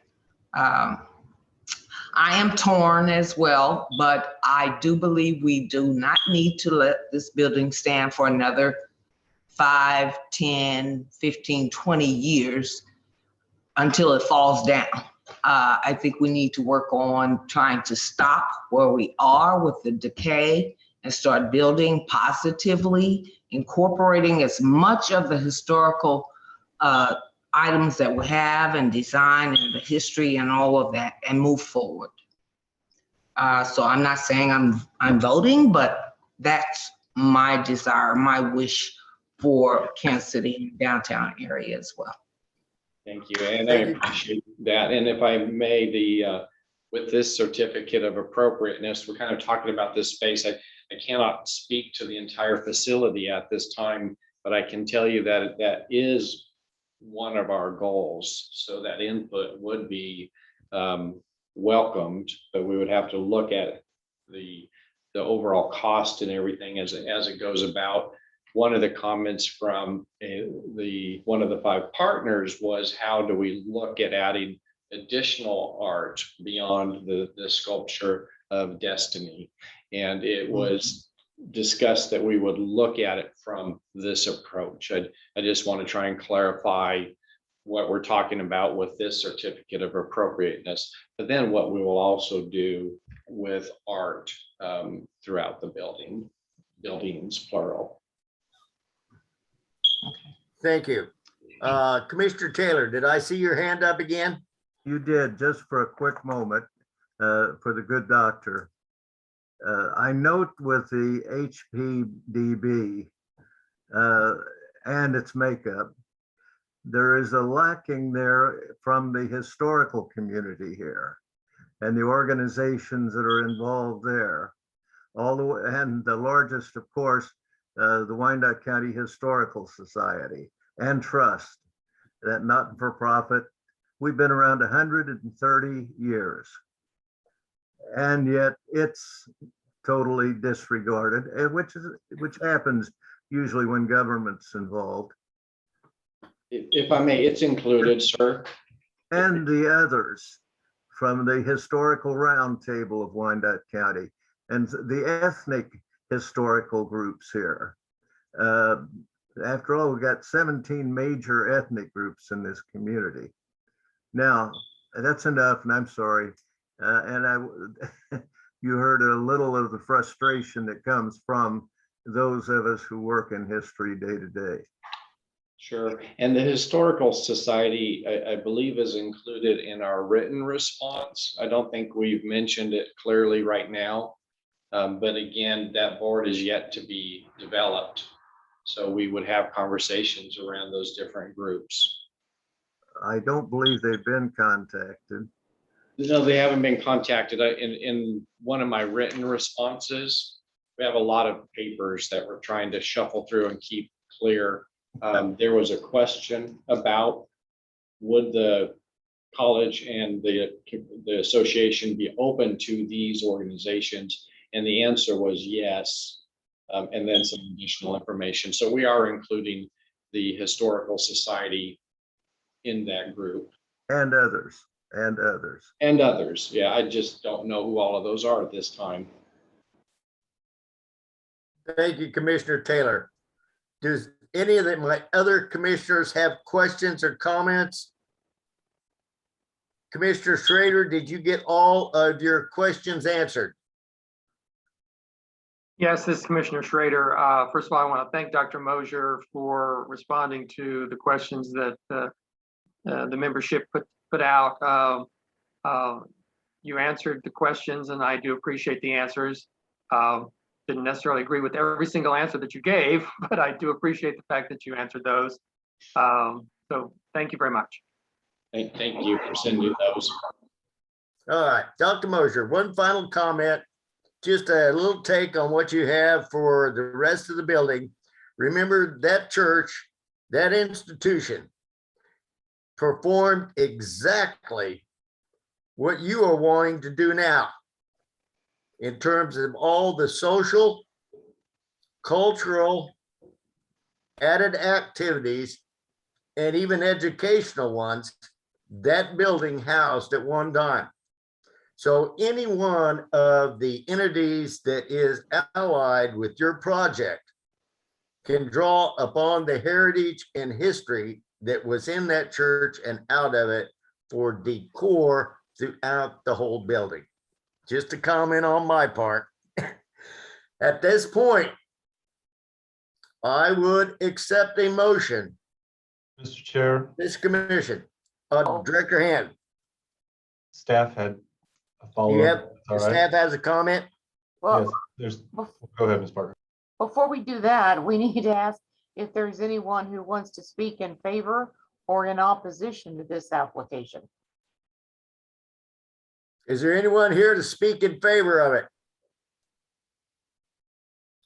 I am torn as well, but I do believe we do not need to let this building stand for another 5, 10, 15, 20 years until it falls down. I think we need to work on trying to stop where we are with the decay and start building positively, incorporating as much of the historical items that we have and design and the history and all of that and move forward. So I'm not saying I'm voting, but that's my desire, my wish for Kansas City and downtown area as well. Thank you, and I appreciate that. And if I may, with this certificate of appropriateness, we're kind of talking about this space. I cannot speak to the entire facility at this time, but I can tell you that that is one of our goals. So that input would be welcomed, but we would have to look at the overall cost and everything as it goes about. One of the comments from one of the 5 partners was, how do we look at adding additional art beyond the sculpture of destiny? And it was discussed that we would look at it from this approach. I just want to try and clarify what we're talking about with this certificate of appropriateness, but then what we will also do with art throughout the buildings, plural. Thank you. Commissioner Taylor, did I see your hand up again? You did, just for a quick moment, for the good doctor. I note with the HPDB and its makeup, there is a lacking there from the historical community here and the organizations that are involved there. And the largest, of course, the Wyandotte County Historical Society and Trust, that not-for-profit. We've been around 130 years, and yet it's totally disregarded, which happens usually when government's involved. If I may, it's included, sir. And the others from the Historical Roundtable of Wyandotte County and the ethnic historical groups here. After all, we've got 17 major ethnic groups in this community. Now, that's enough, and I'm sorry. You heard a little of the frustration that comes from those of us who work in history day to day. Sure. And the Historical Society, I believe, is included in our written response. I don't think we've mentioned it clearly right now. But again, that board is yet to be developed. So we would have conversations around those different groups. I don't believe they've been contacted. No, they haven't been contacted. In one of my written responses, we have a lot of papers that we're trying to shuffle through and keep clear. There was a question about, would the college and the association be open to these organizations? And the answer was yes, and then some additional information. So we are including the Historical Society in that group. And others, and others. And others, yeah, I just don't know who all of those are at this time. Thank you, Commissioner Taylor. Does any of my other commissioners have questions or comments? Commissioner Schrader, did you get all of your questions answered? Yes, this is Commissioner Schrader. First of all, I want to thank Dr. Mosier for responding to the questions that the membership put out. You answered the questions, and I do appreciate the answers. Didn't necessarily agree with every single answer that you gave, but I do appreciate the fact that you answered those. So thank you very much. Thank you for sending those. All right, Dr. Mosier, one final comment, just a little take on what you have for the rest of the building. Remember that church, that institution performed exactly what you are wanting to do now in terms of all the social, cultural, added activities, and even educational ones that building housed at one time. So any one of the entities that is allied with your project can draw upon the heritage and history that was in that church and out of it for decor throughout the whole building. Just a comment on my part. At this point, I would accept a motion. Mr. Chair, This commission, Director Hand. staff had a You follow-up. have, All right. staff has a comment? Well, Yes, go ahead, Ms. Parker. before we do that, we need to ask if there's anyone who wants to speak in favor or in opposition to this application. Is there anyone here to speak in favor of it?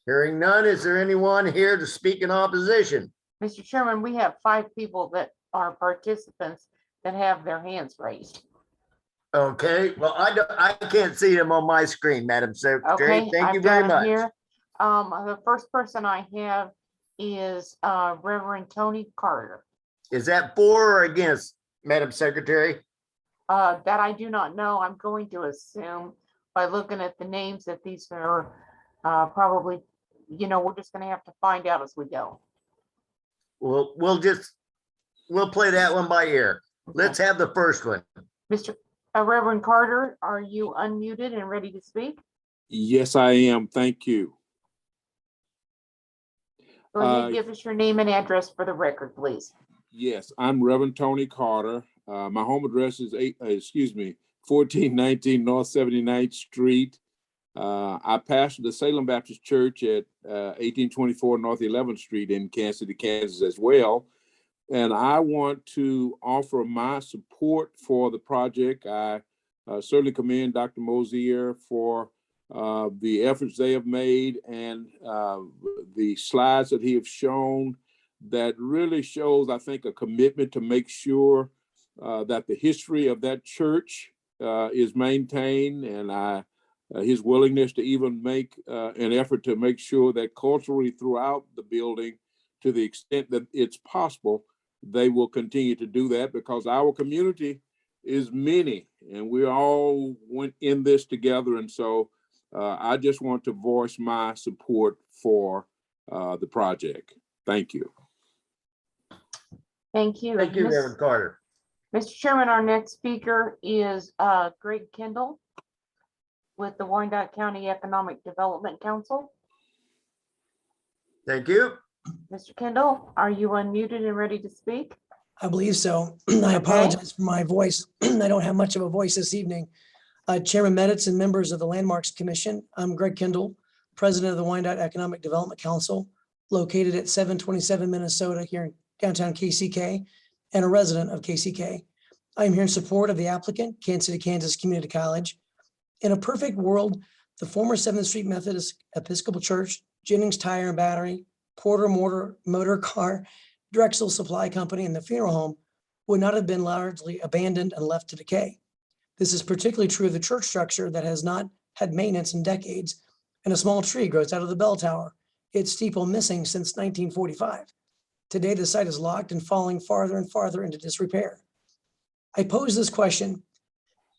Hearing none, is there anyone here to speak in opposition? Mr. Chairman, we have 5 people that are participants that have their hands raised. Okay, well, I can't see them on my screen, Madam Secretary. Okay, Thank you I've very got 'em much. here. The first person I have is Reverend Tony Carter. Is that for or against, Madam Secretary? That I do not know. I'm going to assume by looking at the names that these are probably, we're just gonna have to find out as we go. We'll play that one by ear. Let's have the first one. Mr. Reverend Carter, are you unmuted and ready to speak? Yes, I am. Thank you. Go ahead, give us your name and address for the record, please. Yes, I'm Reverend Tony Carter. My home address is 1419 North 79th Street. I pastor the Salem Baptist Church at 1824 North 11th Street in Kansas City, Kansas as well. And I want to offer my support for the project. I certainly commend Dr. Mosier for the efforts they have made and the slides that he has shown that really shows, I think, a commitment to make sure that the history of that church is maintained, and his willingness to even make an effort to make sure that culturally throughout the building, to the extent that it's possible, they will continue to do that, because our community is many and we all went in this together. And so I just want to voice my support for the project. Thank you. Thank you. Thank you, Reverend Carter. Mr. Chairman, our next speaker is Greg Kendall with the Wyandotte County Economic Development Council. Thank you. Mr. Kendall, are you unmuted and ready to speak? I believe so. I apologize for my voice. I don't have much of a voice this evening. Chairman Meditz and members of the Landmarks Commission, I'm Greg Kendall, President of the Wyandotte Economic Development Council, located at 727 Minnesota here in downtown KCK, and a resident of KCK. I am here in support of the applicant, Kansas City, Kansas Community College. In a perfect world, the former 7th Street Methodist Episcopal Church, Jennings Tire and Battery, Porter Motor Car, Drexel Supply Company, and the funeral home would not have been largely abandoned and left to decay. This is particularly true of the church structure that has not had maintenance in decades, and a small tree grows out of the bell tower, its steeple missing since 1945. Today, the site is locked and falling farther and farther into disrepair. I pose this question: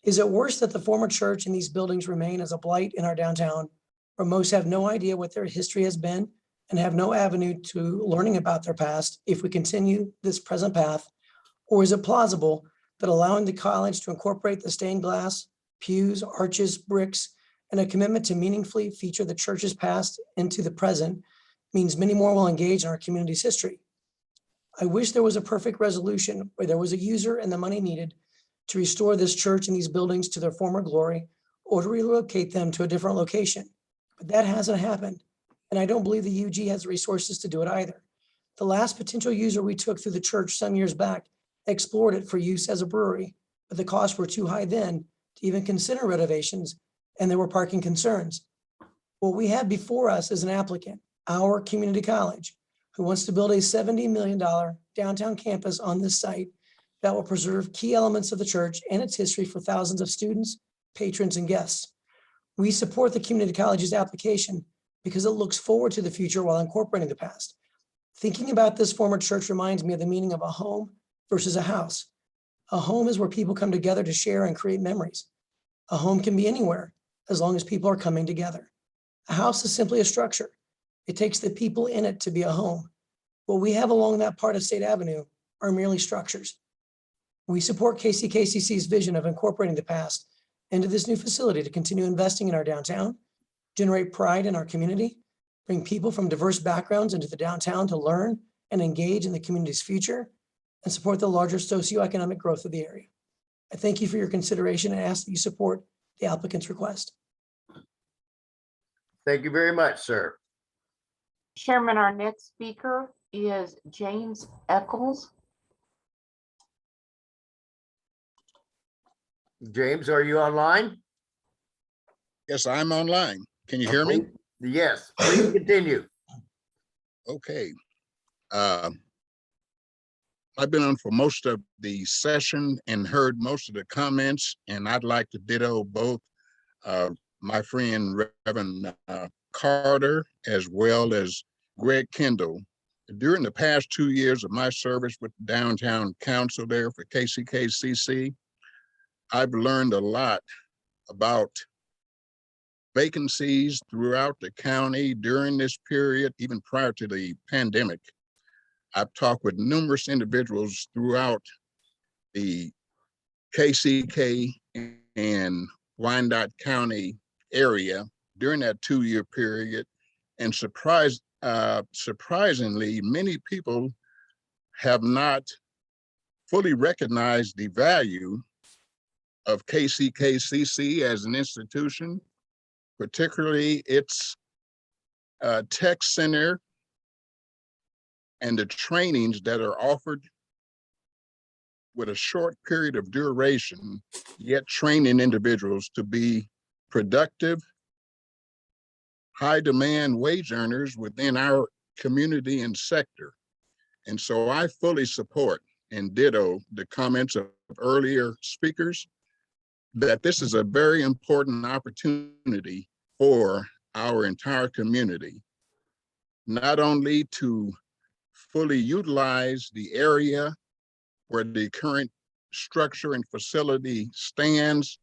is it worse that the former church and these buildings remain as a blight in our downtown, where most have no idea what their history has been and have no avenue to learning about their past if we continue this present path? Or is it plausible that allowing the college to incorporate the stained glass, pews, arches, bricks, and a commitment to meaningfully feature the church's past into the present means many more will engage in our community's history. I wish there was a perfect resolution where there was a user and the money needed to restore this church and these buildings to their former glory or to relocate them to a different location. But that hasn't happened. And I don't believe the UG has the resources to do it either. The last potential user we took through the church some years back explored it for use as a brewery, but the costs were too high then to even consider renovations, and there were parking concerns. What we have before us is an applicant, our community college, who wants to build a $70 million downtown campus on this site that will preserve key elements of the church and its history for thousands of students, patrons, and guests. We support the community college's application because it looks forward to the future while incorporating the past. Thinking about this former church reminds me of the meaning of a home versus a house. A home is where people come together to share and create memories. A home can be anywhere as long as people are coming together. A house is simply a structure. It takes the people in it to be a home. What we have along that part of State Avenue are merely structures. We support KCKCC's vision of incorporating the past into this new facility to continue investing in our downtown, generate pride in our community, bring people from diverse backgrounds into the downtown to learn and engage in the community's future, and support the larger socioeconomic growth of the area. I thank you for your consideration and ask that you support the applicant's request. Thank you very much, sir. Chairman, our next speaker is James Eccles. James, are you online? Yes, I'm online. Can you hear me? Yes, please continue. Okay. I've been on for most of the session and heard most of the comments, and I'd like to ditto both my friend Reverend Carter as well as Greg Kendall. During the past 2 years of my service with the Downtown Council there for KCKCC, I've learned a lot about vacancies throughout the county during this period, even prior to the pandemic. I've talked with numerous individuals throughout the KCK and Wyandotte County area during that 2-year period, and surprisingly, many people have not fully recognized the value of KCKCC as an institution, particularly its tech center and the trainings that are offered with a short period of duration, yet training individuals to be productive, high demand wage earners within our community and sector. And so I fully support and ditto the comments of earlier speakers that this is a very important opportunity for our entire community, not only to fully utilize the area where the current structure and facility stands,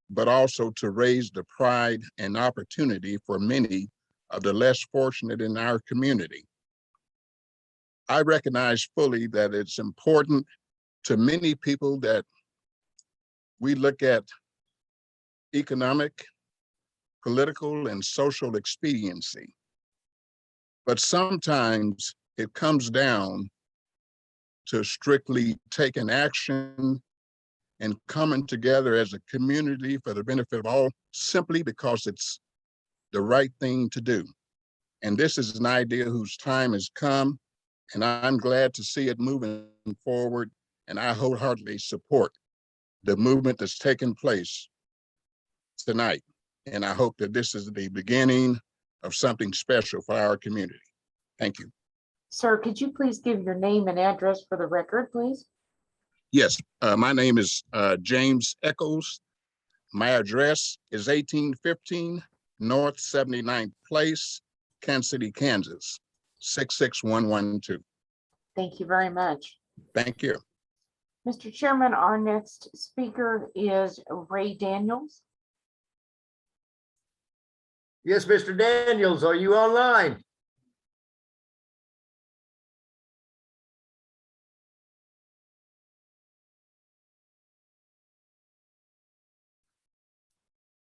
but also to raise the pride and opportunity for many of the less fortunate in our community. I recognize fully that it's important to many people that we look at economic, political, and social expediency. But sometimes it comes down to strictly taking action and coming together as a community for the benefit of all, simply because it's the right thing to do. And this is an idea whose time has come, and I'm glad to see it moving forward. And I wholeheartedly support the movement that's taking place tonight. And I hope that this is the beginning of something special for our community. Thank you. Sir, could you please give your name and address for the record, please? Yes, my name is James Eccles. My address is 1815 North 79th Place, Kansas City, Kansas, 66112. Thank you very much. Thank you. Mr. Chairman, our next speaker is Ray Daniels. Yes, Mr. Daniels, are you online?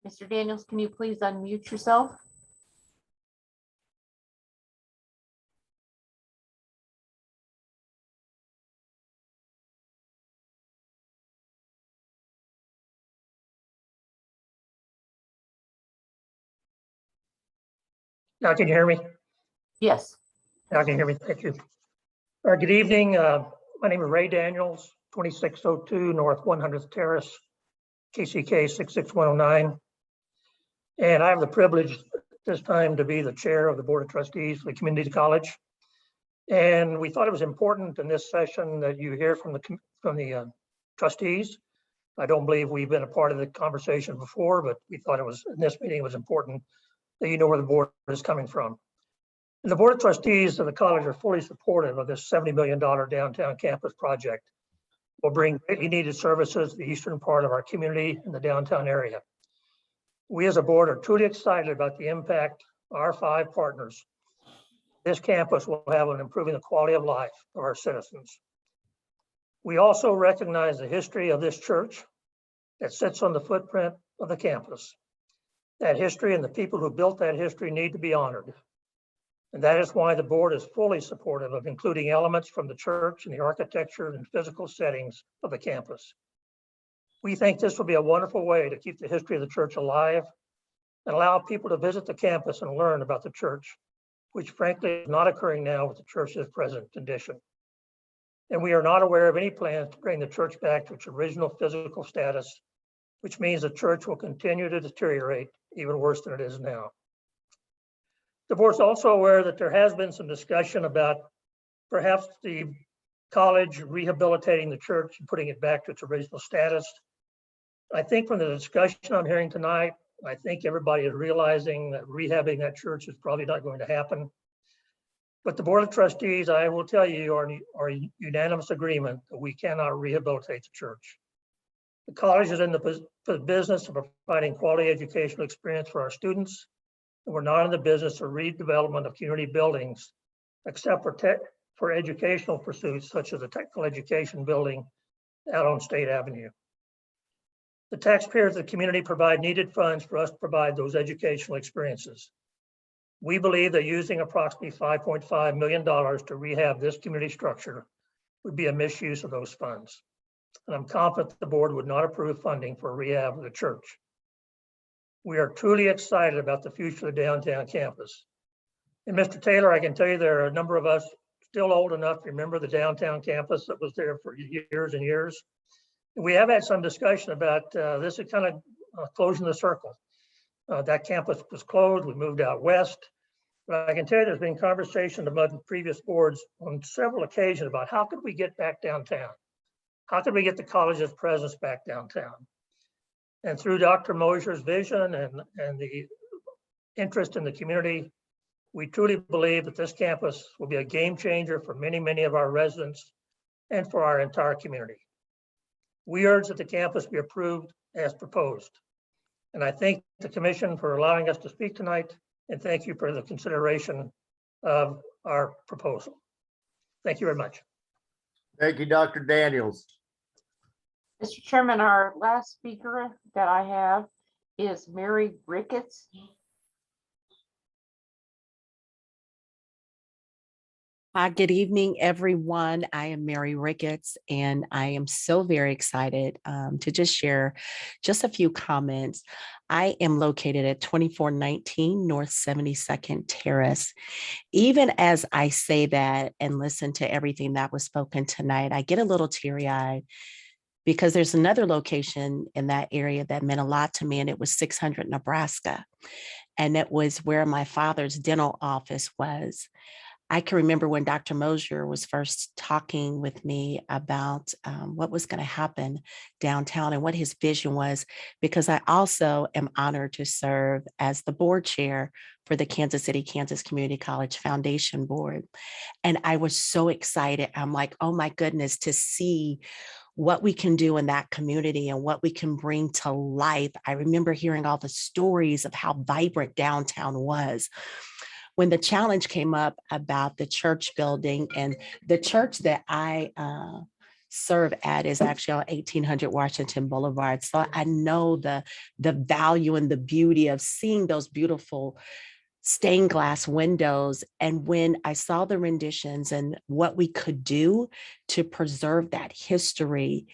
Mr. Daniels, can you please unmute yourself? Now, can you hear me? Yes. Now can you hear me? Thank you. Good evening. My name is Ray Daniels, 2602 North 100th Terrace, KCK 66109. And I have the privilege this time to be the chair of the Board of Trustees for the Community College. And we thought it was important in this session that you hear from the trustees. I don't believe we've been a part of the conversation before, but we thought it was, in this meeting, it was important that you know where the board is coming from. And the Board of Trustees of the college are fully supportive of this $70 million downtown campus project. Will bring greatly needed services to the eastern part of our community in the downtown area. We as a board are truly excited about the impact our 5 partners, this campus will have on improving the quality of life of our citizens. We also recognize the history of this church that sits on the footprint of the campus. That history and the people who built that history need to be honored. And that is why the board is fully supportive of including elements from the church in the architecture and physical settings of the campus. We think this will be a wonderful way to keep the history of the church alive and allow people to visit the campus and learn about the church, which frankly is not occurring now with the church's present condition. And we are not aware of any plans to bring the church back to its original physical status, which means the church will continue to deteriorate even worse than it is now. The board's also aware that there has been some discussion about perhaps the college rehabilitating the church and putting it back to its original status. I think from the discussion I'm hearing tonight, I think everybody is realizing that rehabbing that church is probably not going to happen. But the Board of Trustees, I will tell you, are in unanimous agreement that we cannot rehabilitate the church. The college is in the business of providing quality educational experience for our students. And we're not in the business of redevelopment of community buildings, except for educational pursuits such as the technical education building out on State Avenue. The taxpayers of the community provide needed funds for us to provide those educational experiences. We believe that using approximately $5.5 million to rehab this community structure would be a misuse of those funds. And I'm confident that the board would not approve funding for rehab of the church. We are truly excited about the future of the downtown campus. And Mr. Taylor, I can tell you there are a number of us still old enough to remember the downtown campus that was there for years and years. And we have had some discussion about this is kind of closing the circle. That campus was closed, we moved out west. But I can tell you there's been conversation among previous boards on several occasions about how could we get back downtown? How could we get the college's presence back downtown? And through Dr. Mosier's vision and the interest in the community, we truly believe that this campus will be a game changer for many, many of our residents and for our entire community. We urge that the campus be approved as proposed. And I thank the commission for allowing us to speak tonight, and thank you for the consideration of our proposal. Thank you very much. Thank you, Dr. Daniels. Mr. Chairman, our last speaker that I have is Mary Ricketts. Good evening, everyone. I am Mary Ricketts, and I am so very excited to just share just a few comments. I am located at 2419 North 72nd Terrace. Even as I say that and listen to everything that was spoken tonight, I get a little teary-eyed because there's another location in that area that meant a lot to me, and it was 600 Nebraska. And it was where my father's dental office was. I can remember when Dr. Mosier was first talking with me about what was going to happen downtown and what his vision was, because I also am honored to serve as the board chair for the Kansas City, Kansas Community College Foundation Board. And I was so excited. I'm like, oh my goodness, to see what we can do in that community and what we can bring to life. I remember hearing all the stories of how vibrant downtown was. When the challenge came up about the church building, and the church that I serve at is actually on 1800 Washington Boulevard. So I know the value and the beauty of seeing those beautiful stained glass windows. And when I saw the renditions and what we could do to preserve that history,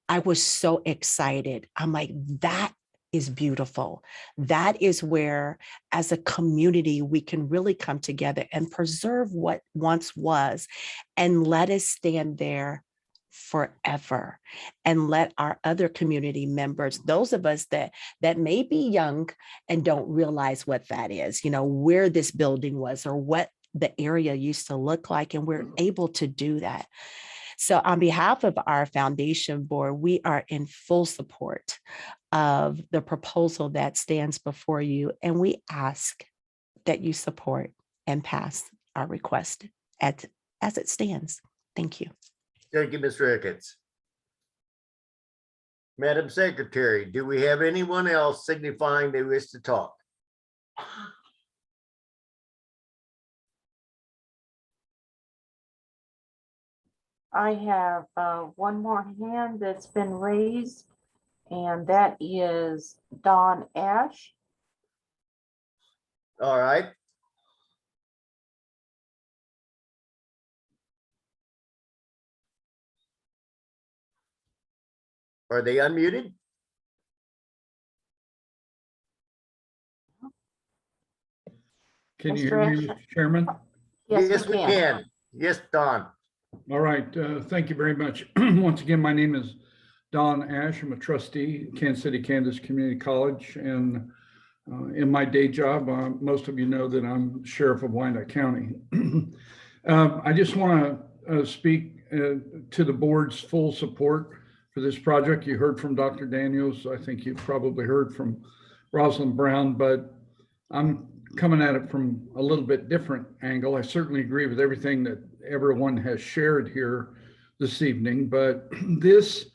I was so excited. I'm like, that is beautiful. That is where, as a community, we can really come together and preserve what once was and let us stand there forever, and let our other community members, those of us that may be young and don't realize what that is, where this building was or what the area used to look like, and we're able to do that. So on behalf of our foundation board, we are in full support of the proposal that stands before you, and we ask that you support and pass our request as it stands. Thank you. Thank you, Ms. Ricketts. Madam Secretary, do we have anyone else signifying they wish to talk? I have one more hand that's been raised, and that is Don Ash. All right. Are they unmuted? Can you Mr. hear me, Ash? Mr. Chairman? Yes, we can. Yes, Don. All right, thank you very much. Once again, my name is Don Ash. I'm a trustee at Kansas City, Kansas Community College. And in my day job, most of you know that I'm Sheriff of Wyandotte County. I just want to speak to the board's full support for this project. You heard from Dr. Daniels. I think you've probably heard from Rosalind Brown, but I'm coming at it from a little bit different angle. I certainly agree with everything that everyone has shared here this evening, but this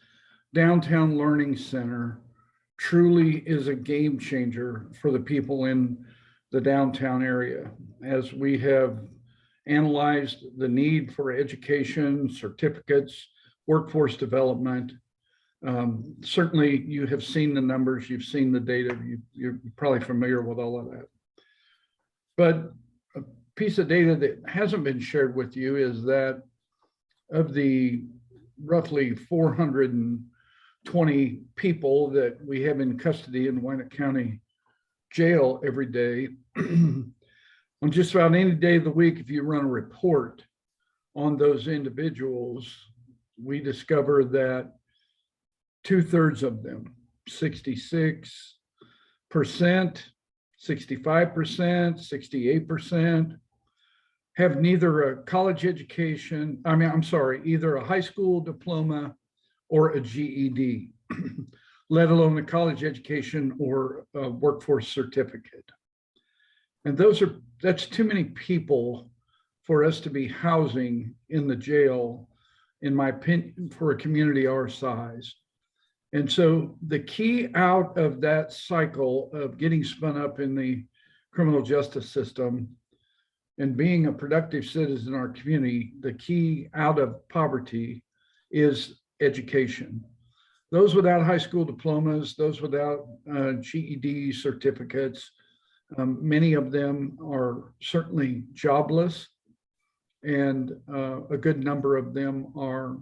downtown learning center truly is a game changer for the people in the downtown area. As we have analyzed the need for education, certificates, workforce development, certainly you have seen the numbers, you've seen the data, you're probably familiar with all of that. But a piece of data that hasn't been shared with you is that of the roughly 420 people that we have in custody in Wyandotte County Jail every day, on just about any day of the week, if you run a report on those individuals, we discover that 2/3 of them, 66%, 65%, 68%, have neither a college education, either a high school diploma or a GED, let alone a college education or a workforce certificate. And that's too many people for us to be housing in the jail, in my opinion, for a community our size. And so the key out of that cycle of getting spun up in the criminal justice system and being a productive citizen in our community, the key out of poverty is education. Those without high school diplomas, those without GED certificates, many of them are certainly jobless, and a good number of them are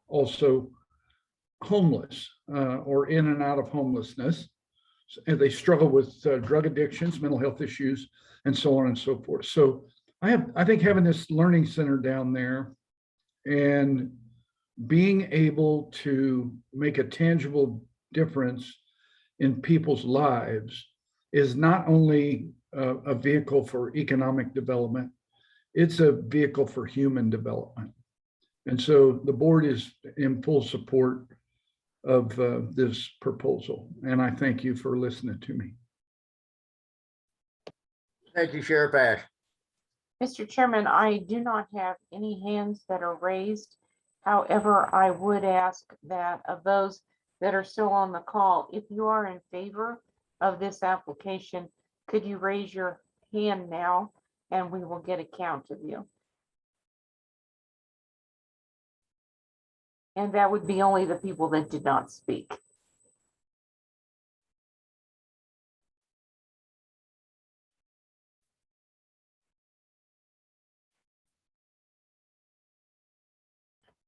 also homeless or in and out of homelessness, and they struggle with drug addictions, mental health issues, and so on and so forth. So I think having this learning center down there and being able to make a tangible difference in people's lives is not only a vehicle for economic development, it's a vehicle for human development. And so the board is in full support of this proposal. And I thank you for listening to me. Thank you, Sheriff Ash. Mr. Chairman, I do not have any hands that are raised. However, I would ask that of those that are still on the call, if you are in favor of this application, could you raise your hand now and we will get a count of you. And that would be only the people that did not speak.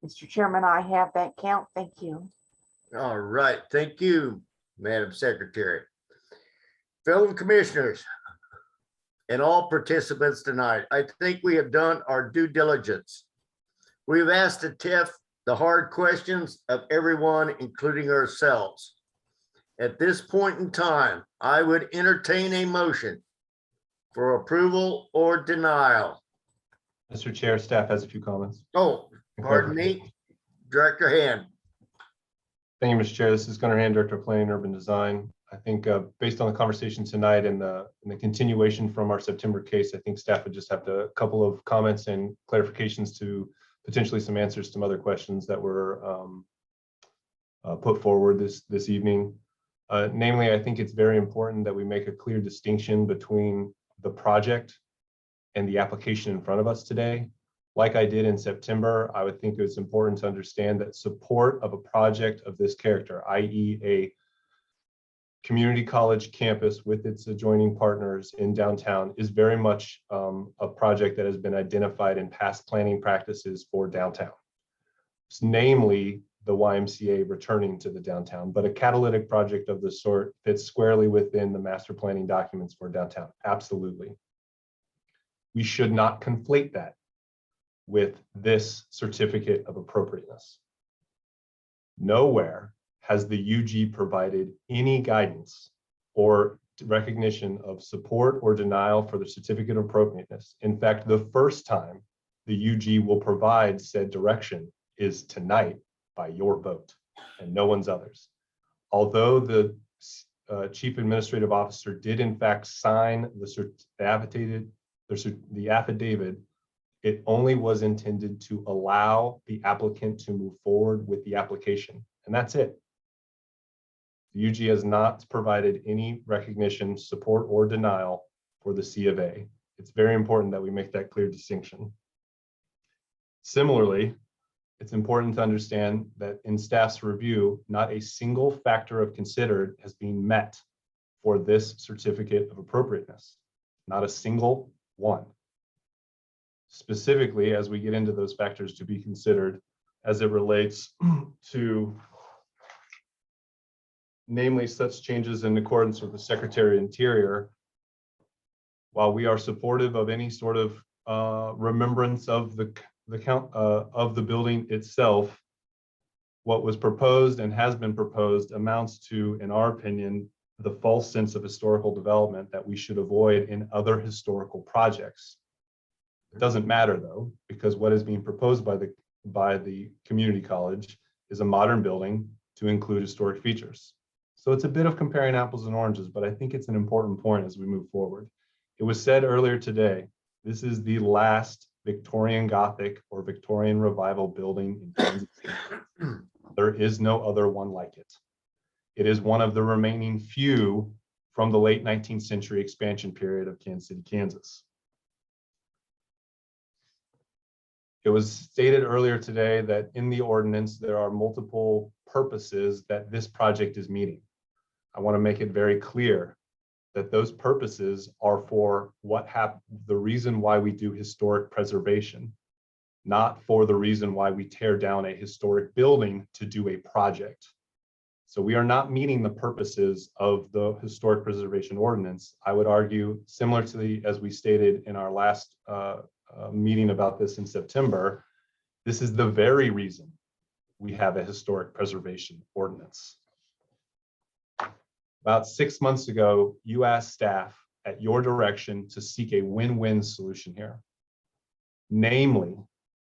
Mr. Chairman, I have that count. Thank you. All right, thank you, Madam Secretary. Fellow commissioners and all participants tonight, I think we have done our due diligence. We've asked the TIF the hard questions of everyone, including ourselves. At this point in time, I would entertain a motion for approval or denial. Mr. Chair, staff has a few comments. Oh, pardon me, Director Hand. Thank you, Mr. Chair. This is Gunnar Hand, Director of Planning and Urban Design. I think based on the conversation tonight and the continuation from our September case, I think staff would just have a couple of comments and clarifications to potentially some answers to some other questions that were put forward this evening. Namely, I think it's very important that we make a clear distinction between the project and the application in front of us today. Like I did in September, I would think it's important to understand that support of a project of this character, i.e. a community college campus with its adjoining partners in downtown, is very much a project that has been identified in past planning practices for downtown. It's namely the YMCA returning to the downtown, but a catalytic project of this sort fits squarely within the master planning documents for downtown. Absolutely. We should not conflate that with this certificate of appropriateness. Nowhere has the UG provided any guidance or recognition of support or denial for the certificate of appropriateness. In fact, the first time the UG will provide said direction is tonight by your vote and no one's others. Although the Chief Administrative Officer did in fact sign the affidavit, it only was intended to allow the applicant to move forward with the application, and that's it. The UG has not provided any recognition, support, or denial for the C of A. It's very important that we make that clear distinction. Similarly, it's important to understand that in staff's review, not a single factor of considered has been met for this certificate of appropriateness. Not a single one. Specifically, as we get into those factors to be considered as it relates to namely such changes in accordance with the Secretary of Interior, while we are supportive of any sort of remembrance of the building itself, what was proposed and has been proposed amounts to, in our opinion, the false sense of historical development that we should avoid in other historical projects. It doesn't matter though, because what is being proposed by the community college is a modern building to include historic features. So it's a bit of comparing apples and oranges, but I think it's an important point as we move forward. It was said earlier today, this is the last Victorian Gothic or Victorian Revival building in Kansas City. There is no other one like it. It is one of the remaining few from the late 19th century expansion period of Kansas City, Kansas. It was stated earlier today that in the ordinance, there are multiple purposes that this project is meeting. I want to make it very clear that those purposes are for the reason why we do historic preservation, not for the reason why we tear down a historic building to do a project. So we are not meeting the purposes of the historic preservation ordinance. I would argue, similar to as we stated in our last meeting about this in September, this is the very reason we have a historic preservation ordinance. About 6 months ago, you asked staff at your direction to seek a win-win solution here. Namely,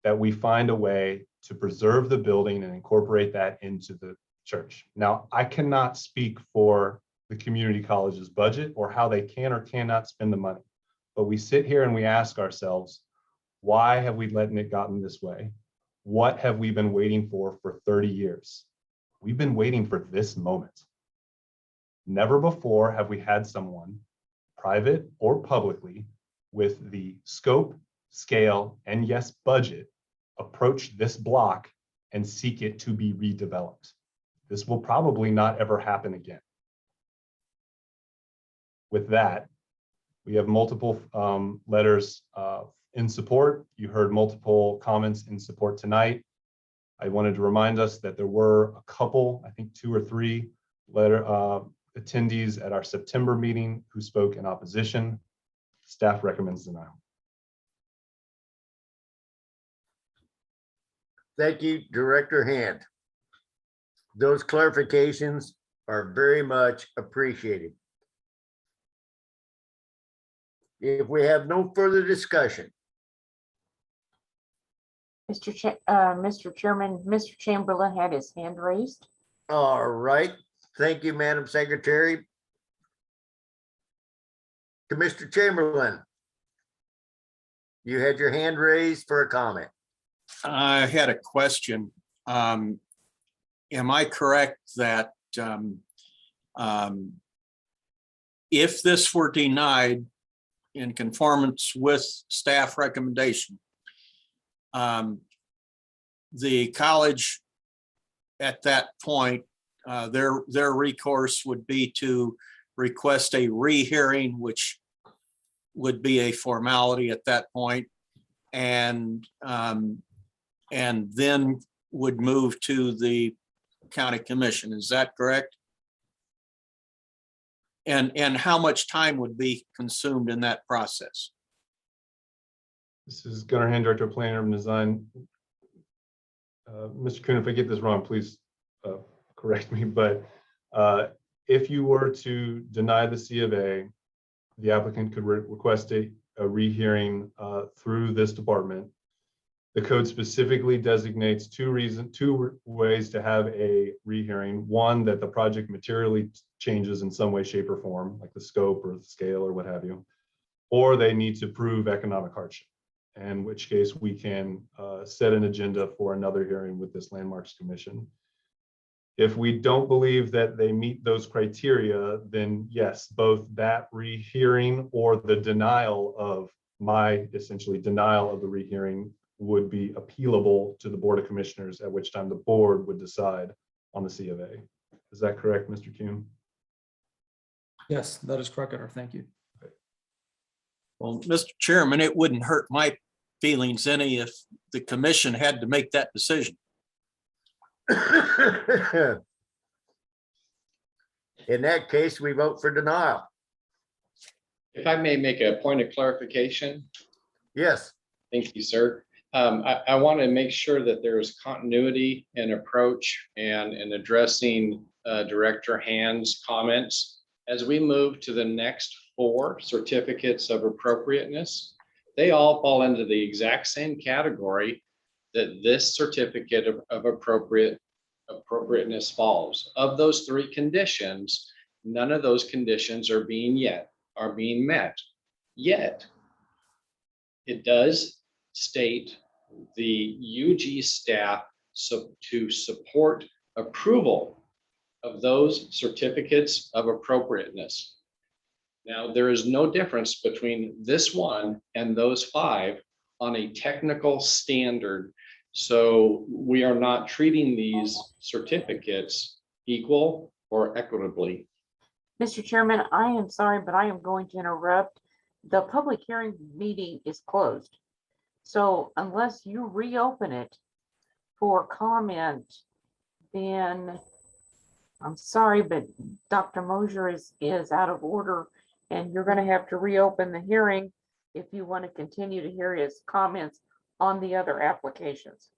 that we find a way to preserve the building and incorporate that into the church. Now, I cannot speak for the community college's budget or how they can or cannot spend the money, but we sit here and we ask ourselves, why have we let it gotten this way? What have we been waiting for 30 years? We've been waiting for this moment. Never before have we had someone, private or publicly, with the scope, scale, and yes, budget, approach this block and seek it to be redeveloped. This will probably not ever happen again. With that, we have multiple letters in support. You heard multiple comments in support tonight. I wanted to remind us that there were a couple, I think 2 or 3 attendees at our September meeting who spoke in opposition. Staff recommends denial. Thank you, Director Hand. Those clarifications are very much appreciated. If we have no further discussion. Mr. Chairman, Mr. Chamberlain had his hand raised. All right. Thank you, Madam Secretary. Commissioner Chamberlain, you had your hand raised for a comment. I had a question. Am I correct that if this were denied in conformance with staff recommendation, the college at that point, their recourse would be to request a rehearing, which would be a formality at that point, and then would move to the county commission. Is that correct? And how much time would be consumed in that process? This is Gunnar Hand, Director of Planning and Design. Mr. Kuhn, if I get this wrong, please correct me, but if you were to deny the C of A, the applicant could request a rehearing through this department. The code specifically designates two ways to have a rehearing. One, that the project materially changes in some way, shape, or form, like the scope or the scale or what have you, or they need to prove economic hardship, in which case we can set an agenda for another hearing with this Landmarks Commission. If we don't believe that they meet those criteria, then yes, both that rehearing or the denial of essentially denial of the rehearing would be appealable to the Board of Commissioners, at which time the board would decide on the C of A. Is that correct, Mr. Kuhn? Yes, that is correct, Gunnar. Thank you. Well, Mr. Chairman, it wouldn't hurt my feelings any if the commission had to make that decision. In that case, we vote for denial. If I may make a point of clarification. Yes. Thank you, sir. I want to make sure that there is continuity in approach and in addressing Director Hand's comments. As we move to the next 4 certificates of appropriateness, they all fall into the exact same category that this certificate of appropriateness falls. Of those 3 conditions, none of those conditions are being met. Yet, it does state the UG staff to support approval of those certificates of appropriateness. Now, there is no difference between this one and those 5 on a technical standard. So we are not treating these certificates equal or equitably. Mr. Chairman, I am sorry, but I am going to interrupt. The public hearing meeting is closed. So unless you reopen it for comment, then I'm sorry, but Dr. Mosier is out of order, and you're going to have to reopen the hearing if you want to continue to hear his comments on the other applications.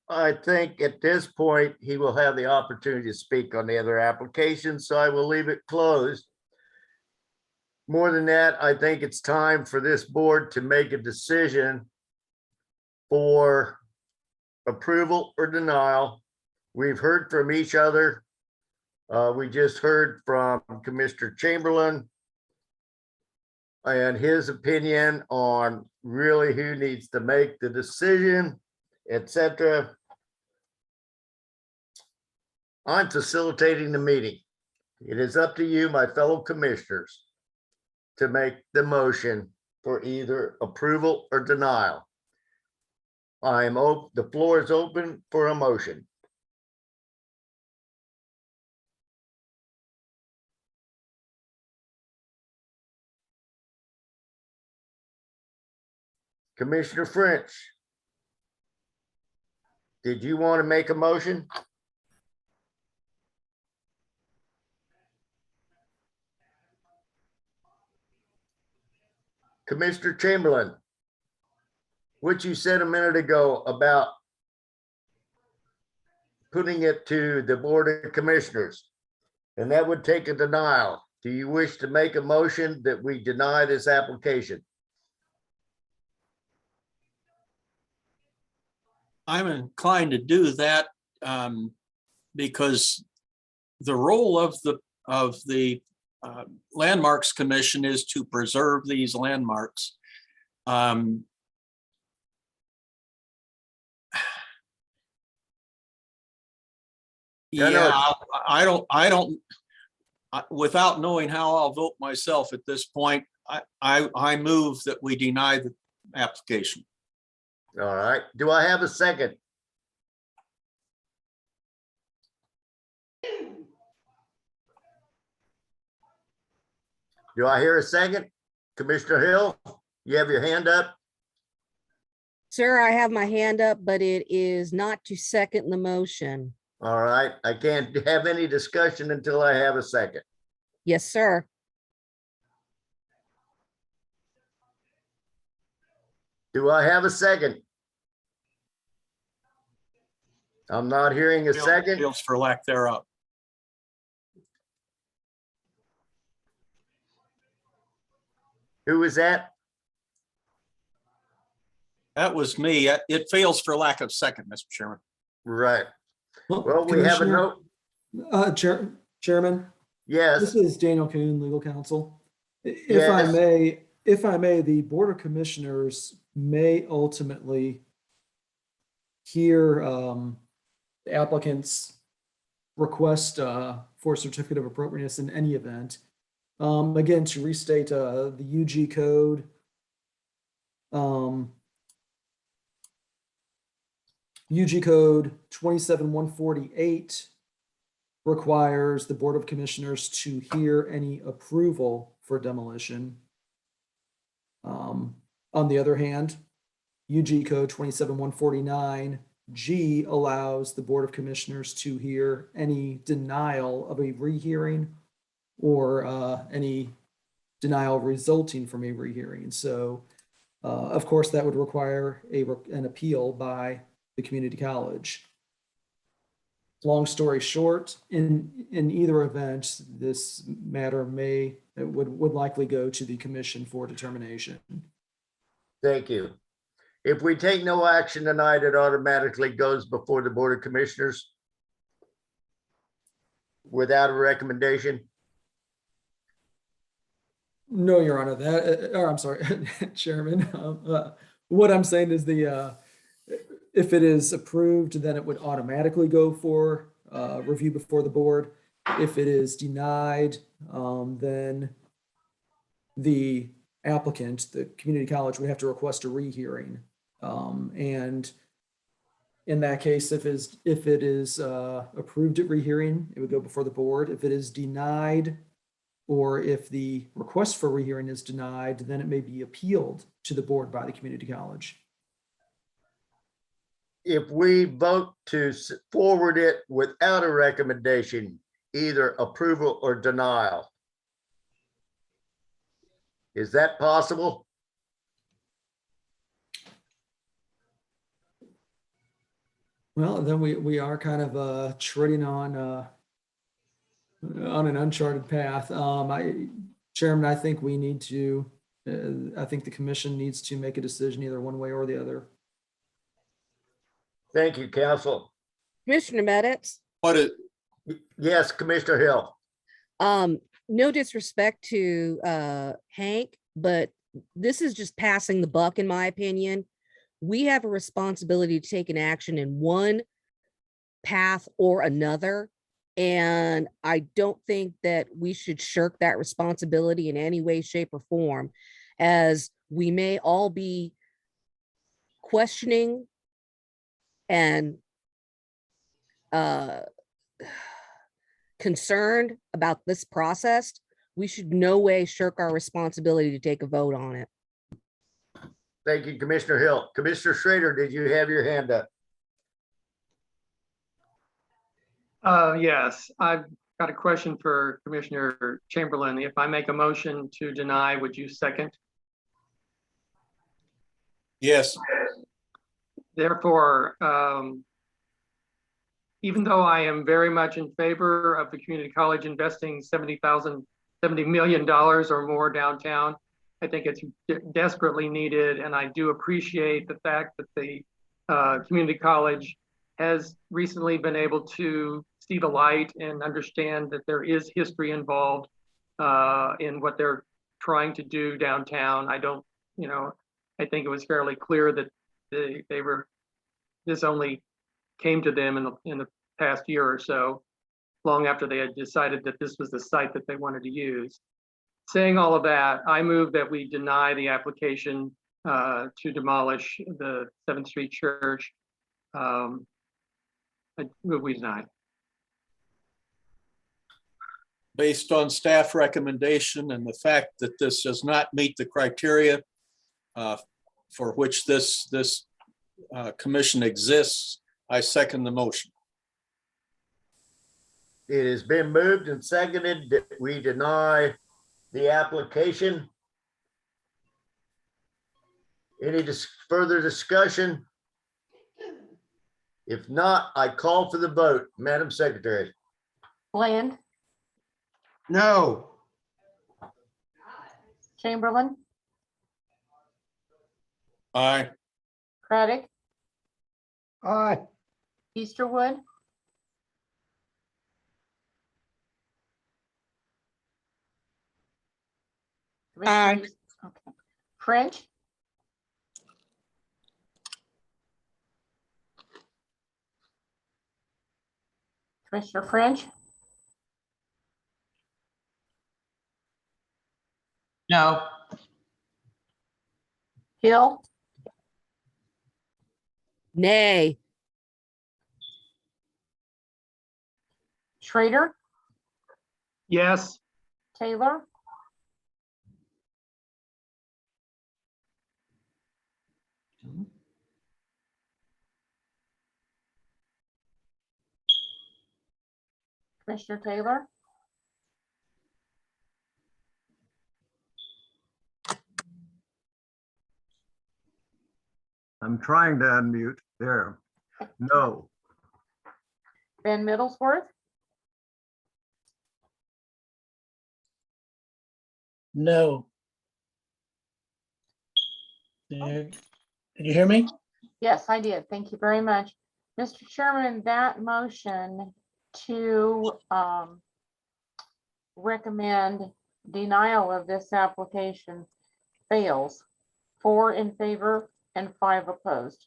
I think at this point, he will have the opportunity to speak on the other applications, so I will leave it closed. More than that, I think it's time for this board to make a decision for approval or denial. We've heard from each other. We just heard from Commissioner Chamberlain and his opinion on really who needs to make the decision, etc. I'm facilitating the meeting. It is up to you, my fellow commissioners, to make the motion for either approval or denial. The floor is open for a motion. Commissioner French. Did you want to make a motion? Commissioner Chamberlain, what you said a minute ago about putting it to the Board of Commissioners, and that would take a denial. Do you wish to make a motion that we deny this application? I'm inclined to do that because the role of the Landmarks Commission is to preserve these landmarks. Yeah, I don't, without knowing how I'll vote myself at this point, I move that we deny the application. All right. Do I have a second? Do I hear a second? Commissioner Hill, you have your hand up? Sir, I have my hand up, but it is not to second the motion. All right. I can't have any discussion until I have a second. Yes, sir. Do I have a second? I'm not hearing a second. Feels for lack thereof. Who was that? That was me. It fails for lack of second, Mr. Chairman. Right. Well, we have a note. Chairman, Yes. this is Daniel Kuhn, legal counsel. If Yes. I may, the Board of Commissioners may ultimately hear the applicant's request for a certificate of appropriateness in any event. Again, to restate the UG code, UG code 27148 requires the Board of Commissioners to hear any approval for demolition. On the other hand, UG code 27149 G allows the Board of Commissioners to hear any denial of a rehearing or any denial resulting from a rehearing. And so, of course, that would require an appeal by the community college. Long story short, in either event, this matter would likely go to the commission for determination. Thank you. If we take no action tonight, it automatically goes before the Board of Commissioners without a recommendation. No, Your Honor, I'm sorry, Chairman. What I'm saying is if it is approved, then it would automatically go for review before the board. If it is denied, then the applicant, the community college, would have to request a rehearing. And in that case, if it is approved at rehearing, it would go before the board. If it is denied, or if the request for rehearing is denied, then it may be appealed to the board by the community college. If we vote to forward it without a recommendation, either approval or denial, is that possible? Well, then we are kind of treading on an uncharted path. Chairman, I think we need to, I think the commission needs to make a decision either one way or the other. Thank you, counsel. Commissioner Medix. Yes, Commissioner Hill. No disrespect to Hank, but this is just passing the buck, in my opinion. We have a responsibility to take an action in one path or another. And I don't think that we should shirk that responsibility in any way, shape, or form, as we may all be questioning and concerned about this process, we should no way shirk our responsibility to take a vote on it. Thank you, Commissioner Hill. Commissioner Schrader, did you have your hand up? Yes, I've got a question for Commissioner Chamberlain. If I make a motion to deny, would you second? Yes. Therefore, even though I am very much in favor of the community college investing $70 million or more downtown, I think it's desperately needed. And I do appreciate the fact that the community college has recently been able to see the light and understand that there is history involved in what they're trying to do downtown. I don't, I think it was fairly clear that this only came to them in the past year or so, long after they had decided that this was the site that they wanted to use. Saying all of that, I move that we deny the application to demolish the 7th Street Church. We deny. Based on staff recommendation and the fact that this does not meet the criteria for which this commission exists, I second the motion. It has been moved and seconded that we deny the application. Any further discussion? If not, I call for the vote. Madam Secretary. Bland, No. Chamberlain, Aye. Craddock, Aye. Easterwood, Aye. Okay. French, Commissioner French, No. Hill, Nay. Schrader, Yes. Taylor, Commissioner Taylor, I'm trying to unmute there. No. Van Middlesworth, No. Did you hear me? yes, I did. Thank you very much. Mr. Chairman, that motion to recommend denial of this application fails. 4 in favor and 5 opposed.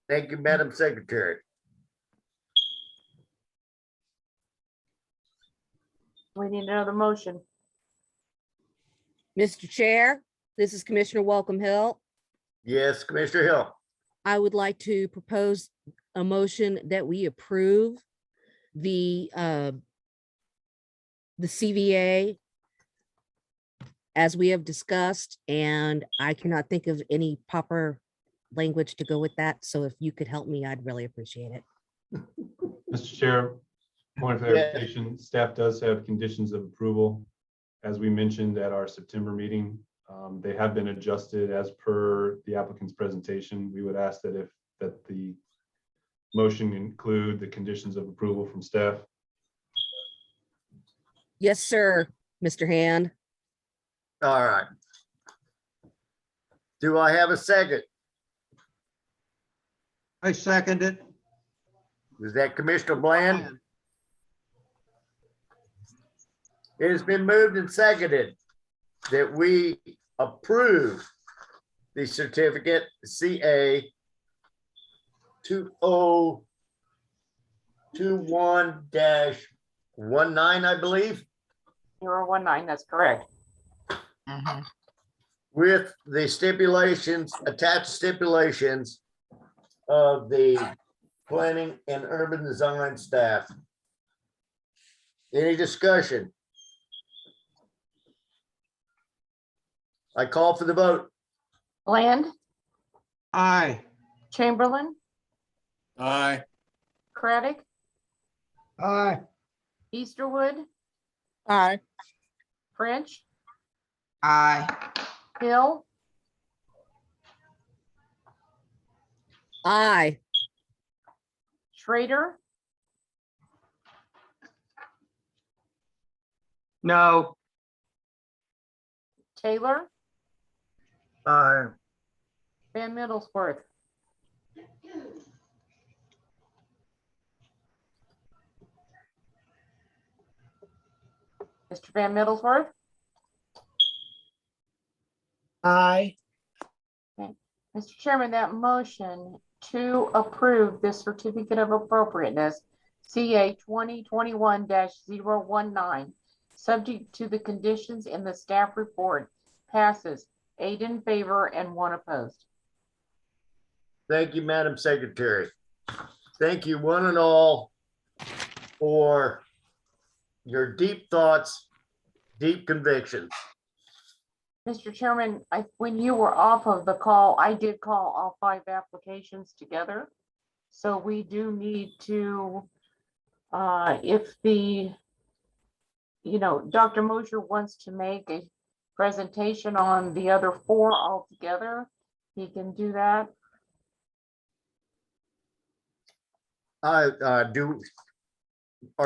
Thank you, Madam Secretary. We need another motion. Mr. Chair, this is Commissioner Welcome Hill. Yes, Commissioner Hill. I would like to propose a motion that we approve the CVA as we have discussed, and I cannot think of any proper language to go with that. So if you could help me, I'd really appreciate it. Mr. Chair, point of clarification, staff does have conditions of approval. As we mentioned at our September meeting, they have been adjusted as per the applicant's presentation. We would ask that the motion include the conditions of approval from staff. Yes, sir, Mr. Hand. All right. Do I have a second? I second it. Is that Commissioner Bland? It has been moved and seconded that we approve the certificate CA 2021-19, I believe. 019, that's correct. with the stipulations, attached stipulations of the planning and urban design staff. Any discussion? I call for the vote. Bland, Aye. Chamberlain, Aye. Craddock, Aye. Easterwood, Aye. French, Aye. Hill, Aye. Schrader, No. Taylor, Aye. Van Middlesworth. Mr. Van Middlesworth, Aye. Mr. Chairman, that motion to approve this certificate of appropriateness, CA 2021-019, subject to the conditions in the staff report, passes 8 in favor and 1 opposed. Thank you, Madam Secretary. Thank you one and all for your deep thoughts, deep convictions. Mr. Chairman, when you were off of the call, I did call all 5 applications together. So we do need to, if Dr. Mosher wants to make a presentation on the other 4 altogether, he can do that. Are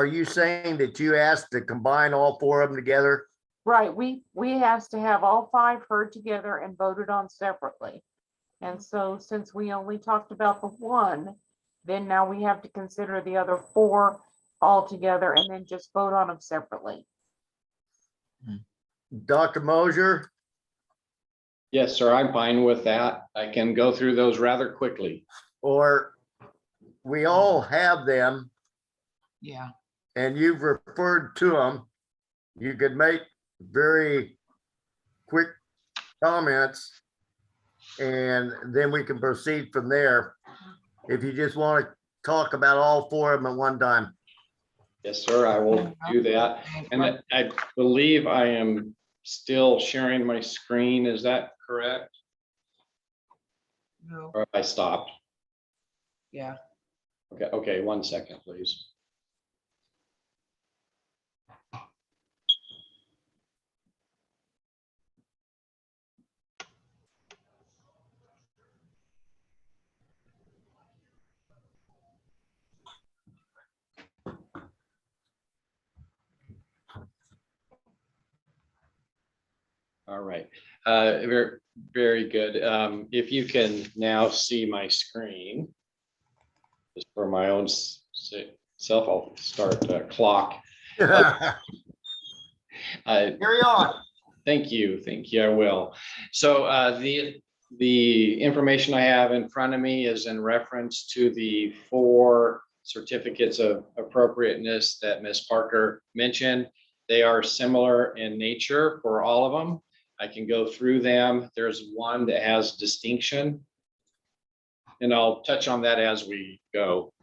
you saying that you asked to combine all 4 of them together? Right, we have to have all 5 heard together and voted on separately. And so since we only talked about the 1, then now we have to consider the other 4 all together and then just vote on them separately. Dr. Mosher? Yes, sir, I'm fine with that. I can go through those rather quickly. Or we all have them Yeah. and you've referred to them. You could make very quick comments and then we can proceed from there. If you just want to talk about all 4 of them at one time. Yes, sir, I will do that. And I believe I am still sharing my screen. Is that correct? No. Or I stopped? Yeah. Okay, 1 second, please. All right, very, very good. If you can now see my screen, just for my own self, I'll start the clock. Carry on. Thank you, I will. So the information I have in front of me is in reference to the 4 certificates of appropriateness that Ms. Parker mentioned. They are similar in nature for all of them. I can go through them. There's one that has distinction, and I'll touch on that as we go.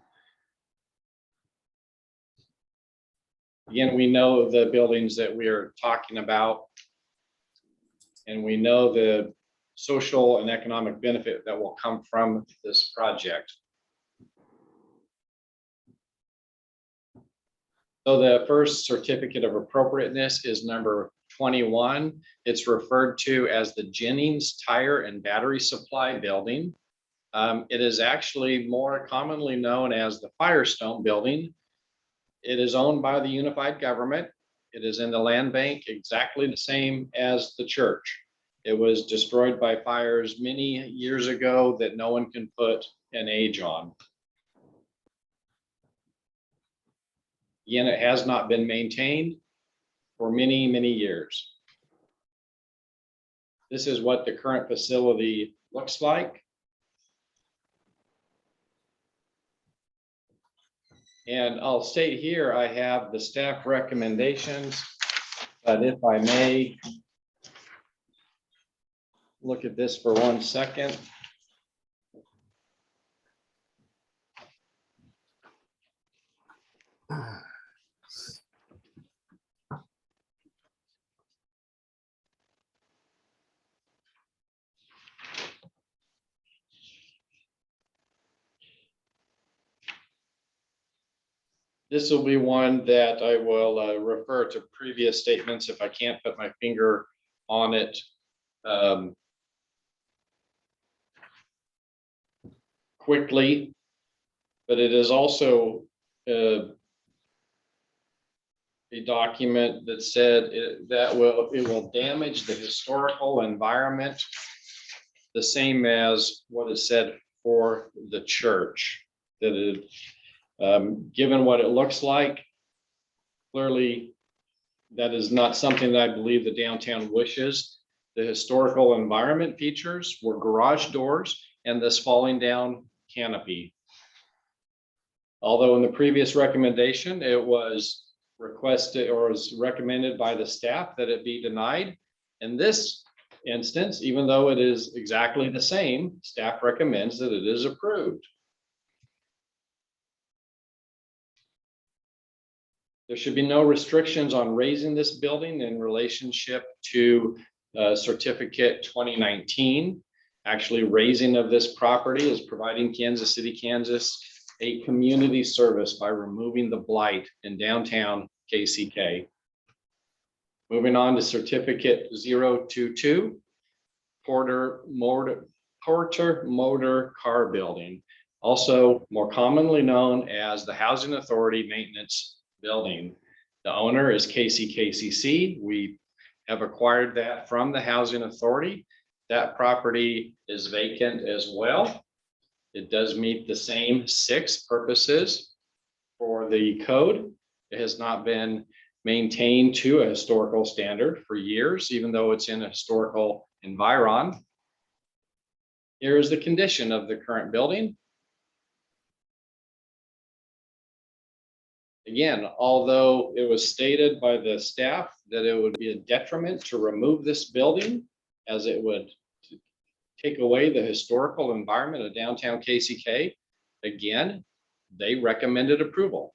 Again, we know the buildings that we are talking about, and we know the social and economic benefit that will come from this project. So the first certificate of appropriateness is number 21. It's referred to as the Jennings Tire and Battery Supply Building. It is actually more commonly known as the Firestone Building. It is owned by the unified government. It is in the land bank exactly the same as the church. It was destroyed by fires many years ago that no one can put an age on. Again, it has not been maintained for many, many years. This is what the current facility looks like. And I'll state here, I have the staff recommendations, but if I may, look at this for 1 second. This will be one that I will refer to previous statements if I can't put my finger on it. Quickly, but it is also a document that said it will damage the historical environment, the same as what is said for the church. That it, given what it looks like, clearly that is not something that I believe the downtown wishes. The historical environment features were garage doors and this falling down canopy. Although in the previous recommendation, it was requested or was recommended by the staff that it be denied. In this instance, even though it is exactly the same, staff recommends that it is approved. There should be no restrictions on raising this building in relationship to Certificate 2019. Actually, raising of this property is providing Kansas City, Kansas a community service by removing the blight in downtown KCK. Moving on to Certificate 022, Porter Motor Car Building, also more commonly known as the Housing Authority Maintenance Building. The owner is KCKCC. We have acquired that from the Housing Authority. That property is vacant as well. It does meet the same 6 purposes for the code. It has not been maintained to a historical standard for years, even though it's in a historical environ. Here is the condition of the current building. Again, although it was stated by the staff that it would be a detriment to remove this building, as it would take away the historical environment of downtown KCK, again, they recommended approval.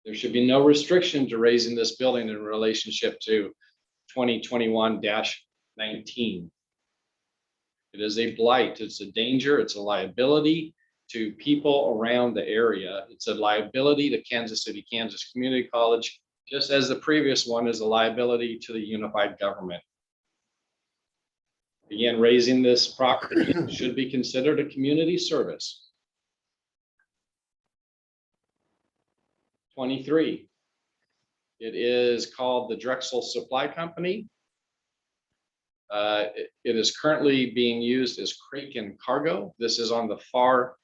There should be no restriction to raising this building in relationship to 2021-19. It is a blight, it's a danger, it's a liability to people around the area. It's a liability to Kansas City, Kansas Community College, just as the previous one is a liability to the unified government. Again, raising this property should be considered a community service. 23. It is called the Drexel Supply Company. It is currently being used as Kraken Cargo. This is on the far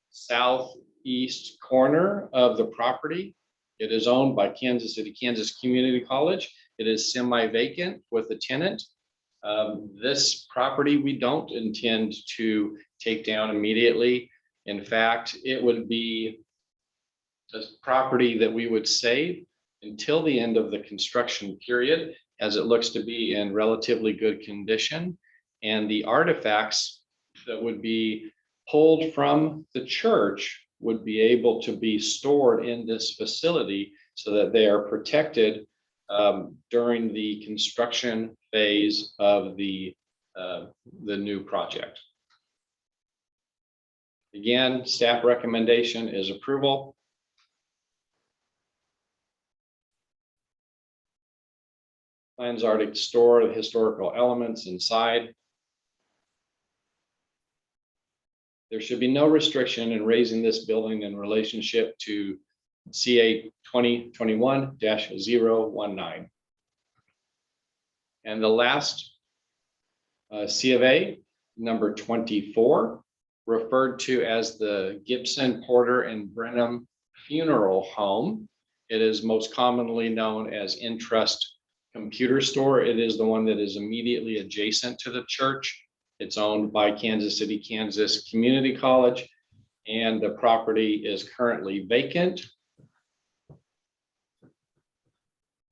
southeast corner of the property. It is owned by Kansas City, Kansas Community College. It is semi-vacant with a tenant. This property we don't intend to take down immediately. In fact, it would be a property that we would save until the end of the construction period, as it looks to be in relatively good condition. And the artifacts that would be pulled from the church would be able to be stored in this facility so that they are protected during the construction phase of the new project. Again, staff recommendation is approval. Plans are to store the historical elements inside. There should be no restriction in raising this building in relationship to CA 2021-019. And the last C of A, number 24, referred to as the Gibson, Porter, and Brenner Funeral Home. It is most commonly known as Intrust Computer Store. It is the one that is immediately adjacent to the church. It's owned by Kansas City, Kansas Community College, and the property is currently vacant.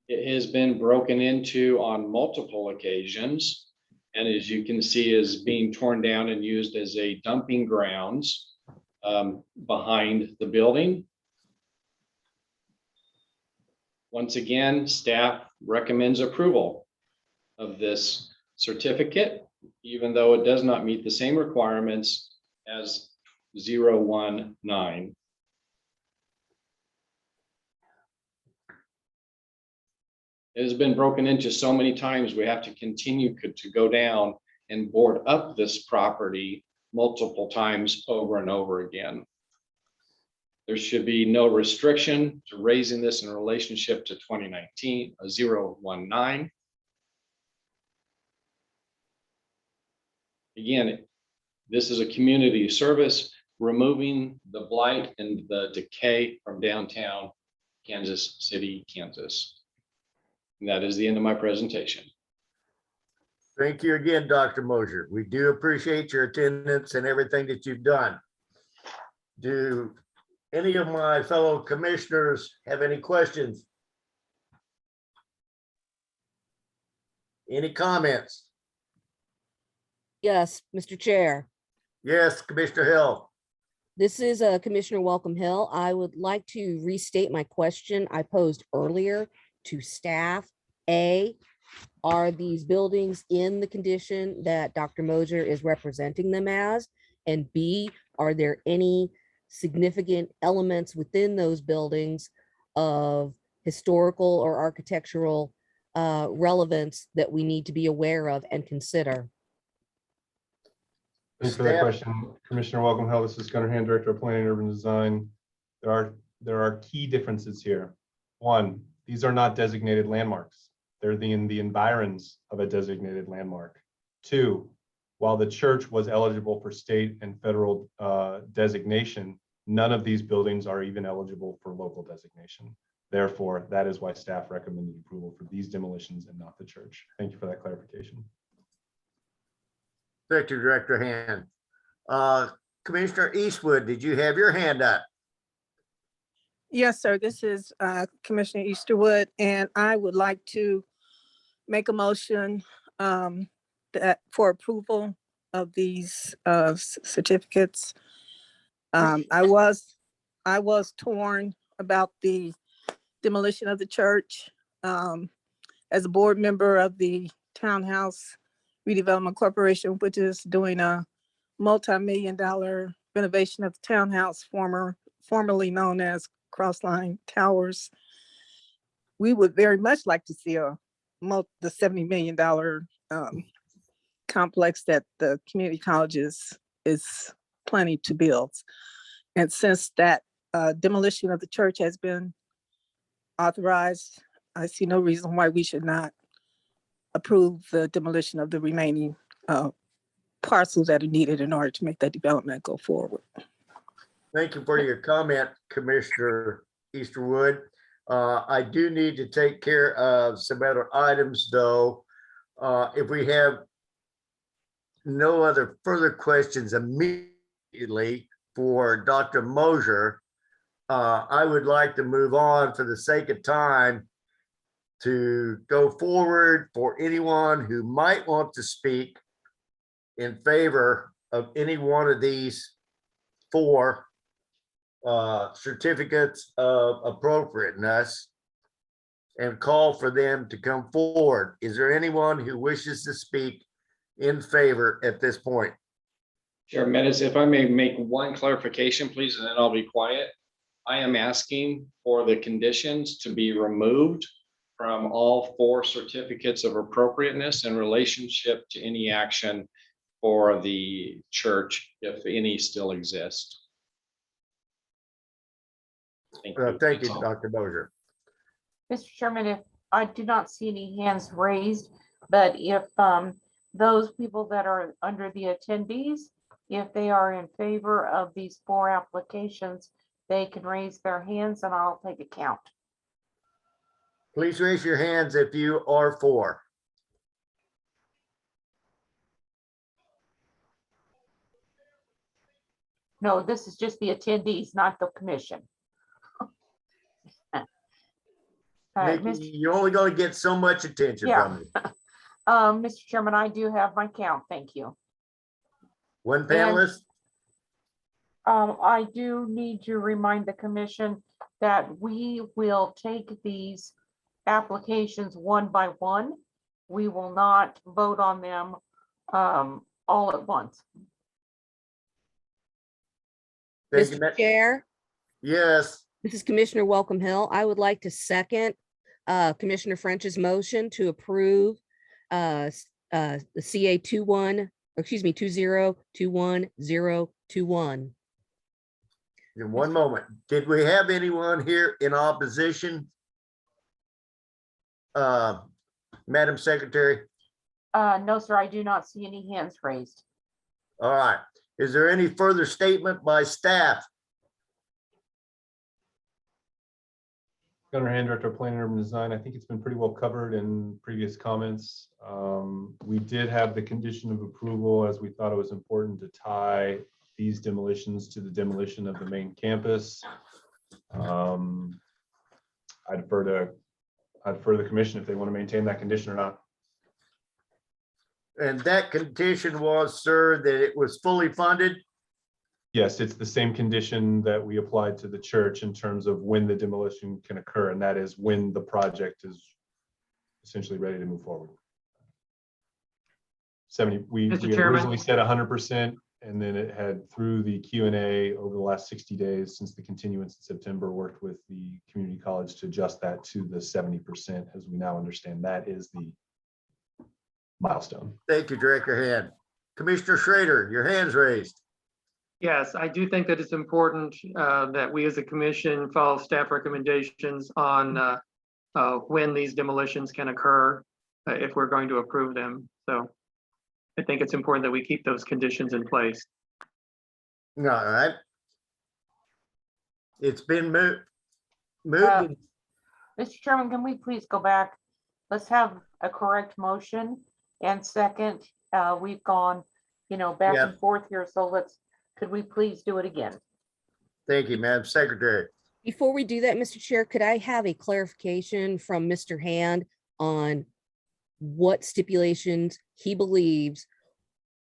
It has been broken into on multiple occasions, and as you can see, is being torn down and used as a dumping grounds behind the building. Once again, staff recommends approval of this certificate, even though it does not meet the same requirements as 019. It has been broken into so many times, we have to continue to go down and board up this property multiple times over and over again. There should be no restriction to raising this in relationship to 2019, 019. Again, this is a community service, removing the blight and the decay from downtown Kansas City, Kansas. And that is the end of my presentation. Thank you again, Dr. Mosier. We do appreciate your attendance and everything that you've done. Do any of my fellow commissioners have any questions? Any comments? Yes, Mr. Chair. Yes, Commissioner Hill. This is Commissioner Welcome Hill. I would like to restate my question I posed earlier to staff. A, are these buildings in the condition that Dr. Mosier is representing them as? And B, are there any significant elements within those buildings of historical or architectural relevance that we need to be aware of and consider? Thanks for that question, Commissioner Welcome Hill. This is Gunnar Hand, Director of Planning and Urban Design. There are key differences here. One, these are not designated landmarks. They're in the environs of a designated landmark. Two, while the church was eligible for state and federal designation, none of these buildings are even eligible for local designation. Therefore, that is why staff recommended approval for these demolitions and not the church. Thank you for that clarification. Thank you, Director Hand. Commissioner Eastwood, did you have your hand up? Yes, sir. This is Commissioner Easterwood, and I would like to make a motion that for approval of these certificates. I was torn about the demolition of the church. As a board member of the Townhouse Redevelopment Corporation, which is doing a multi-million-dollar renovation of the townhouse, formerly known as Crossline Towers. We would very much like to see the $70 million complex that the community college is planning to build. And since that demolition of the church has been authorized, I see no reason why we should not approve the demolition of the remaining parcels that are needed in order to make that development go forward. Thank you for your comment, Commissioner Easterwood. I do need to take care of some other items, though. If we have no other further questions immediately for Dr. Mosier, I would like to move on for the sake of time to go forward for anyone who might want to speak in favor of any one of these four certificates of appropriateness and call for them to come forward. Is there anyone who wishes to speak in favor at this point? Chair Meadows, if I may make one clarification, please, and then I'll be quiet. I am asking for the conditions to be removed from all four certificates of appropriateness in relationship to any action for the church, if any still exist. Thank you, Dr. Mosier. Mr. Chairman, if I do not see any hands raised, but if those people that are under the attendees, if they are in favor of these four applications, they can raise their hands and I'll take a count. Please raise your hands if you are for. No, this is just the attendees, not the commission. All right, Nikki, you're only gonna get so much attention Yeah. from me. Mr. Chairman, I do have my count. Thank you. One And- panelist, I do need to remind the commission that we will take these applications one by one. We will not vote on them all at once. thank you. Mr. Chair, Yes, this is Commissioner Welcome Hill. I would like to second Commissioner French's motion to approve the CA 2021-021. in one moment. Did we have anyone here in opposition? Madam Secretary? No, sir, I do not see any hands raised. All right. Is there any further statement by staff? Gunnar Hand, Director of Planning and Urban Design. I think it's been pretty well covered in previous comments. We did have the condition of approval as we thought it was important to tie these demolitions to the demolition of the main campus. I'd defer to the commission if they want to maintain that condition or not. And that condition was, sir, that it was fully funded? Yes, it's the same condition that we applied to the church in terms of when the demolition can occur, and that is when the project is essentially ready to move forward. We Mr. had Chairman. originally said 100%, and then it had, through the Q&A over the last 60 days since the continuance in September, worked with the community college to adjust that to the 70%, as we now understand that is the milestone. Thank you, Director Hand. Commissioner Schrader, your hand's raised. Yes, I do think that it's important that we as a commission follow staff recommendations on when these demolitions can occur if we're going to approve them. So I think it's important that we keep those conditions in place. All right. It's been moved. Moved. Mr. Chairman, can we please go back? Let's have a correct motion and second. We've gone, back Yeah. and forth here. So could we please do it again? Thank you, Madam Secretary. Before we do that, Mr. Chair, could I have a clarification from Mr. Hand on what stipulations he believes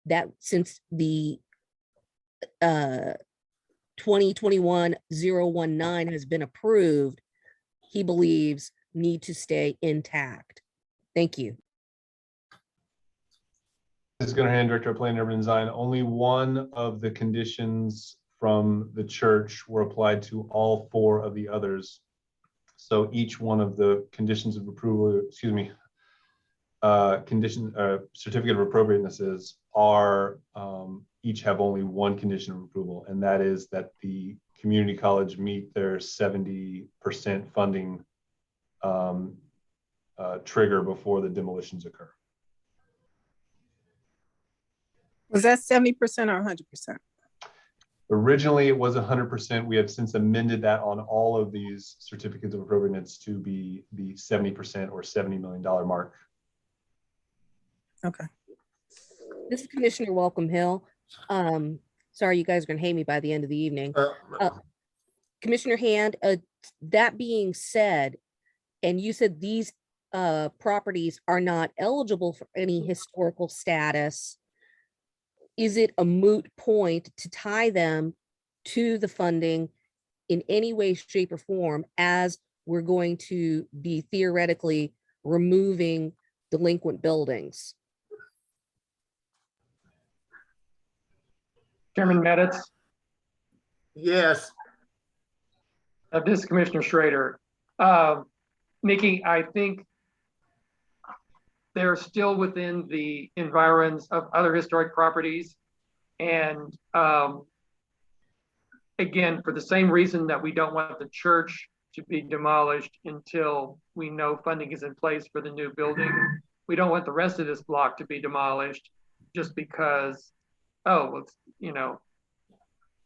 that since the 2021-019 has been approved, he believes need to stay intact? Thank you. This is Gunnar Hand, Director of Planning and Urban Design. Only one of the conditions from the church were applied to all four of the others. So each one of the conditions of approval, certificate of appropriatenesses are each have only one condition of approval, and that is that the community college meet their 70% funding trigger before the demolitions occur. Was that 70% or 100%? Originally, it was 100%. We have since amended that on all of these certificates of appropriateness to be the 70% or $70 million mark. Okay. This is Commissioner Welcome Hill. Sorry, you guys are gonna hate me by the end of the evening. Commissioner Hand, that being said, and you said these properties are not eligible for any historical status, is it a moot point to tie them to the funding in any way, shape, or form, as we're going to be theoretically removing delinquent buildings? Chairman Meditz, Yes. this is Commissioner Schrader. Nikki, I think they're still within the environs of other historic properties. And again, for the same reason that we don't want the church to be demolished until we know funding is in place for the new building, we don't want the rest of this block to be demolished just because,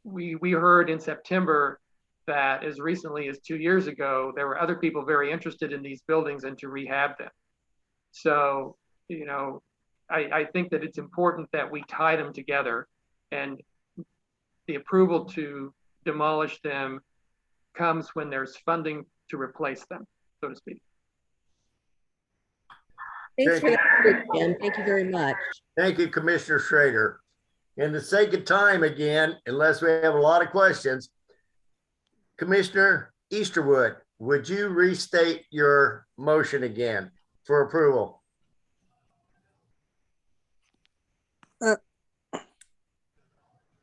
we heard in September that as recently as 2 years ago, there were other people very interested in these buildings and to rehab them. So, I think that it's important that we tie them together, and the approval to demolish them comes when there's funding to replace them, so to speak. Thanks for that, Ken. Thank you very much. Thank you, Commissioner Schrader. In the sake of time again, unless we have a lot of questions, Commissioner Easterwood, would you restate your motion again for approval?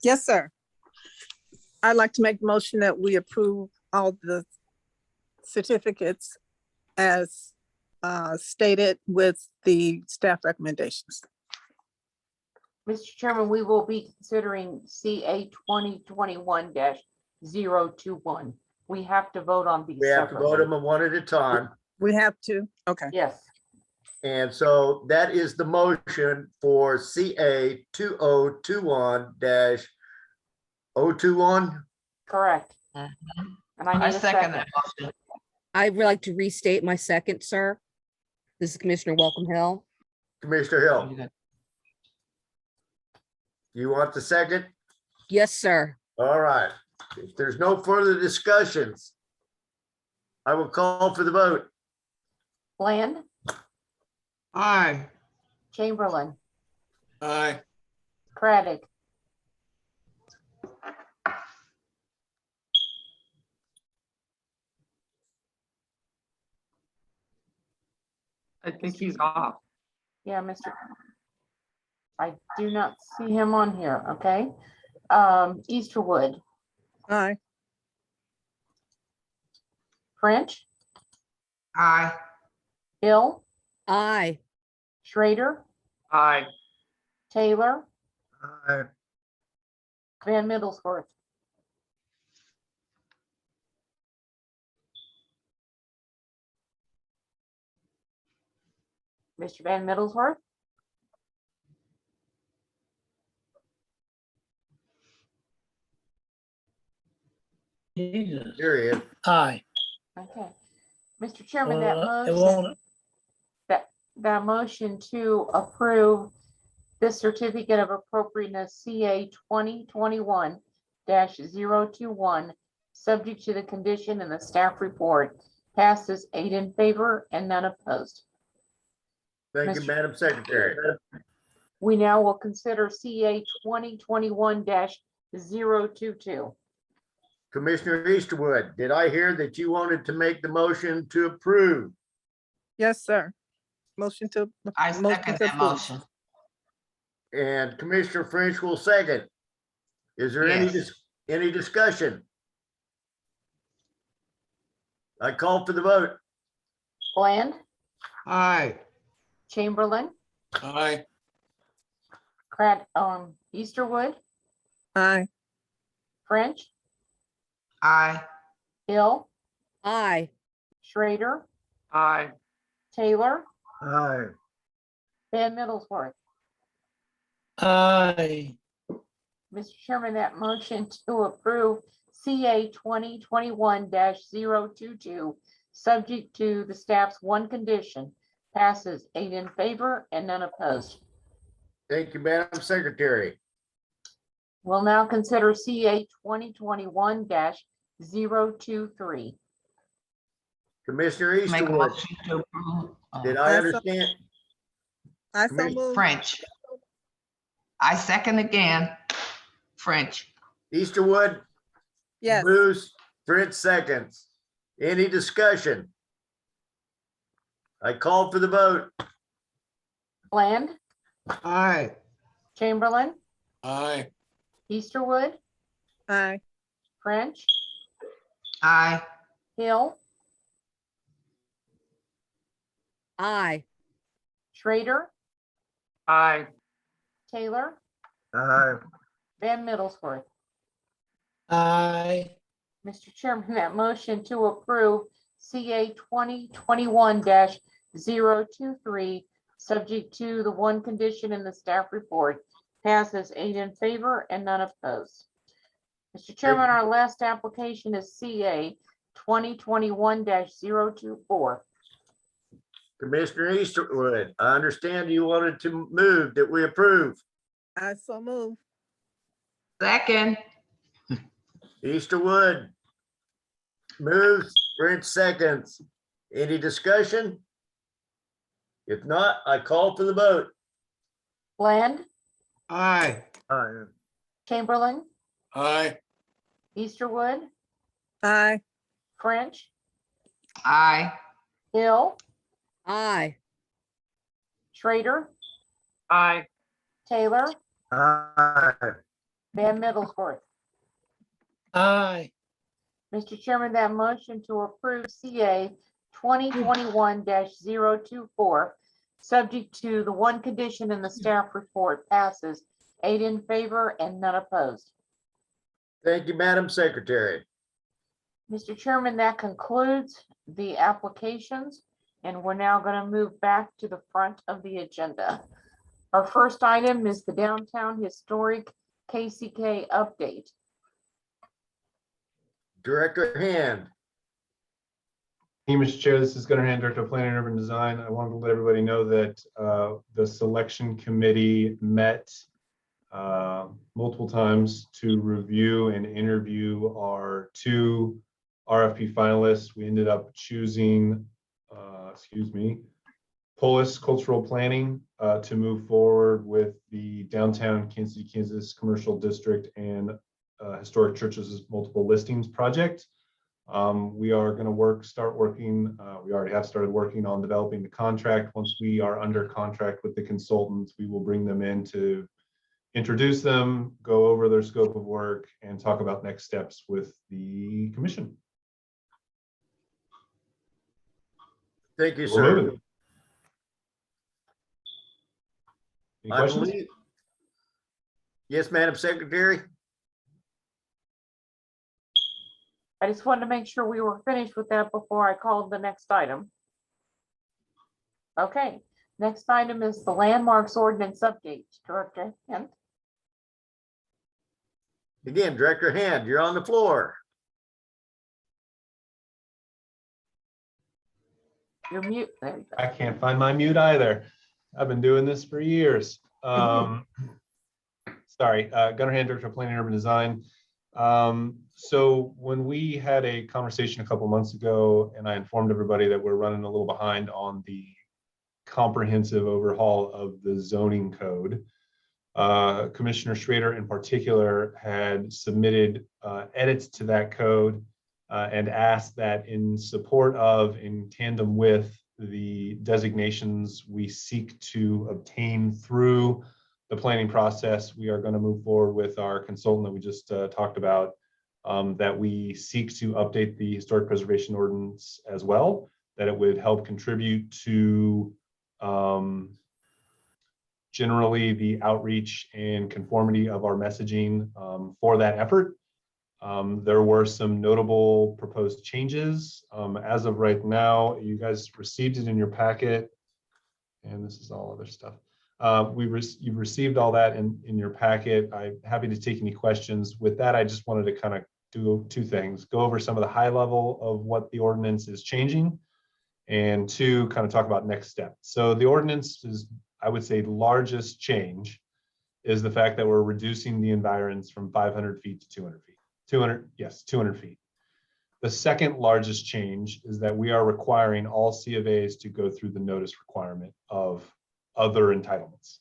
Yes, sir. I'd like to make the motion that we approve all the certificates as stated with the staff recommendations. Mr. Chairman, we will be considering CA 2021-021. We have to vote on these We have to vote separately. them one at a time. We have to, okay. Yes, And so that is the motion for CA 2021-021. correct. Mhm. And I need a second. motion. I would like to restate my second, sir. This is Commissioner Welcome Hill. Commissioner Hill, you want the second? Yes, sir. All right. If there's no further discussions, I will call for the vote. Bland, Aye. Chamberlain, Aye. Craddock, I think he's off. yeah, Mr. I do not see him on here, okay? Easterwood, Aye. French, Aye. Hill, Aye. Schrader, Aye. Taylor, Aye. Van Middlesworth. Mr. Van Middlesworth, Jesus. Here he is. Aye. okay. Mr. Chairman, that It won't, that motion to approve this certificate of appropriateness CA 2021-021, subject to the condition in the staff report, passes 8 in favor and none opposed. Thank you, Mr. Madam Secretary. We now will consider CA 2021-022. Commissioner Easterwood, did I hear that you wanted to make the motion to approve? Yes, sir. Motion to. I motion second to that approve. motion. And Commissioner French will second. Is there any, Yes. any discussion? I call for the vote. Bland, Aye. Chamberlain, Aye. Easterwood, Aye. French, Aye. Hill, Aye. Schrader, Aye. Taylor, Aye. Van Middlesworth. aye. Mr. Chairman, that motion to approve CA 2021-022, subject to the staff's one condition, passes 8 in favor and none opposed. Thank you, Madam Secretary. We'll now consider CA 2021-023. Commissioner Make a Easterwood, motion to approve. did I I so- understand? I so Commissioner move. French. I second again. French. Easterwood Yes. moves, French seconds. Any discussion? I call for the vote. Bland, Aye. Chamberlain, Aye. Easterwood, Aye. French, Aye. Hill, Aye. Schrader, Aye. Taylor, Aye. Van Middlesworth. Aye. Mr. Chairman, that motion to approve CA 2021-023, subject to the one condition in the staff report, passes 8 in favor and none opposed. Mr. Chairman, our last application is CA 2021-024. Commissioner Easterwood, I understand you wanted to move that we approve. I so move. Second. Easterwood moves, French seconds. Any discussion? If not, I call for the vote. Bland, Aye. Aye. Chamberlain, Aye. Easterwood, Aye. French, Aye. Hill, Aye. Schrader, Aye. Taylor, Aye. Van Middlesworth. Aye. Mr. Chairman, that motion to approve CA 2021-024, subject to the one condition in the staff report, passes 8 in favor and none opposed. Thank you, Madam Secretary. Mr. Chairman, that concludes the applications, and we're now going to move back to the front of the agenda. Our first item is the Downtown Historic KCK update. Director Hand. Hey, Mr. Chair, this is Gunnar Hand, Director of Planning and Urban Design. I wanted to let everybody know that the selection committee met multiple times to review and interview our 2 RFP finalists. We ended up choosing, Polis Cultural Planning to move forward with the Downtown Kansas City, Kansas Commercial District and Historic Churches Multiple Listings project. We are going to we already have started working on developing the contract. Once we are under contract with the consultants, we will bring them in to introduce them, go over their scope of work, and talk about next steps with the commission. Thank you, We're sir. moving. Any I questions? believe. Yes, Madam Secretary. I just wanted to make sure we were finished with that before I called the next item. Okay, next item is the Landmarks Ordinance update. Director Hand. Again, Director Hand, you're on the floor. You're mute. There you go. I can't find my mute either. I've been doing this for years. Sorry, Gunnar Hand, Director of Planning and Urban Design. So when we had a conversation a couple months ago, and I informed everybody that we're running a little behind on the comprehensive overhaul of the zoning code, Commissioner Schrader in particular had submitted edits to that code and asked that in support of, in tandem with the designations we seek to obtain through the planning process, we are going to move forward with our consultant that we just talked about, that we seek to update the historic preservation ordinance as well, that it would help contribute to generally the outreach and conformity of our messaging for that effort. There were some notable proposed changes. As of right now, you guys received it in your packet, and this is all other stuff. You've received all that in your packet. I'm happy to take any questions. With that, I just wanted to kind of do 2 things: go over some of the high level of what the ordinance is changing, and 2, kind of talk about next steps. So the ordinance is, I would say, largest change is the fact that we're reducing the environs from 500 feet to 200 feet. 200 feet. The second largest change is that we are requiring all C of As to go through the notice requirement of other entitlements.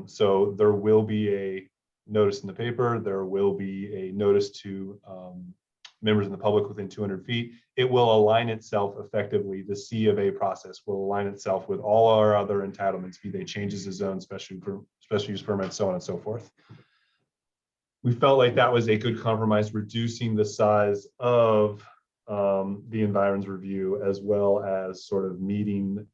So there will be a notice in the paper, there will be a notice to members in the public within 200 feet. It will align itself effectively, the C of A process will align itself with all our other entitlements, be they changes of zone, special use permits, so on and so forth. We felt like that was a good compromise, reducing the size of the environs review, as well as sort of meeting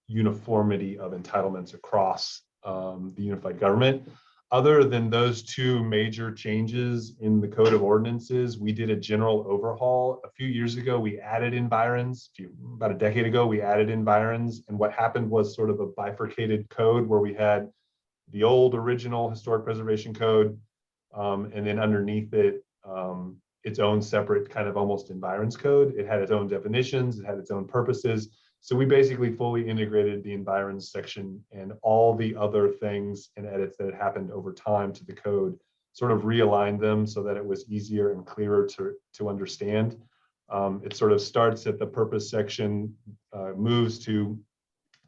uniformity of entitlements across the unified government. Other than those 2 major changes in the Code of Ordinances, we did a general overhaul. A few years ago, we added environs. About a decade ago, we added environs. And what happened was sort of a bifurcated code where we had the old original historic preservation code, and then underneath it, its own separate kind of almost environs code. It had its own definitions, it had its own purposes. So we basically fully integrated the environs section and all the other things and edits that had happened over time to the code, sort of realigned them so that it was easier and clearer to understand. It sort of starts at the purpose section, moves to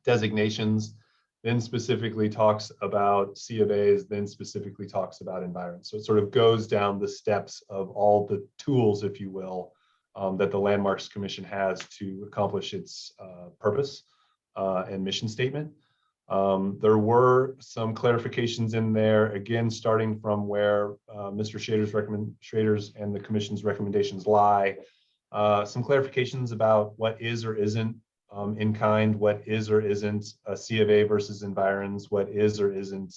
designations, then specifically talks about C of A's, then specifically talks about environment. So it sort of goes down the steps of all the tools, if you will, that the Landmarks Commission has to accomplish its purpose and mission statement. There were some clarifications in there, again, starting from where Mr. Schrader's and the Commission's recommendations lie. Some clarifications about what is or isn't in kind, what is or isn't a C of A versus environs, what is or isn't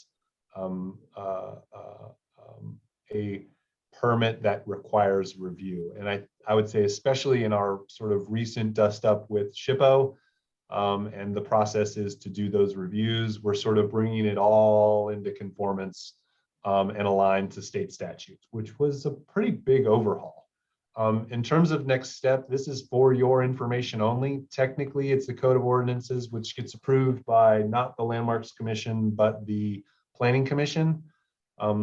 a permit that requires review. And I would say, especially in our sort of recent dust up with SHPO, and the process is to do those reviews, we're sort of bringing it all into conformance and aligned to state statutes, which was a pretty big overhaul. In terms of next step, this is for your information only. Technically, it's the Code of Ordinances, which gets approved by not the Landmarks Commission, but the Planning Commission.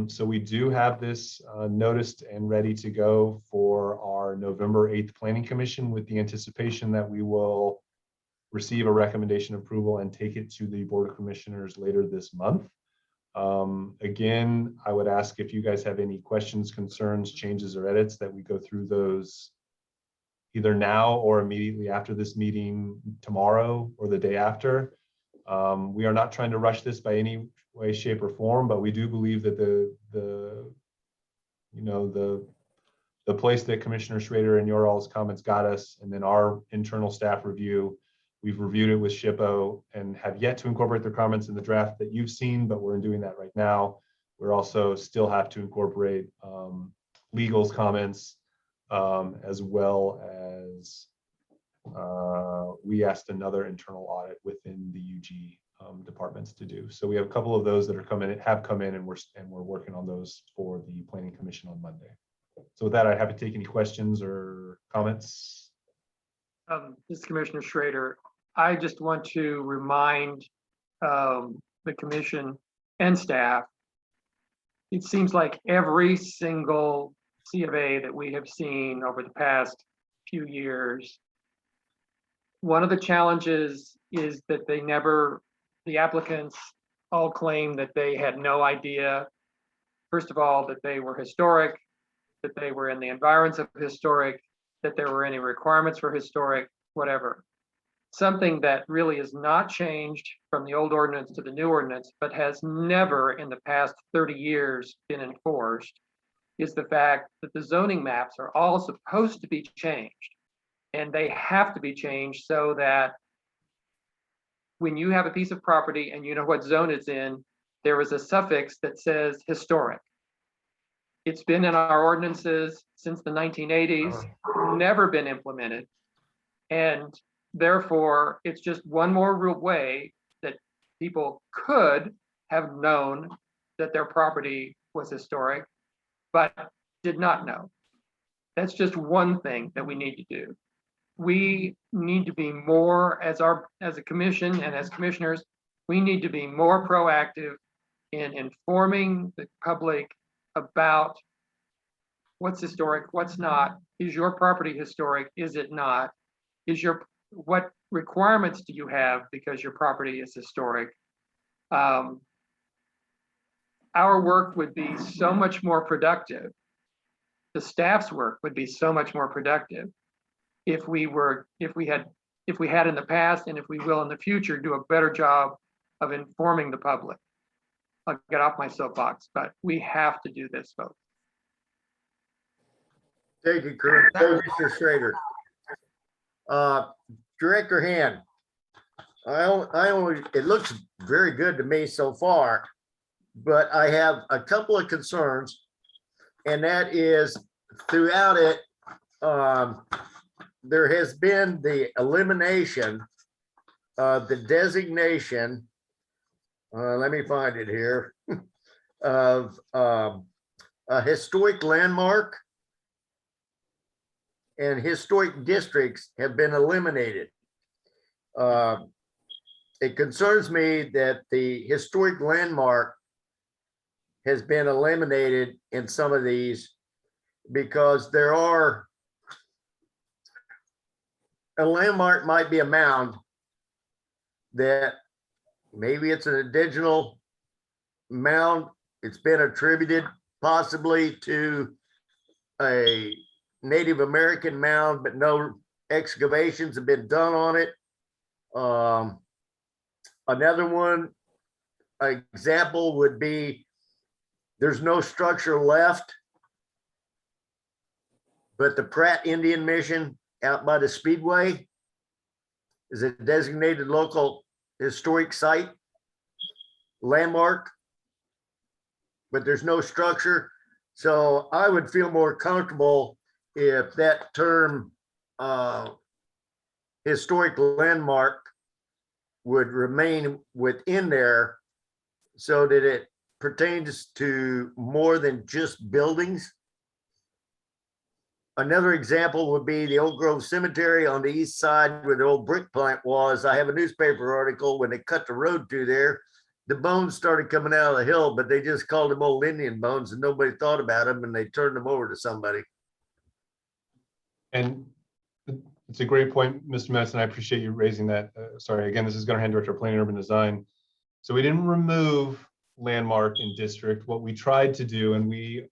So we do have this noticed and ready to go for our November 8th Planning Commission, with the anticipation that we will receive a recommendation approval and take it to the Board of Commissioners later this month. Again, I would ask if you guys have any questions, concerns, changes, or edits, that we go through those either now or immediately after this meeting tomorrow or the day after. We are not trying to rush this by any way, shape, or form, but we do believe that the place that Commissioner Schrader and your all's comments got us, and then our internal staff review, we've reviewed it with SHPO and have yet to incorporate their comments in the draft that you've seen, but we're doing that right now. We're also still have to incorporate legal's comments, as well as we asked another internal audit within the UG departments to do. So we have a couple of those that have come in, and we're working on those for the Planning Commission on Monday. So with that, I'd happy to take any questions or comments. This is Commissioner Schrader. I just want to remind the commission and staff, it seems like every single C of A that we have seen over the past few years, one of the challenges is that the applicants all claim that they had no idea, first of all, that they were historic, that they were in the environs of historic, that there were any requirements for historic, whatever. Something that really is not changed from the old ordinance to the new ordinance, but has never in the past 30 years been enforced, is the fact that the zoning maps are all supposed to be changed. And they have to be changed so that when you have a piece of property and you know what zone it's in, there is a suffix that says historic. It's been in our ordinances since the 1980s, never been implemented. And therefore, it's just one more real way that people could have known that their property was historic, but did not know. That's just one thing that we need to do. We need to be more, as a commission and as commissioners, we need to be more proactive in informing the public about what's historic, what's not. Is your property historic? Is it not? What requirements do you have because your property is historic? Our work would be so much more productive. The staff's work would be so much more productive if we had in the past, and if we will in the future, do a better job of informing the public. I'll get off my soapbox, but we have to do this, folks. Thank you, Mr. Schrader. Director Hand, it looks very good to me so far, but I have a couple of concerns, and that is throughout it, there has been the elimination of the designation, let me find it here, of a historic landmark, and historic districts have been eliminated. It concerns me that the historic landmark has been eliminated in some of these, because a landmark might be a mound, that maybe it's an additional mound. It's been attributed possibly to a Native American mound, but no excavations have been done on it. Another one, example would be, there's no structure left, but the Pratt Indian Mission out by the Speedway is a designated local historic site, landmark, but there's no structure. So I would feel more comfortable if that term historic landmark would remain within there so that it pertains to more than just buildings. Another example would be the Oak Grove Cemetery on the east side where the old brick plant was. I have a newspaper article when they cut the road through there, the bones started coming out of the hill, but they just called them old Indian bones and nobody thought about them and they turned them over to somebody. And it's a great point, Mr. Madison. I appreciate you raising that. Sorry, again, this is Gunnar Hand, Director of Planning and Urban Design. So we didn't remove landmark in district. What we tried to do, and we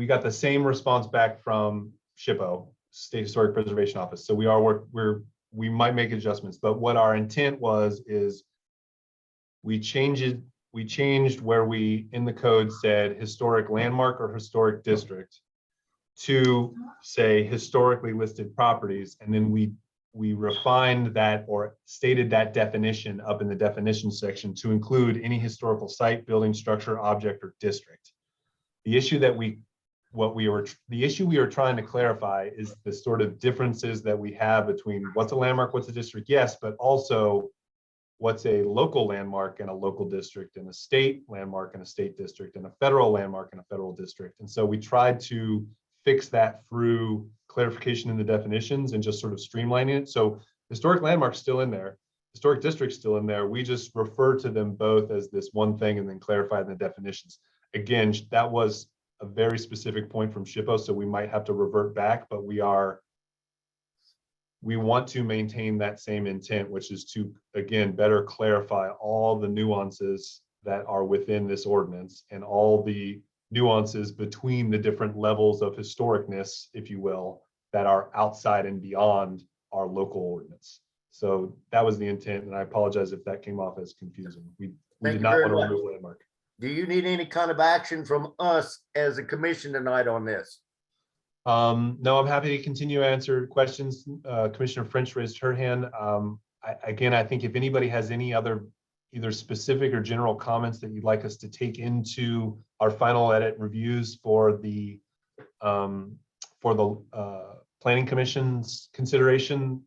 got the same response back from SHPO, State Historic Preservation Office. So we might make adjustments, but what our intent was is we changed where we in the code said historic landmark or historic district to say historically listed properties, and then we refined that or stated that definition up in the definition section to include any historical site, building, structure, object, or district. The issue we were trying to clarify is the sort of differences that we have between what's a landmark, what's a district, yes, but also what's a local landmark and a local district, and a state landmark and a state district, and a federal landmark and a federal district. And so we tried to fix that through clarification in the definitions and just sort of streamlining it. So historic landmark's still in there, historic district's still in there. We just refer to them both as this one thing and then clarify in the definitions. Again, that was a very specific point from SHPO, so we might have to revert back, but we want to maintain that same intent, which is to, again, better clarify all the nuances that are within this ordinance and all the nuances between the different levels of historicness, if you will, that are outside and beyond our local ordinance. So that was the intent, and I apologize if that came off as confusing. We did not want to remove landmark. Do you need any kind of action from us as a commission tonight on this? No, I'm happy to continue to answer questions. Commissioner French raised her hand. I think if anybody has any other either specific or general comments that you'd like us to take into our final edit reviews for the Planning Commission's consideration,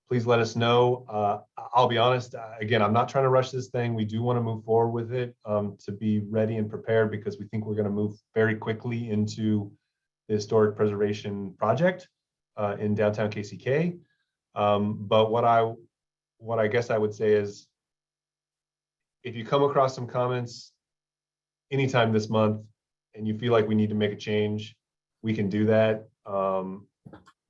please let us know. I'll be honest, again, I'm not trying to rush this thing. We do want to move forward with it to be ready and prepared, because we think we're going to move very quickly into the historic preservation project in downtown KCK. But what I guess I would say is, if you come across some comments anytime this month and you feel like we need to make a change, we can do that.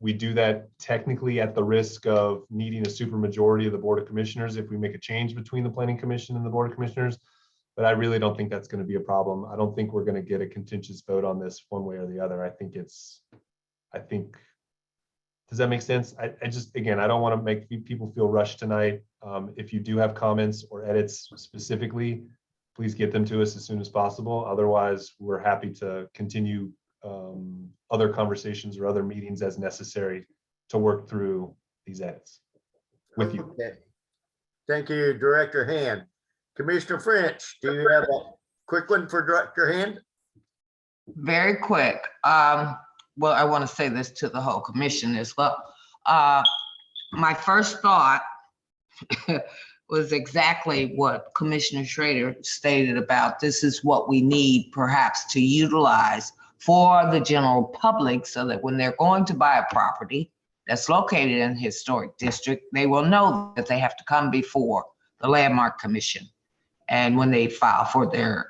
We do that technically at the risk of needing a supermajority of the Board of Commissioners if we make a change between the Planning Commission and the Board of Commissioners. But I really don't think that's going to be a problem. I don't think we're going to get a contentious vote on this one way or the other. I think, does that make sense? I just, again, I don't want to make people feel rushed tonight. If you do have comments or edits specifically, please get them to us as soon as possible. Otherwise, we're happy to continue other conversations or other meetings as necessary to work through these edits with you. Okay. Thank you, Director Hand. Commissioner French, do you have a quick one for Director Hand? Very quick. Well, I want to say this to the whole commission as well. My first thought was exactly what Commissioner Schrader stated about this is what we need perhaps to utilize for the general public, so that when they're going to buy a property that's located in a historic district, they will know that they have to come before the Landmark Commission and when they file for their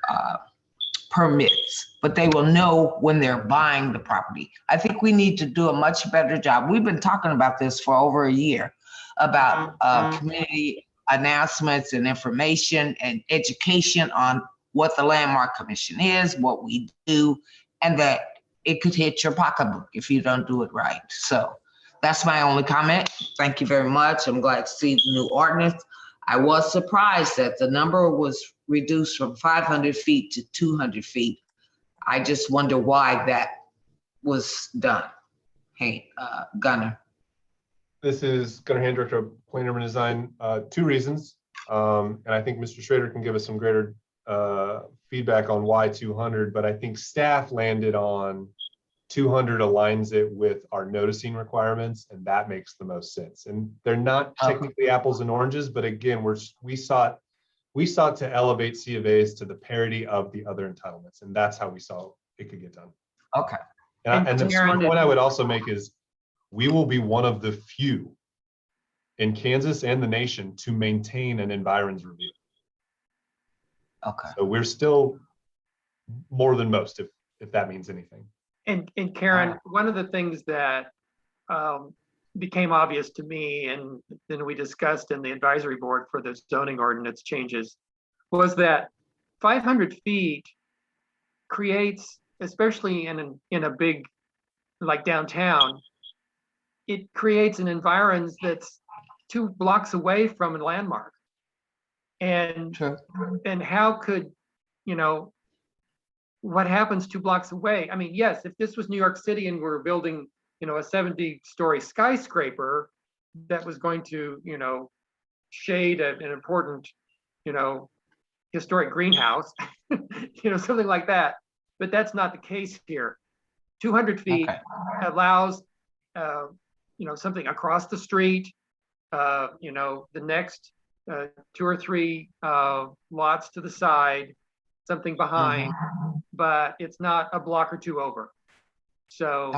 permits, but they will know when they're buying the property. I think we need to do a much better job. We've been talking about this for over a year, about community announcements and information and education on what the Landmark Commission is, what we do, and that it could hit your pocketbook if you don't do it right. So that's my only comment. Thank you very much. I'm glad to see the new ordinance. I was surprised that the number was reduced from 500 feet to 200 feet. I just wonder why that was done. Hey, Gunner. This is Gunnar Hand, Director of Plan Urban Design. 2 reasons. And I think Mr. Schrader can give us some greater feedback on why 200, but I think staff landed on 200 aligns it with our noticing requirements, and that makes the most sense. And they're not technically apples and oranges, but again, we sought to elevate C of A's to the parity of the other entitlements, and that's how we saw it could get done. Okay. And the point I would also make is we will be one of the few in Kansas and the nation to maintain an environs review. Okay. So we're still more than most, if that means anything. And Karen, one of the things that became obvious to me, and then we discussed in the advisory board for the zoning ordinance changes, was that 500 feet creates, especially in a big, like downtown, it creates an environs that's 2 blocks away from a landmark. And how could, what happens 2 blocks away? I mean, yes, if this was New York City and we're building, a 70-story skyscraper that was going to, shade an important, historic greenhouse, something like that. But that's not the case here. 200 feet allows, something across the street, the next 2 or 3 lots to the side, something behind, but it's not a block or 2 over. So,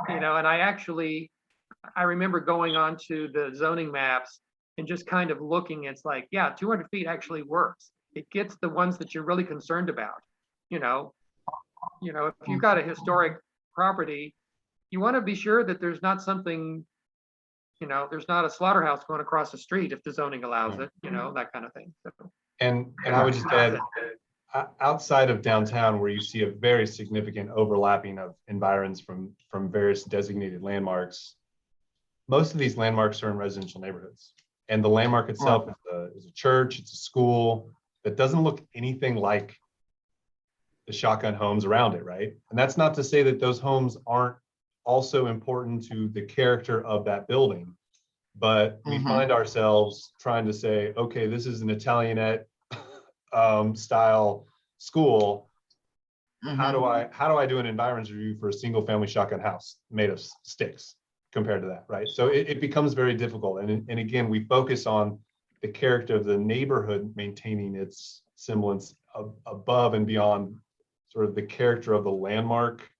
and I remember going on to the zoning maps and just kind of looking, it's like, yeah, 200 feet actually works. It gets the ones that you're really concerned about. If you've got a historic property, you want to be sure that there's not something, there's not a slaughterhouse going across the street if the zoning allows it, that kind of thing. So, and I would just add, outside of downtown, where you see a very significant overlapping of environs from various designated landmarks, most of these landmarks are in residential neighborhoods. And the landmark itself is a church, it's a school that doesn't look anything like the shotgun homes around it, right? And that's not to say that those homes aren't also important to the character of that building, but we find ourselves trying to say, okay, this is an Italianate style school. How do I do an environs review for a single family shotgun house made of sticks compared to that, right? So it becomes very difficult. And again, we focus on the character of the neighborhood maintaining its semblance above and beyond sort of the character of the landmark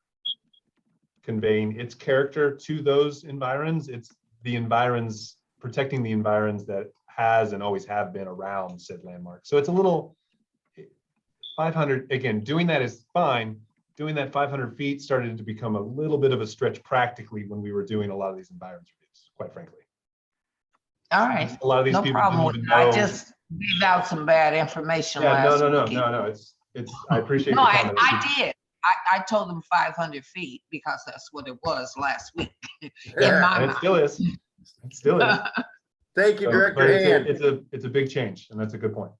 conveying its character to those environs. It's the environs, protecting the environs that has and always have been around said landmark. So it's a little 500, again, doing that is fine. Doing that 500 feet started to become a little bit of a stretch practically when we were doing a lot of these environs reviews, quite frankly. All right. A lot of these no people problem didn't with even that. know. I just gave out some bad information last week. No. It's. I appreciate. No, the I comment. did. I told them 500 feet because that's what it was last week. Yeah, and it still is. It still is. Thank you, So, Director but Hand. it's a big change, and that's a good point.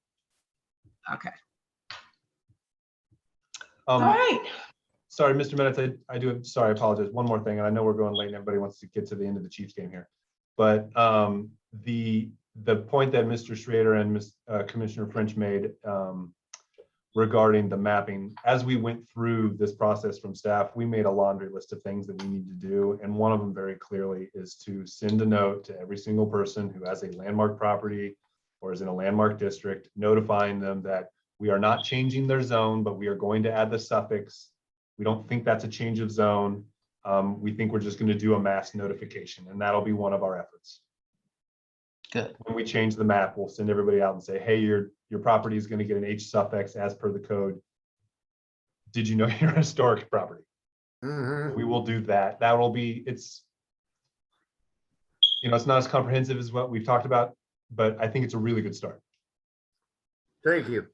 Okay. All right. Sorry, Mr. Minutes, I I apologize. One more thing, and I know we're going late and everybody wants to get to the end of the Chiefs game here. But the point that Mr. Schrader and Commissioner French made regarding the mapping, as we went through this process from staff, we made a laundry list of things that we need to do. And one of them very clearly is to send a note to every single person who has a landmark property or is in a landmark district, notifying them that we are not changing their zone, but we are going to add the suffix. We don't think that's a change of zone. We think we're just going to do a mass notification, and that'll be one of our efforts. Good. When we change the map, we'll send everybody out and say, hey, your property is going to get an H suffix as per the code. Did you know you're a historic property? We will do that. That will be, it's not as comprehensive as what we've talked about but I think it's a really good start. Thank you.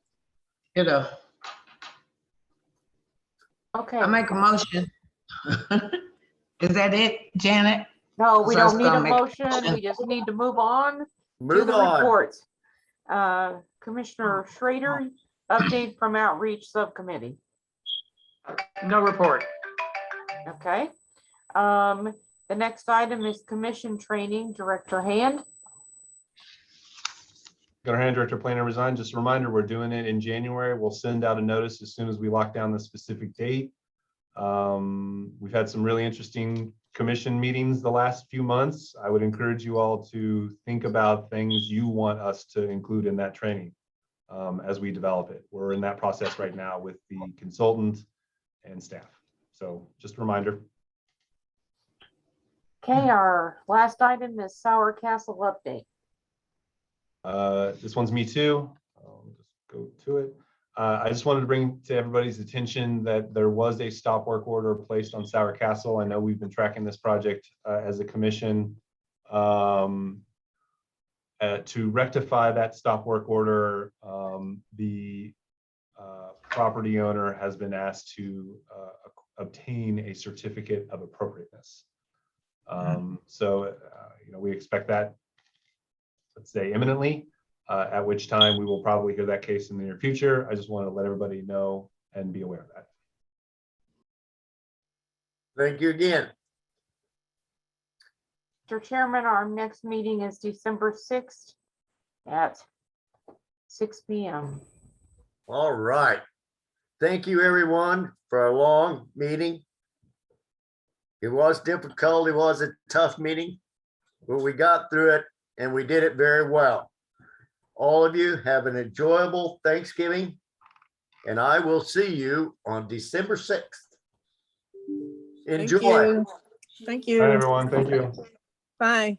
Okay. I make a motion. Is that it, Janet? No, we So I was don't need a gonna make a motion. motion. We just need to move on to Move the on. reports. Commissioner Schrader, update from Outreach Subcommittee. No report. Okay. The next item is commission training, Director Hand. Gunnar Hand, Director Planner, resigned. Just a reminder, we're doing it in January. We'll send out a notice as soon as we lock down the specific date. We've had some really interesting commission meetings the last few months. I would encourage you all to think about things you want us to include in that training as we develop it. We're in that process right now with the consultant and staff. So just a reminder. Okay, our last item is Sour Castle update. This one's me too. I'll just go to it. I just wanted to bring to everybody's attention that there was a stop work order placed on Sour Castle. I know we've been tracking this project as a commission. To rectify that stop work order, the property owner has been asked to obtain a certificate of appropriateness. We expect that, let's say, imminently, at which time we will probably hear that case in the near future. I just want to let everybody know and be aware of that. Thank you again. Mr. Chairman, our next meeting is December 6th at 6 p.m. All right. Thank you, everyone, for a long meeting. It was difficult. It was a tough meeting, but we got through it and we did it very well. All of you have an enjoyable Thanksgiving, and I will see you on December 6th. Enjoy. Thank you. Bye, everyone. Thank you. Bye.